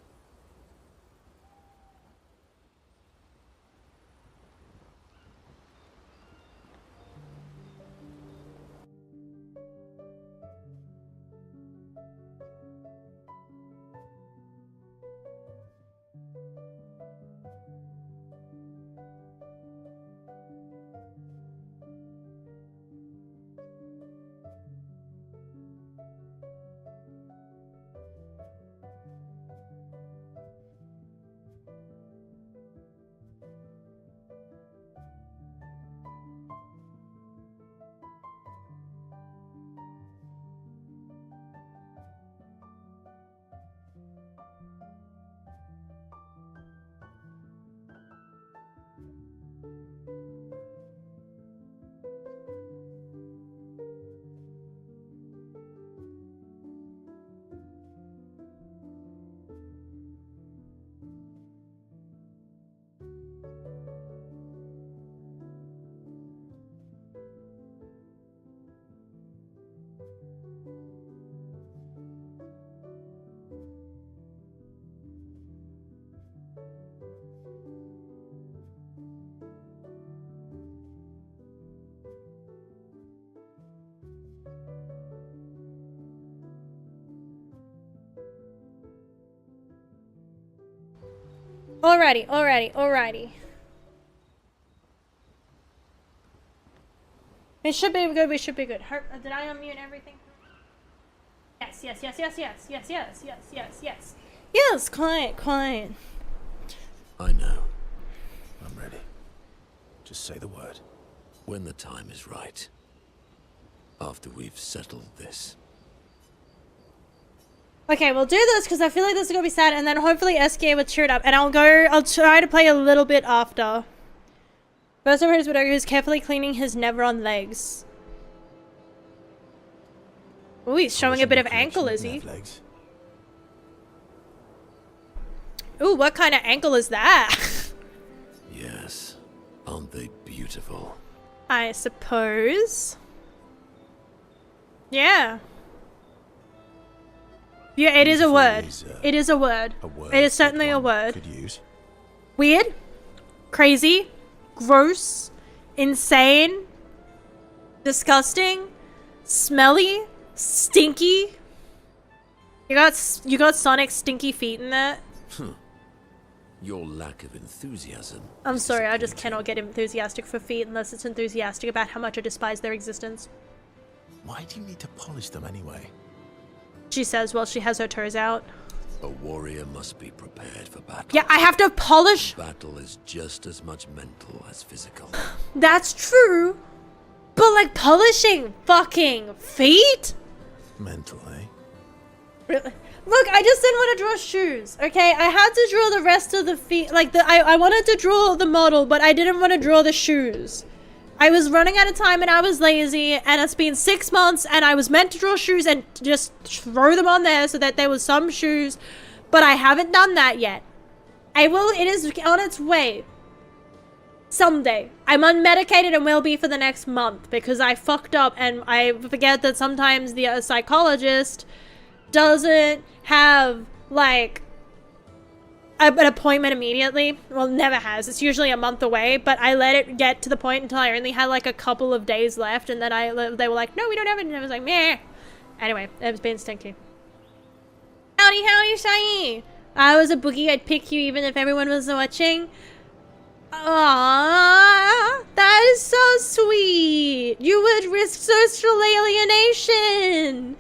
A: Alrighty. We should be good. Did I unmute everything? Yes. Yes, quiet.
I: I know.
C: I'm ready. Just say the word.
I: When the time is right. After we've settled this.
A: Okay, we'll do this because I feel like this is gonna be sad, and then hopefully SK will cheer it up, and I'll try to play a little bit after. First over is Widow, who's carefully cleaning his Neveron legs. Ooh, he's showing a bit of ankle, is he?
C: Legs.
A: Ooh, what kind of ankle is that?
I: Yes. Aren't they beautiful?
A: I suppose. Yeah. Yeah, it is a word. It is a word. It is certainly a word.
C: Could use.
A: Weird, crazy, gross, insane, disgusting, smelly, stinky. You got Sonic's stinky feet in that?
I: Your lack of enthusiasm.
A: I'm sorry, I just cannot get enthusiastic for feet unless it's enthusiastic about how much I despise their existence.
C: Why do you need to polish them anyway?
A: She says while she has her toes out.
I: A warrior must be prepared for battle.
A: Yeah, I have to polish.
I: Battle is just as much mental as physical.
A: That's true. But like polishing fucking feet?
C: Mental, eh?
A: Really? Look, I just didn't want to draw shoes, okay? I had to draw the rest of the feet. Like, I wanted to draw the model, but I didn't want to draw the shoes. I was running out of time and I was lazy, and it's been 6 months, and I was meant to draw shoes and just throw them on there so that there was some shoes, but I haven't done that yet. I will. It is on its way. Someday. I'm unmedicated and will be for the next month because I fucked up, and I forget that sometimes the psychologist doesn't have, like, an appointment immediately. Well, never has. It's usually a month away, but I let it get to the point until I only had like a couple of days left, and then they were like, no, we don't have it, and I was like, meh. Anyway, it was being stinky. Howdy, Shaggy. I was a boogie, I'd pick you even if everyone was watching. Aww, that is so sweet. You would risk social alienation.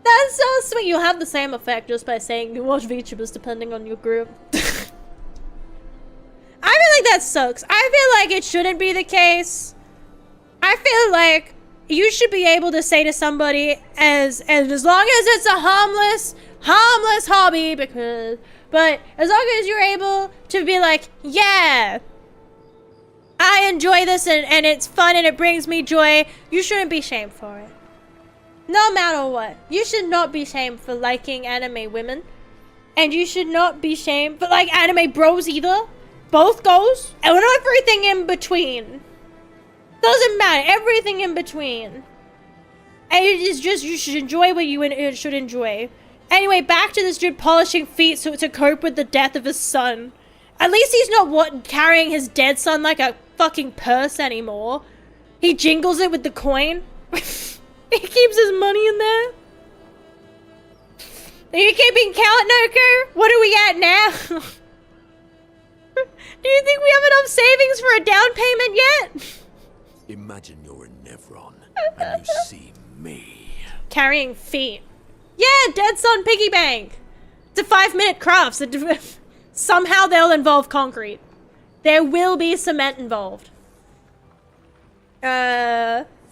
A: That's so sweet. You'll have the same effect just by saying you watch VTubers depending on your group. I feel like that sucks. I feel like it shouldn't be the case. I feel like you should be able to say to somebody as long as it's a harmless hobby, but as long as you're able to be like, yeah, I enjoy this and it's fun and it brings me joy, you shouldn't be shamed for it. No matter what. You should not be shamed for liking anime women. And you should not be shamed for like anime bros either. Both goes. And everything in between. Doesn't matter. Everything in between. And it is just, you should enjoy what you should enjoy. Anyway, back to this dude polishing feet to cope with the death of his son. At least he's not carrying his dead son like a fucking purse anymore. He jingles it with the coin. He keeps his money in there. Are you keeping count, Noko? What are we at now? Do you think we have enough savings for a down payment yet?
I: Imagine you're in Nevron and you see me.
A: Carrying feet. Yeah, dead son piggy bank. It's a 5-minute crafts. Somehow they'll involve concrete. There will be cement involved.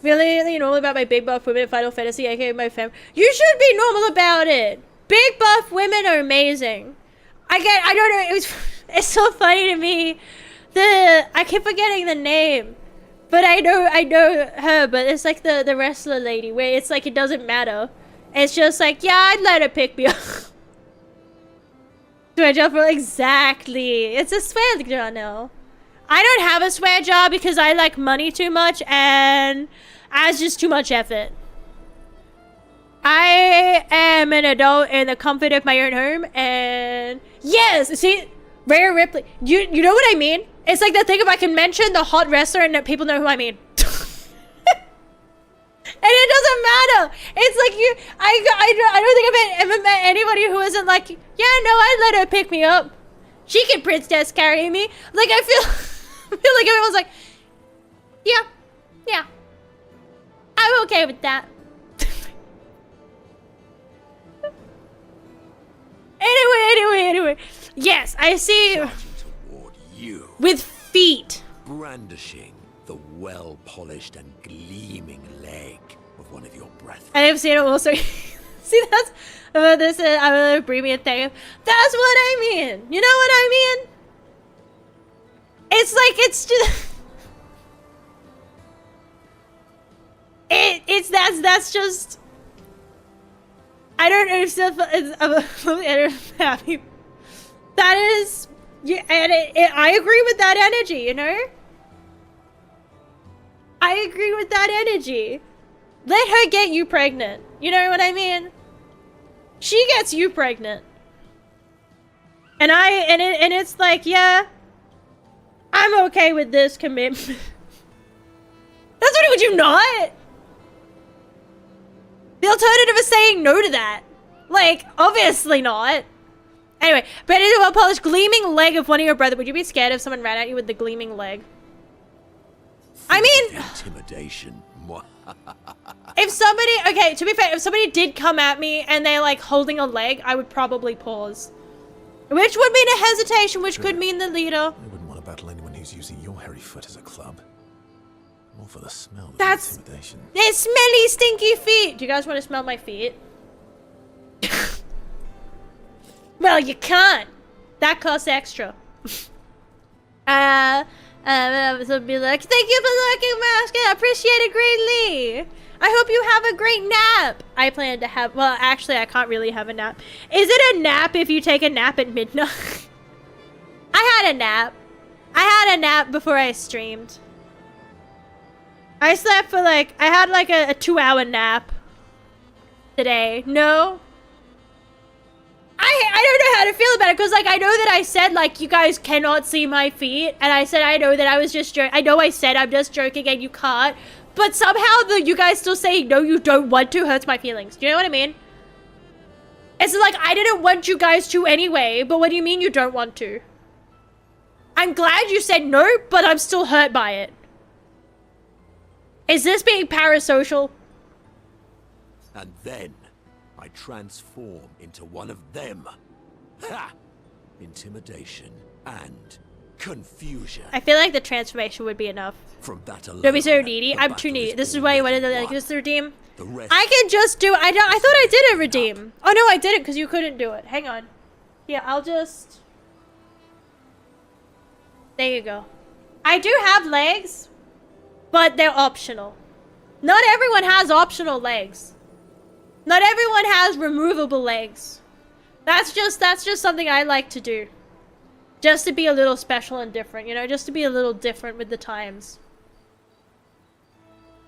A: Really normal about my big buff women in Final Fantasy, aka my fam. You should be normal about it. Big buff women are amazing. I don't know, it's so funny to me. I keep forgetting the name. But I know her, but it's like the wrestler lady where it's like it doesn't matter. It's just like, yeah, I'd let her pick me up. Swear jar for exactly. It's a swear jar now. I don't have a swear jar because I like money too much and it's just too much effort. I am an adult in the comfort of my own home, and yes, see, Rhea Ripley. You know what I mean? It's like the thing if I can mention the hot wrestler and people know who I mean. And it doesn't matter. It's like I don't think I've ever met anybody who isn't like, yeah, no, I'd let her pick me up. She can princess carry me. Like, I feel, I feel like everyone's like, yeah, yeah. I'm okay with that. Anyway. Yes, I see.
I: Toward you,
A: With feet.
I: brandishing the well-polished and gleaming leg of one of your breath.
A: I have seen it also. See, that's this is I'm gonna bring me a thing. That's what I mean. You know what I mean? It's like it's just that's just I don't understand. I'm happy. That is yeah, and I agree with that energy. You know, I agree with that energy. Let her get you pregnant. You know what I mean? She gets you pregnant. And it's like, yeah, I'm okay with this commitment. That's what would you not? The alternative is saying no to that. Like, obviously not. Anyway, ready to well-polished gleaming leg of one of your brother. Would you be scared if someone ran at you with the gleaming leg? I mean,
I: Intimidation.
A: if somebody, okay, to be fair, if somebody did come at me and they're like holding a leg, I would probably pause. Which would mean a hesitation, which could mean the leader.
C: I wouldn't want to battle anyone who's using your hairy foot as a club. More for the smell than
A: That's-
C: intimidation.
A: They're smelly, stinky feet. Do you guys want to smell my feet? Well, you can't. That costs extra. So be like, thank you for looking, Mask. I appreciate it greatly. I hope you have a great nap. I plan to have, well, actually, I can't really have a nap. Is it a nap if you take a nap at midnight? I had a nap. I had a nap before I streamed. I slept for like, I had like a 2-hour nap today. No? I don't know how to feel about it because like I know that I said like you guys cannot see my feet and I said I know that I was just joking. I know I said I'm just joking and you can't, but somehow you guys still saying no you don't want to hurts my feelings. Do you know what I mean? It's like I didn't want you guys to anyway, but what do you mean you don't want to? I'm glad you said no, but I'm still hurt by it. Is this being parasocial?
I: And then I transform into one of them. Ha! Intimidation and confusion.
A: I feel like the transformation would be enough.
I: From that alone,
A: Don't be so needy.
I: the
A: I'm too
I: battle
A: needy.
I: is
A: This is why you wanted to
I: already
A: like this
I: won.
A: redeem.
I: The rest
A: I can just do. I thought I did a redeem. Oh no, I didn't because you couldn't do it. Hang on. Yeah, I'll just. There you go. I do have legs, but they're optional. Not everyone has optional legs. Not everyone has removable legs. That's just something I like to do. Just to be a little special and different, you know, just to be a little different with the times.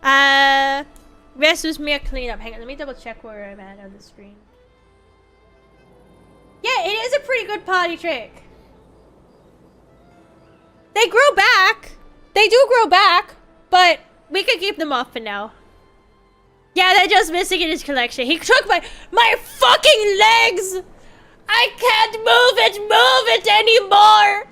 A: Rest was mere cleanup. Hang on, let me double check where I'm at on the screen. Yeah, it is a pretty good party trick. They grow back. They do grow back, but we can keep them off for now. Yeah, they're just missing in his collection. He took my fucking legs! I can't move it anymore!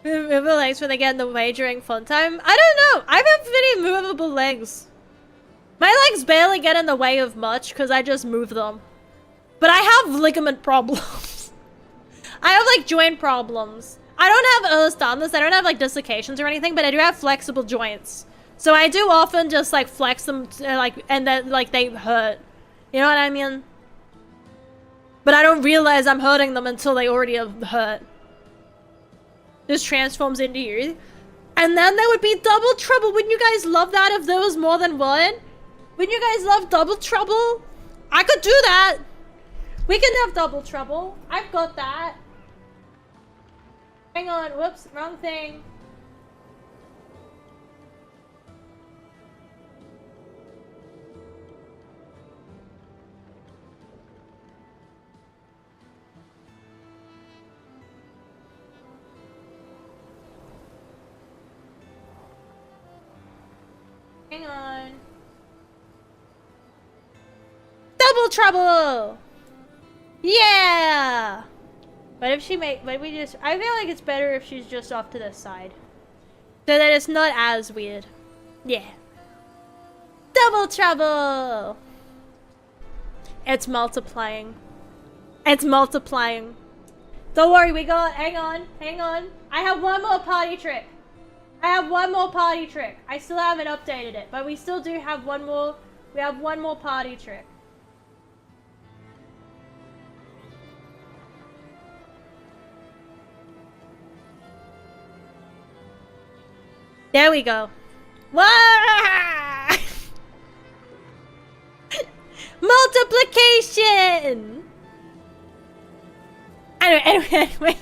A: Movable legs when they get in the way during fun time? I don't know. I have pretty movable legs. My legs barely get in the way of much because I just move them. But I have ligament problems. I have like joint problems. I don't have Ehlers-Danlos, I don't have like dislocations or anything, but I do have flexible joints. So I do often just like flex them like and then like they hurt. You know what I mean? But I don't realize I'm hurting them until they already have hurt. This transforms into you. And then there would be double trouble. Wouldn't you guys love that if there was more than one? Wouldn't you guys love double trouble? I could do that. We can have double trouble. I've got that. Hang on. Whoops. Wrong thing. Hang on. Double Double trouble! Yeah! But if she I feel like it's better if she's just off to the side. So that it's not as weird. Yeah. Double trouble! It's multiplying. It's multiplying. Don't worry, hang on. I have one more party trick. I still haven't updated it, but we still do have one more. We have one more party trick. There we go. Wah! Multiplication! Anyway.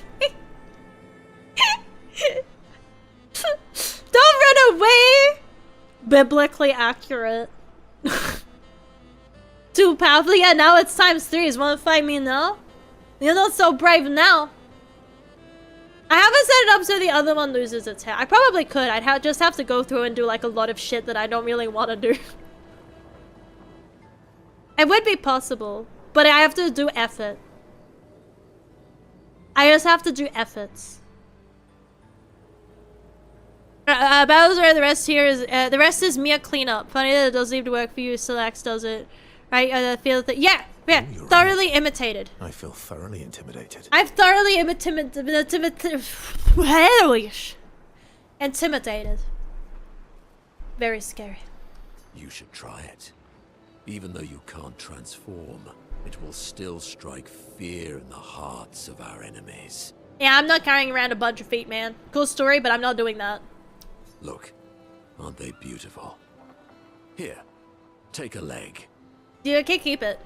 A: Don't run away! Biblically accurate. Too powerful? Yeah, now it's times 3. You wanna fight me now? You're not so brave now. I haven't set it up so the other one loses its hair. I probably could. I'd just have to go through and do like a lot of shit that I don't really want to do. It would be possible, but I have to do effort. I just have to do efforts. Bowser, the rest here is the rest is mere cleanup. Funny that it doesn't seem to work for you. Selax does it, right? I feel that thoroughly imitated.
C: I feel thoroughly intimidated.
A: I've thoroughly intimidated. Very scary.
I: You should try it. Even though you can't transform, it will still strike fear in the hearts of our enemies.
A: Yeah, I'm not carrying around a bunch of feet, man. Cool story, but I'm not doing that.
I: Look, aren't they beautiful? Here, take a leg.
A: You can keep it.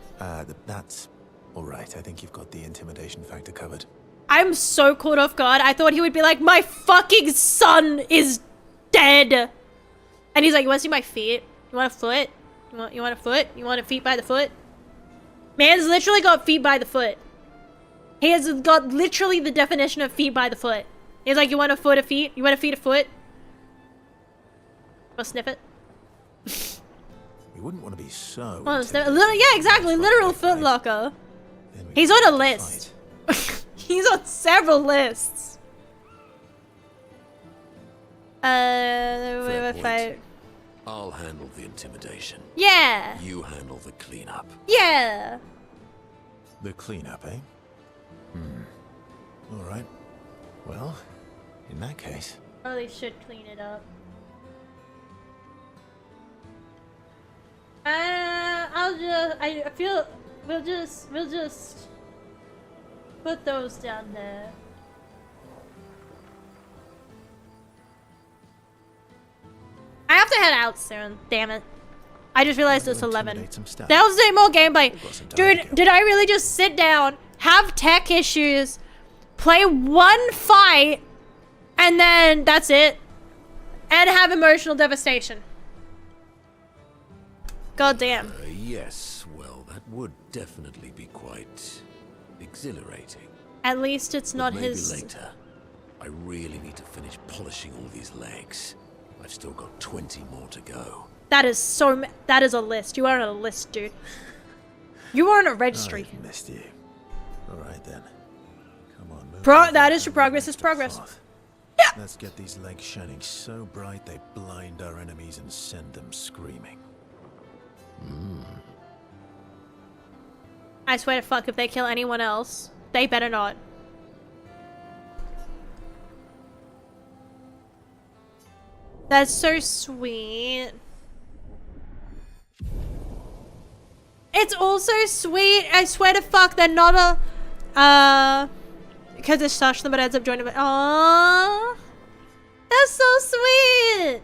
C: That's all right. I think you've got the intimidation factor covered.
A: I'm so caught off guard. I thought he would be like, my fucking son is dead. And he's like, you want to see my feet? You want a foot? You want a foot? You want a feet by the foot? Man's literally got feet by the foot. He has got literally the definition of feet by the foot. He's like, you want a foot of feet? You want a feet of foot? I'll sniff it.
C: We wouldn't want to be so.
A: Oh, yeah, exactly. Literal foot locker. He's on a list. He's on several lists.
I: Fair point. I'll handle the intimidation.
A: Yeah.
I: You handle the cleanup.
A: Yeah.
C: The cleanup, eh? All right. Well, in that case.
A: Probably should clean it up. I feel we'll just put those down there. I have to head out soon. Damn it! I just realized it's 11. That was more gameplay, dude. Did I really just sit down, have tech issues, play one fight, and then that's it, and have emotional devastation? God damn.
I: Yes, well, that would definitely be quite exhilarating.
A: At least it's not
I: maybe
A: his.
I: Later. I really need to finish polishing all these legs. I've still got 20 more to go.
A: That is so. That is a list. You are on a list, dude. You are on a registry.
C: I missed you. All right then. Come on.
A: That is your progress. Is progress.
C: Yeah. Let's get these legs shining so bright they blind our enemies and send them screaming.
A: I swear to fuck, if they kill anyone else, they better not. That's so sweet. It's also sweet. I swear to fuck, they're not a because it's such them, but ends up joining. Aww, that's so sweet.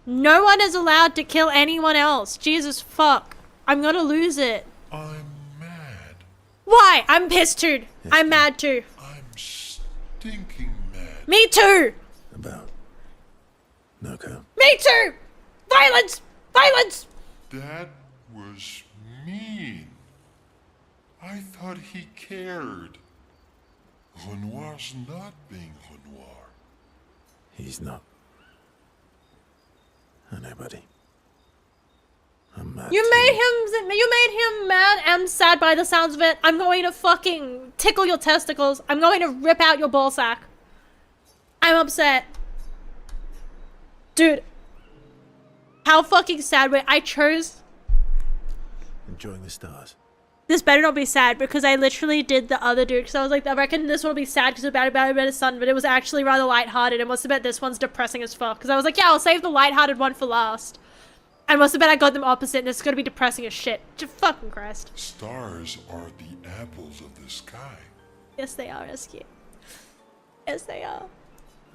A: No one is allowed to kill anyone else. Jesus fuck. I'm gonna lose it.
J: I'm mad.
A: Why? I'm pissed too. I'm mad too.
J: I'm stinking mad.
A: Me too.
C: About Noko.
A: Me too. Violence. Violence.
J: That was mean. I thought he cared. Renoir's not being Renoir.
C: He's not. I know, buddy. I'm mad
A: You
C: too.
A: made him mad and sad by the sounds of it. I'm going to fucking tickle your testicles. I'm going to rip out your ball sack. I'm upset. Dude. How fucking sad. Wait, I chose...
C: Enjoying the stars.
A: This better not be sad because I literally did the other dude because I was like, I reckon this one will be sad because it's about his son, but it was actually rather lighthearted and must have bet this one's depressing as fuck because I was like, yeah, I'll save the lighthearted one for last. And must have bet I got them opposite and this is gonna be depressing as shit. Just fucking Christ.
J: Stars are the apples of the sky.
A: Yes, they are, Rescue. Yes, they are.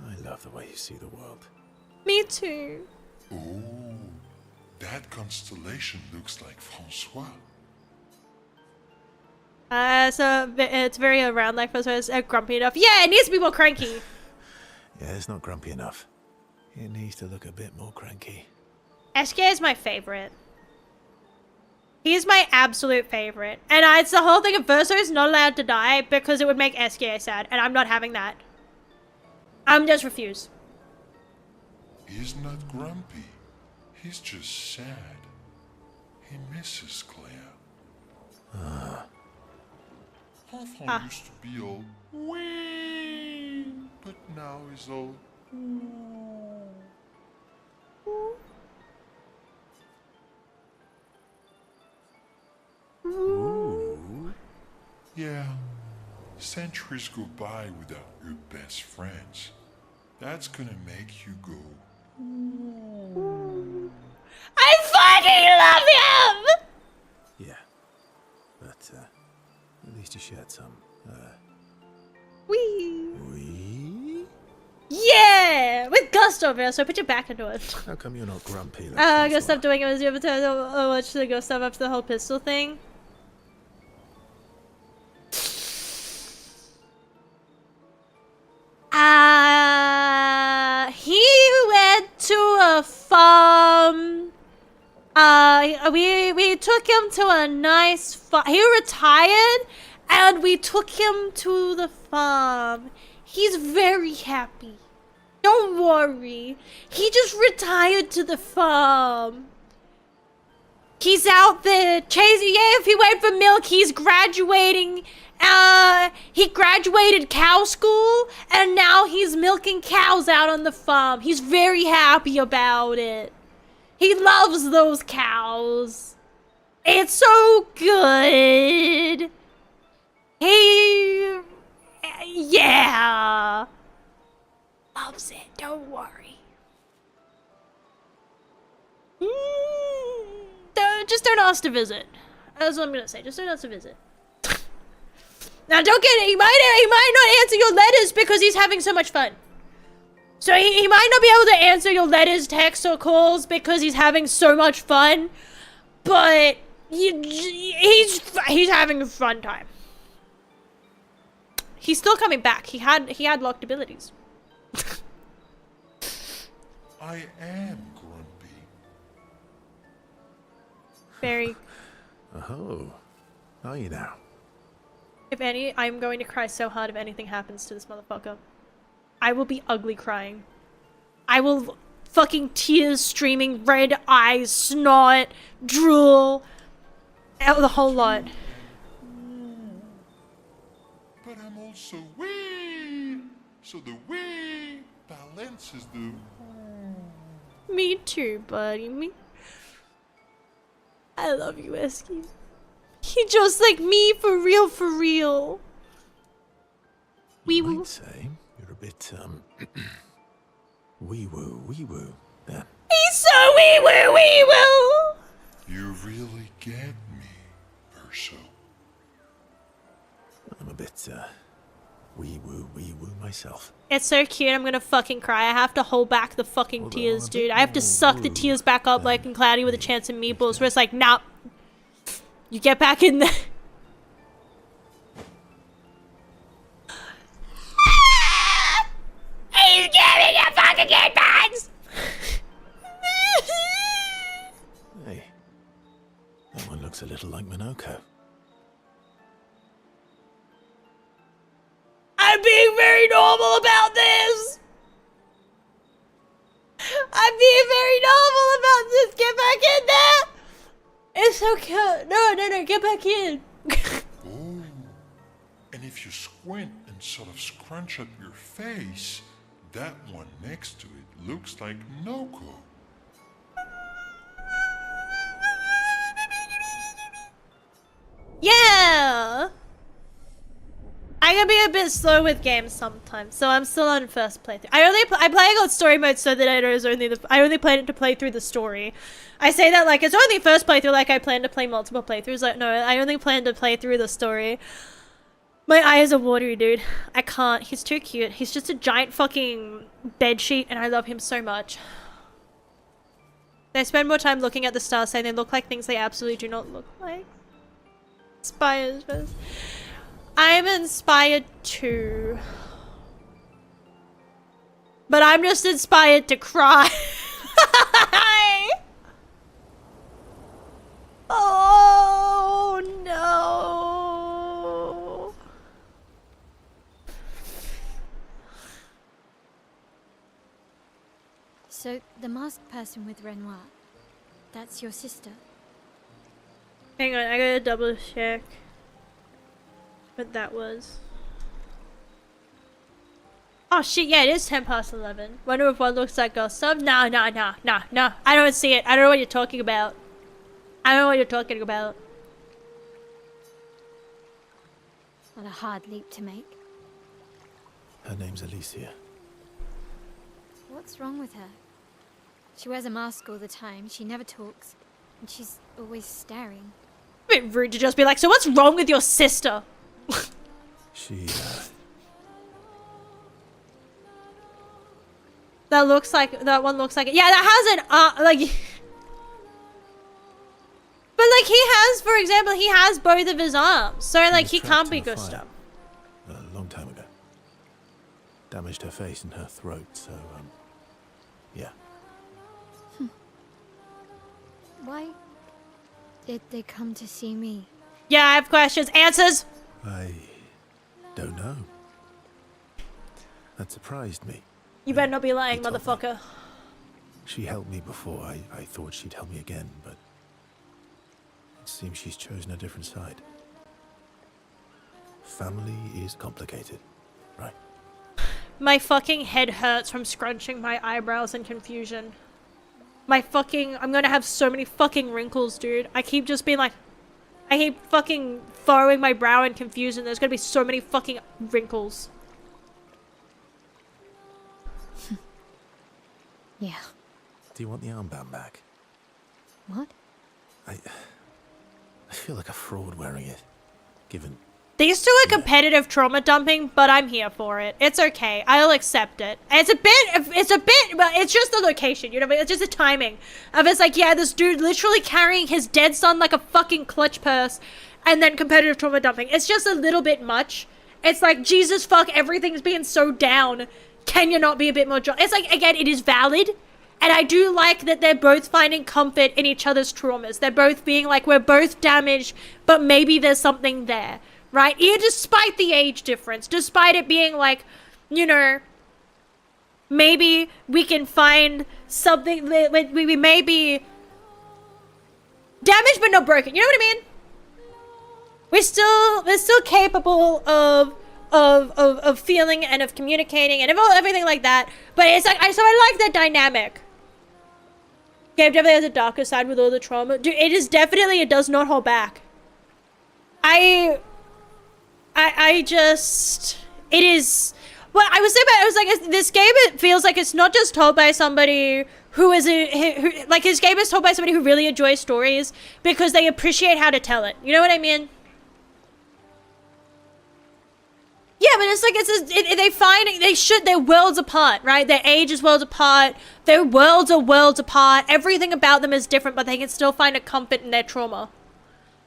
C: I love the way you see the world.
A: Me too.
J: Oh, that constellation looks like Francois.
A: So it's very around like so it's grumpy enough. Yeah, it needs to be more cranky.
C: Yeah, it's not grumpy enough. It needs to look a bit more cranky.
A: SK is my favorite. He's my absolute favorite. And it's the whole thing of Verso is not allowed to die because it would make SK sad. And I'm not having that. I'm just refuse.
J: He's not grumpy. He's just sad. He misses Claire. Enfant used to be all wee, but now he's all
C: Ooh.
J: yeah. Centuries go by without your best friends. That's gonna make you go.
A: I fucking love him!
C: Yeah. But, at least you shared some,
A: Wee. Yeah! With gusto, Verso. Put your back into it.
C: How come you're not grumpy? Like
A: I'm gonna
C: Francois?
A: stop doing it as you ever tell watch the ghost stuff up to the whole pistol thing. He went to a farm. We took him to a nice farm. He retired, and we took him to the farm. He's very happy. Don't worry. He just retired to the farm. He's out there chasing. Yeah, if he went for milk, he's graduating. He graduated cow school, and now he's milking cows out on the farm. He's very happy about it. He loves those cows. It's so good. Yeah. Loves it. Don't worry. Just don't ask to visit. That's what I'm gonna say. Just don't ask to visit. Now, don't get it. He might not answer your letters because he's having so much fun. So he might not be able to answer your letters, texts, or calls because he's having so much fun. But he's having a fun time. He's still coming back. He had locked abilities.
J: I am grumpy.
A: Very.
C: Oh. Are you now?
A: If any, I'm going to cry so hard if anything happens to this motherfucker. I will be ugly crying. I will fucking tears streaming, red eyes, snot, drool, the whole lot.
J: But I'm also wee, so the wee balances the.
A: Me too, buddy. Me. I love you, Esky. He just like me, for real, for real.
C: You might say you're a bit, wee-woo, then.
A: He's so wee-woo.
J: You really get me, Verso.
C: I'm a bit, wee-woo myself.
A: It's so cute, I'm gonna fucking cry. I have to hold back the fucking tears, dude. I have to suck the tears back up like in Cloudy with a Chance of Meatballs, where it's like, nah. You get back in there. He's giving you fucking get bags!
C: Hey. That one looks a little like Minoko.
A: I'm being very normal about this! I'm being very normal about this! Get back in there! it's so cute. No, get back in.
J: Oh. And if you squint and sort of scrunch up your face, that one next to it looks like Noko.
A: Yeah! I can be a bit slow with games sometimes, so I'm still on first playthrough. I'm playing on story mode so that I only plan it to play through the story. I say that like it's only first playthrough, like I plan to play multiple playthroughs. Like no, I only plan to play through the story. My eyes are watery, dude. I can't. He's too cute. He's just a giant fucking bedsheet, and I love him so much. They spend more time looking at the stars, saying they look like things they absolutely do not look like. Inspires first. I'm inspired too. But I'm just inspired to cry. Oh no.
E: So, the masked person with Renoir, that's your sister?
A: Hang on, I gotta double check what that was. Oh shit, yeah, it is 10 past 11. Wonder if one looks like Gustav? No. I don't see it. I don't know what you're talking about.
E: What a hard leap to make.
C: Her name's Alicia.
E: What's wrong with her? She wears a mask all the time, she never talks, and she's always staring.
A: A bit rude to just be like, so what's wrong with your sister?
C: She,
A: That one looks like it. Yeah, that has an like. But like he has, for example, he has both of his arms, so like he can't be Gustav.
C: A long time ago. Damaged her face and her throat, so yeah.
E: Why did they come to see me?
A: Yeah, I have questions. Answers.
C: I don't know. That surprised me.
A: You better not be lying,
C: He told me.
A: motherfucker.
C: She helped me before. I thought she'd help me again, but it seems she's chosen a different side. Family is complicated, right?
A: My fucking head hurts from scrunching my eyebrows in confusion. I'm gonna have so many fucking wrinkles, dude. I keep just being like, I keep fucking furrowing my brow in confusion. There's gonna be so many fucking wrinkles.
E: Yeah.
C: Do you want the armband back?
E: What?
C: I feel like a fraud wearing it, given...
A: These two are competitive trauma dumping, but I'm here for it. It's okay. I'll accept it. It's a bit, but it's just the location, you know what I mean? It's just the timing of it's like, yeah, this dude literally carrying his dead son like a fucking clutch purse, and then competitive trauma dumping. It's just a little bit much. It's like, Jesus fuck, everything's being so down. Can you not be a bit more It's like, again, it is valid. And I do like that they're both finding comfort in each other's traumas. They're both being like, we're both damaged, but maybe there's something there. Right? Yeah, despite the age difference, despite it being like, you know, maybe we can find something that we may be damaged but not broken. You know what I mean? We're still capable of feeling and of communicating and of everything like that. But it's like, so I like that dynamic. Gabe definitely has a darker side with all the trauma. Dude, it does not hold back. It is, well, I was like, this game, it feels like it's not just told by somebody who like, this game is told by somebody who really enjoys stories because they appreciate how to tell it. You know what I mean? Yeah, but it's like, they're worlds apart, right? Their age is worlds apart. Their worlds are worlds apart. Everything about them is different, but they can still find a comfort in their trauma.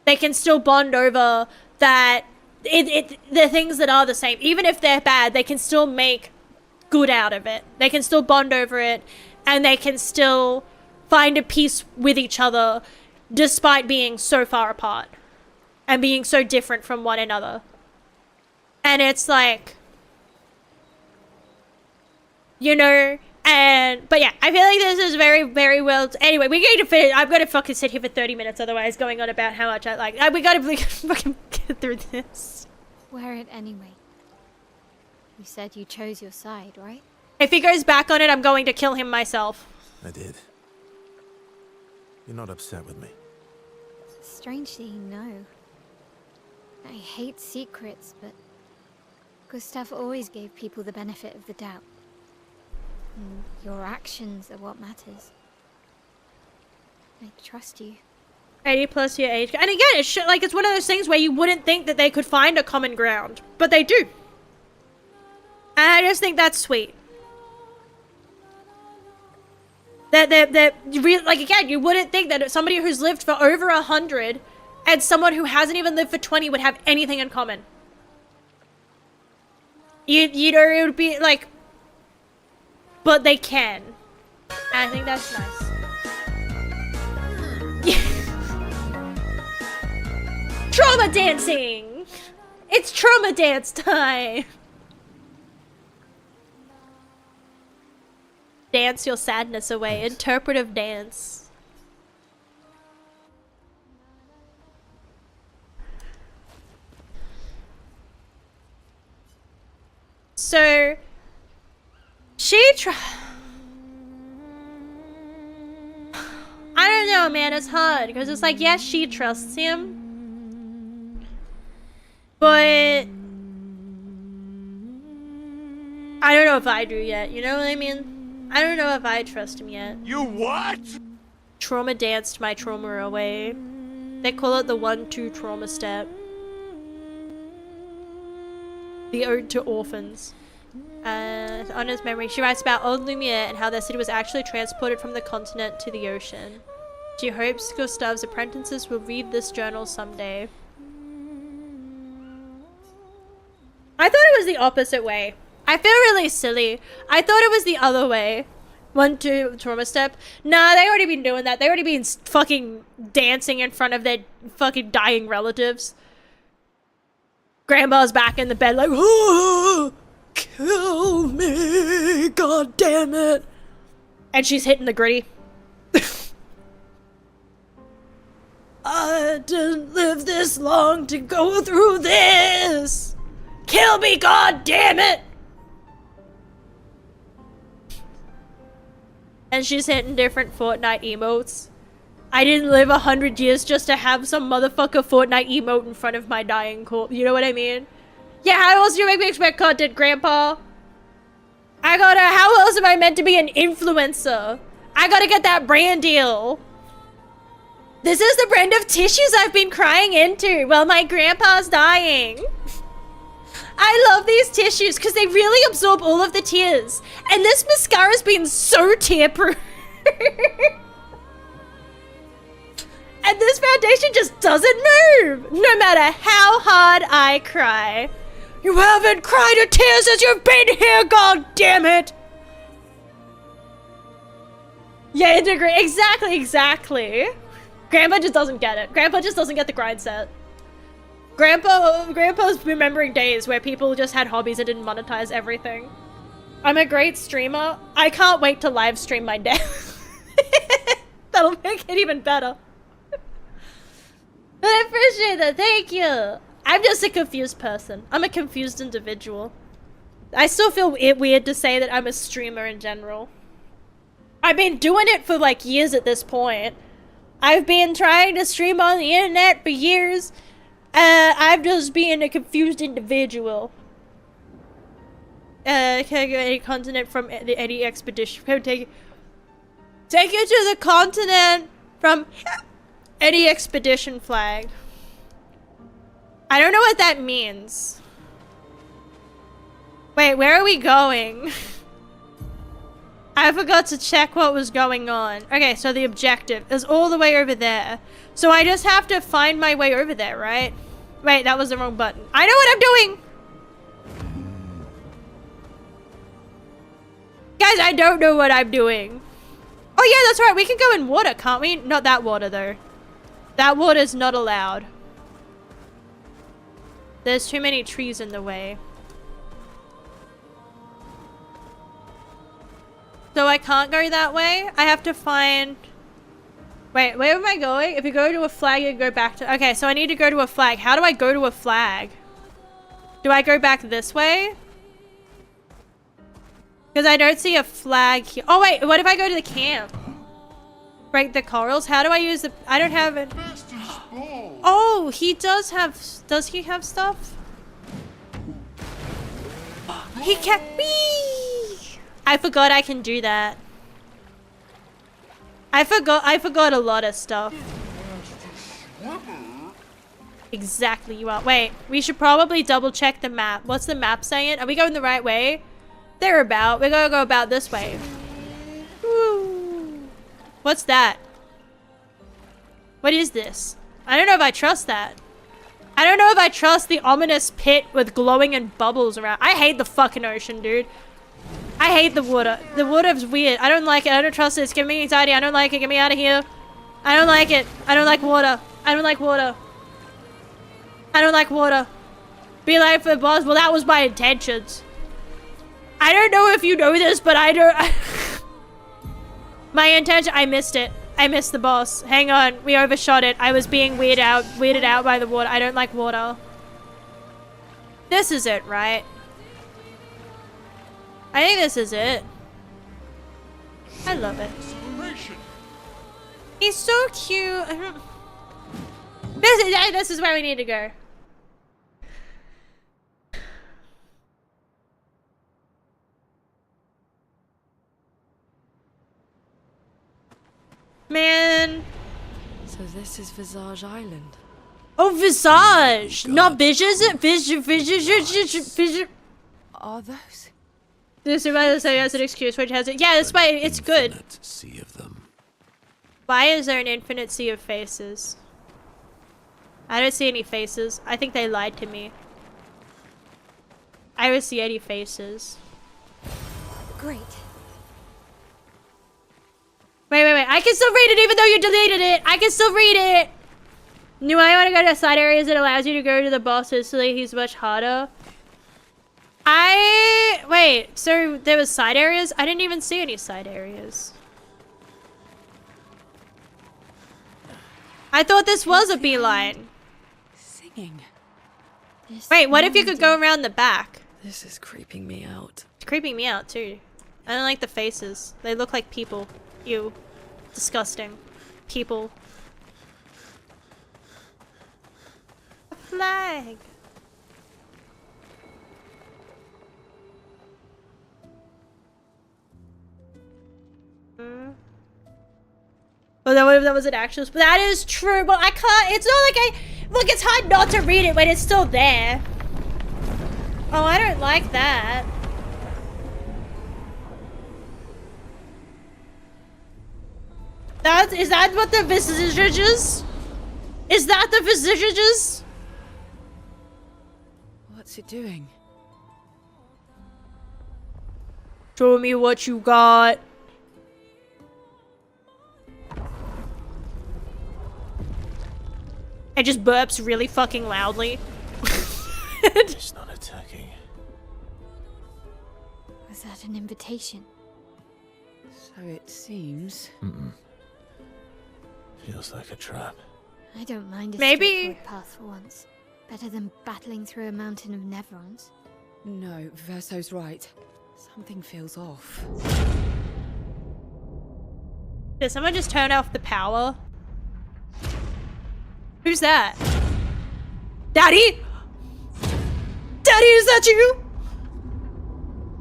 A: They can still bond over that. The things that are the same, even if they're bad, they can still make good out of it. They can still bond over it, and they can still find a peace with each other despite being so far apart and being so different from one another. And it's like, you know, But yeah, I feel like this is very, very well. Anyway, we need to finish. I'm gonna fucking sit here for 30 minutes, otherwise, going on about how much I like. We gotta fucking get through this.
E: Wear it anyway. You said you chose your side, right?
A: If he goes back on it, I'm going to kill him myself.
C: I did. You're not upset with me.
E: Strangely, no. I hate secrets, but Gustav always gave people the benefit of the doubt. And your actions are what matters. I trust you.
A: 80 plus your age. And again, it's one of those things where you wouldn't think that they could find a common ground. But they do. And I just think that's sweet. Like, again, you wouldn't think that somebody who's lived for over 100 and someone who hasn't even lived for 20 would have anything in common. You know, it would be like... But they can. And I think that's nice. Trauma dancing! It's trauma dance time! Dance your sadness away. Interpretive dance. So... I don't know, man, it's hard, because it's like, yes, she trusts him, but I don't know if I do yet, you know what I mean? I don't know if I trust him yet.
I: You what?
A: Trauma danced my trauma away. They call it the 1-2 trauma step. The ode to orphans. On his memory, she writes about old Lumiere and how their city was actually transported from the continent to the ocean. She hopes Gustav's apprentices will read this journal someday. I thought it was the opposite way. I feel really silly. I thought it was the other way. 1-2 trauma step. Nah, they already been doing that. They already been fucking dancing in front of their fucking dying relatives. Grandma's back in the bed like, oh! Kill me, god damn it. And she's hitting the gritty. I didn't live this long to go through this. Kill me, god damn it. And she's hitting different Fortnite emotes. I didn't live 100 years just to have some motherfucker Fortnite emote in front of my dying corpse. You know what I mean? Yeah, how else do you make me expect content, Grandpa? How else am I meant to be an influencer? I gotta get that brand deal. This is the brand of tissues I've been crying into while my grandpa's dying. I love these tissues because they really absorb all of the tears. And this mascara's been so tear-proof. And this foundation just doesn't move, no matter how hard I cry. You haven't cried a tear since you've been here, god damn it! Yeah, integrate. Exactly. Grandpa just doesn't get it. Grandpa just doesn't get the grind set. Grandpa's remembering days where people just had hobbies and didn't monetize everything. I'm a great streamer. I can't wait to live stream my death. That'll make it even better. I appreciate that. Thank you. I'm just a confused person. I'm a confused individual. I still feel weird to say that I'm a streamer in general. I've been doing it for like years at this point. I've been trying to stream on the internet for years. I'm just being a confused individual. Can I get any continent from any expedition? Take you to the continent from any expedition flag. I don't know what that means. Wait, where are we going? I forgot to check what was going on. Okay, so the objective is all the way over there. So I just have to find my way over there, right? Wait, that was the wrong button. I know what I'm doing! Guys, I don't know what I'm doing. Oh yeah, that's right. We can go in water, can't we? Not that water, though. That water's not allowed. There's too many trees in the way. So I can't go that way. I have to find... Wait, where am I going? If you go to a flag, you go back to... Okay, so I need to go to a flag. How do I go to a flag? Do I go back this way? Because I don't see a flag here. Oh, wait. What if I go to the camp? Break the corals? How do I use the... I don't have it. Oh, he does have... Does he have stuff? He can... Whee! I forgot I can do that. I forgot a lot of stuff. Exactly, you are. Wait, we should probably double check the map. What's the map saying? Are we going the right way? They're about. We're gonna go about this way. Woo. What's that? What is this? I don't know if I trust that. I don't know if I trust the ominous pit with glowing and bubbles around. I hate the fucking ocean, dude. I hate the water. The water's weird. I don't like it. I don't trust it. It's giving me anxiety. I don't like it. Get me out of here. I don't like it. I don't like water. I don't like water. I don't like water. Be like for the boss. Well, that was my intentions. I don't know if you know this, but I don't... My intention... I missed it. I missed the boss. Hang on. We overshot it. I was being weirded out by the water. I don't like water. This is it, right? I think this is it. I love it. He's so cute. This is where we need to go. Man.
H: So this is Visage Island.
A: Oh, Visage! Not Visions? Vision.
F: Are those?
A: The survivor say has an excuse which has it. Yeah, that's why it's good.
I: Infinite sea of them.
A: Why is there an infinite sea of faces? I don't see any faces. I think they lied to me. I don't see any faces.
E: Great.
A: Wait. I can still read it even though you deleted it. I can still read it. Do I want to go to side areas that allows you to go to the boss instantly? He's much harder. Wait, so there was side areas? I didn't even see any side areas. I thought this was a beeline.
F: Singing.
A: Wait, what if you could go around the back?
H: This is creeping me out.
A: It's creeping me out too. I don't like the faces. They look like people. Ew. Disgusting. People. A flag. Oh, that was an actual. But that is true. But I can't. It's not like look, it's hard not to read it when it's still there. Oh, I don't like that. Is that what the visages? Is that the visages?
F: What's it doing?
A: Show me what you got. It just burps really fucking loudly.
C: It's not attacking.
E: Was that an invitation?
F: So it seems.
C: Feels like a trap.
E: I don't mind a
A: Maybe-
E: straightforward path for once. Better than battling through a mountain of Nevrons.
F: No, Verso's right. Something feels off.
A: Did someone just turn off the power? Who's that? Daddy? Daddy, is that you?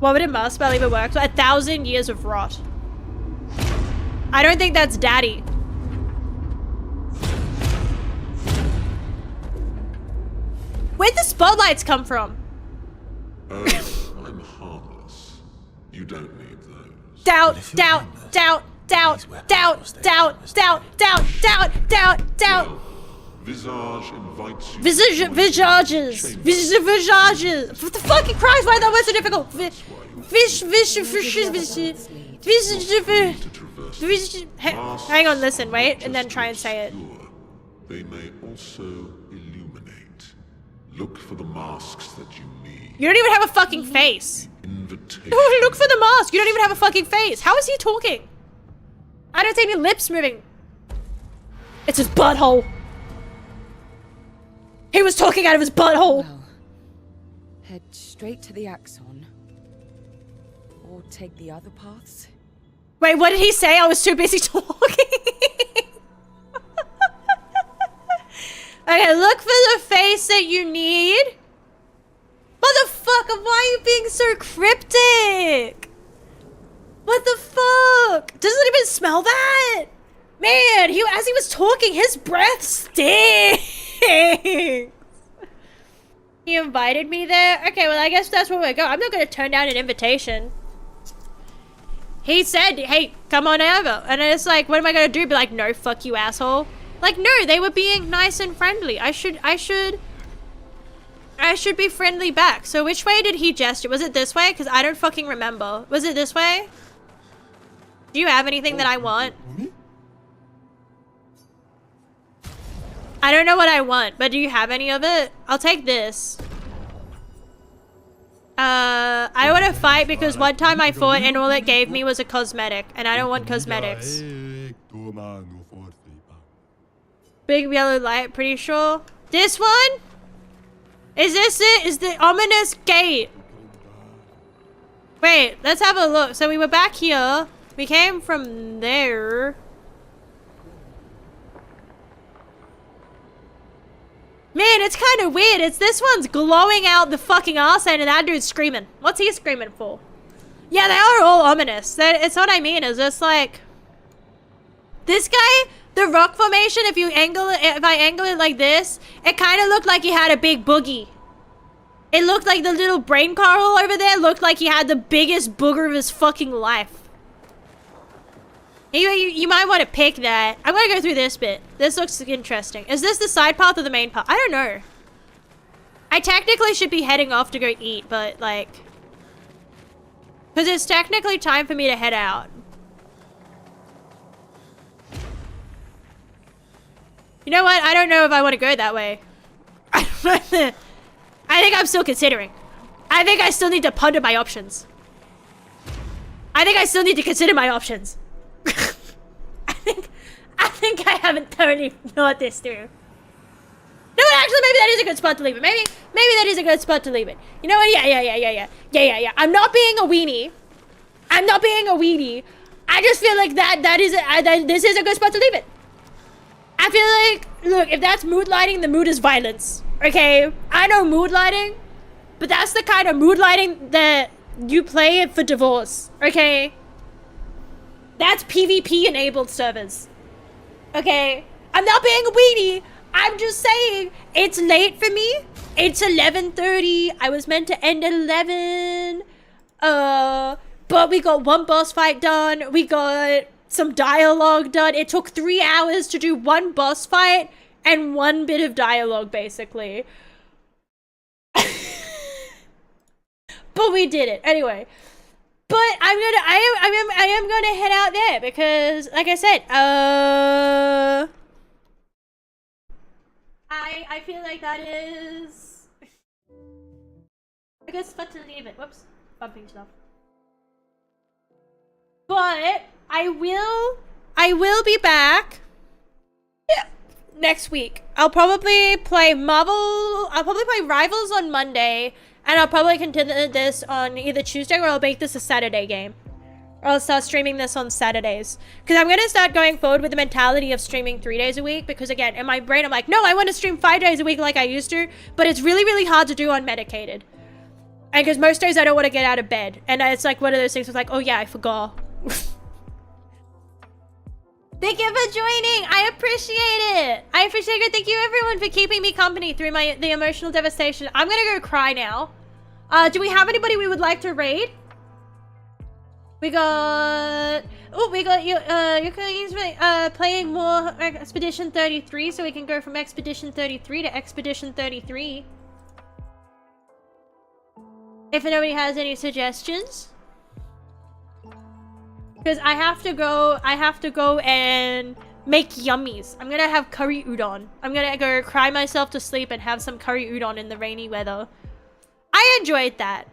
A: What would a mask spell even work? 1,000 years of rot. I don't think that's Daddy. Where'd the spotlights come from?
J: I'm harmless. You don't need those.
A: Doubt.
J: Visage invites you.
A: Visages. What the fucking Christ? Why are that so difficult? Hang on, listen, wait, and then try and say it.
J: They may also illuminate. Look for the masks that you need.
A: You don't even have a fucking face.
J: Invitation.
A: Look for the mask. You don't even have a fucking face. How is he talking? I don't see any lips moving. It's his butthole. He was talking out of his butthole.
G: Well, head straight to the Axon. Or take the other paths.
A: Wait, what did he say? I was too busy talking. Okay, look for the face that you need. Motherfucker, why are you being so cryptic? What the fuck? Doesn't it even smell that? Man, as he was talking, his breath stinks. He invited me there? Okay, well, I guess that's where we go. I'm not gonna turn down an invitation. He said, hey, come on over. And it's like, what am I gonna do? Be like, no, fuck you, asshole. Like, no, they were being nice and friendly. I should be friendly back. So which way did he gesture? Was it this way? Because I don't fucking remember. Was it this way? Do you have anything that I want? I don't know what I want, but do you have any of it? I'll take this. I want to fight because one time I fought and all it gave me was a cosmetic, and I don't want cosmetics. Big yellow light, pretty sure. This one? Is this it? Is the ominous gate? Wait, let's have a look. So we were back here. We came from there. Man, it's kind of weird. It's this one's glowing out the fucking arse end and that dude's screaming. What's he screaming for? Yeah, they are all ominous. It's what I mean. Is just like this guy, the rock formation. If I angle it like this, it kind of looked like he had a big boogie. It looked like the little brain coral over there looked like he had the biggest booger of his fucking life. You might want to pick that. I'm gonna go through this bit. This looks interesting. Is this the side path or the main path? I don't know. I technically should be heading off to go eat, but like, because it's technically time for me to head out. You know what? I don't know if I want to go that way. I think I'm still considering. I think I still need to ponder my options. I think I still need to consider my options. I think I haven't thoroughly thought this through. No, but actually, maybe that is a good spot to leave it. Maybe that is a good spot to leave it. You know what? Yeah. I'm not being a weenie. I'm not being a weenie. I just feel like this is a good spot to leave it. I feel like, look, if that's mood lighting, the mood is violence. Okay? I know mood lighting, but that's the kind of mood lighting that you play for divorce. Okay? That's PvP enabled servers. Okay? I'm not being a weenie. I'm just saying, it's late for me. It's 11:30. I was meant to end at 11. But we got one boss fight done. We got some dialogue done. It took 3 hours to do one boss fight and one bit of dialogue, basically. But we did it. Anyway. But I am gonna head out there because, like I said, I feel like that is a good spot to leave it. Whoops, bumping stuff. But I will be back next week. I'll probably play Rivals on Monday. And I'll probably continue this on either Tuesday or I'll make this a Saturday game. Or I'll start streaming this on Saturdays. Because I'm going to start going forward with the mentality of streaming 3 days a week. Because again, in my brain, I'm like, no, I want to stream 5 days a week like I used to. But it's really, really hard to do unmedicated. And because most days I don't want to get out of bed. And it's like one of those things where it's like, oh yeah, I forgot. Thank you for joining. I appreciate it. I appreciate it. Thank you everyone for keeping me company through the emotional devastation. I'm gonna go cry now. Do we have anybody we would like to raid? We got you playing more Expedition 33, so we can go from Expedition 33 to Expedition 33. If nobody has any suggestions. Because I have to go and make yummies. I'm gonna have curry udon. I'm gonna go cry myself to sleep and have some curry udon in the rainy weather. I enjoyed that.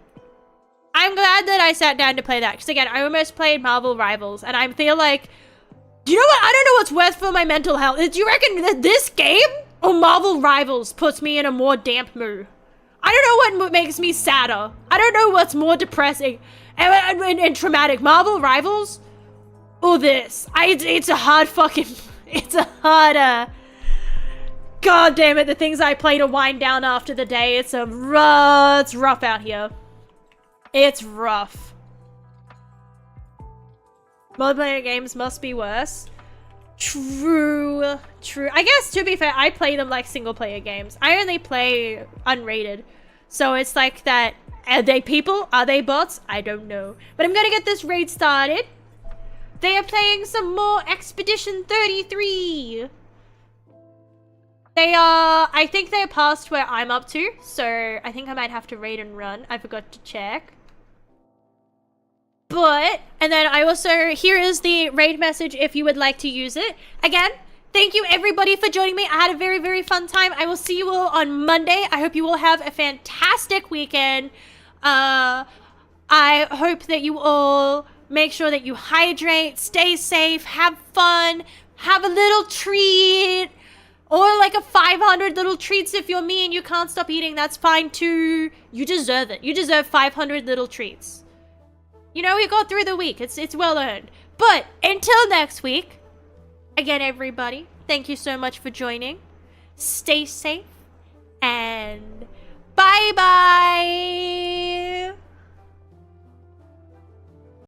A: I'm glad that I sat down to play that. Because again, I almost played Marvel Rivals. And I feel like, you know what? I don't know what's worse for my mental health. Do you reckon that this game or Marvel Rivals puts me in a more damp mood? I don't know what makes me sadder. I don't know what's more depressing and traumatic. Marvel Rivals or this. It's a hard fucking... It's a hard... God damn it, the things I play to wind down after the day. It's rough out here. It's rough. Multiplayer games must be worse. True. I guess, to be fair, I play them like single player games. I only play unrated. So it's like that. Are they people? Are they bots? I don't know. But I'm gonna get this raid started. They are playing some more Expedition 33. They are... I think they're past where I'm up to. So I think I might have to raid and run. I forgot to check. But, and then I also, here is the raid message if you would like to use it. Again, thank you everybody for joining me. I had a very, very fun time. I will see you all on Monday. I hope you all have a fantastic weekend. I hope that you all make sure that you hydrate, stay safe, have fun, have a little treat. Or like a 500 little treats if you're me and you can't stop eating. That's fine too. You deserve it. You deserve 500 little treats. You know, we got through the week. It's well earned. But until next week, again, everybody, thank you so much for joining. Stay safe and bye-bye.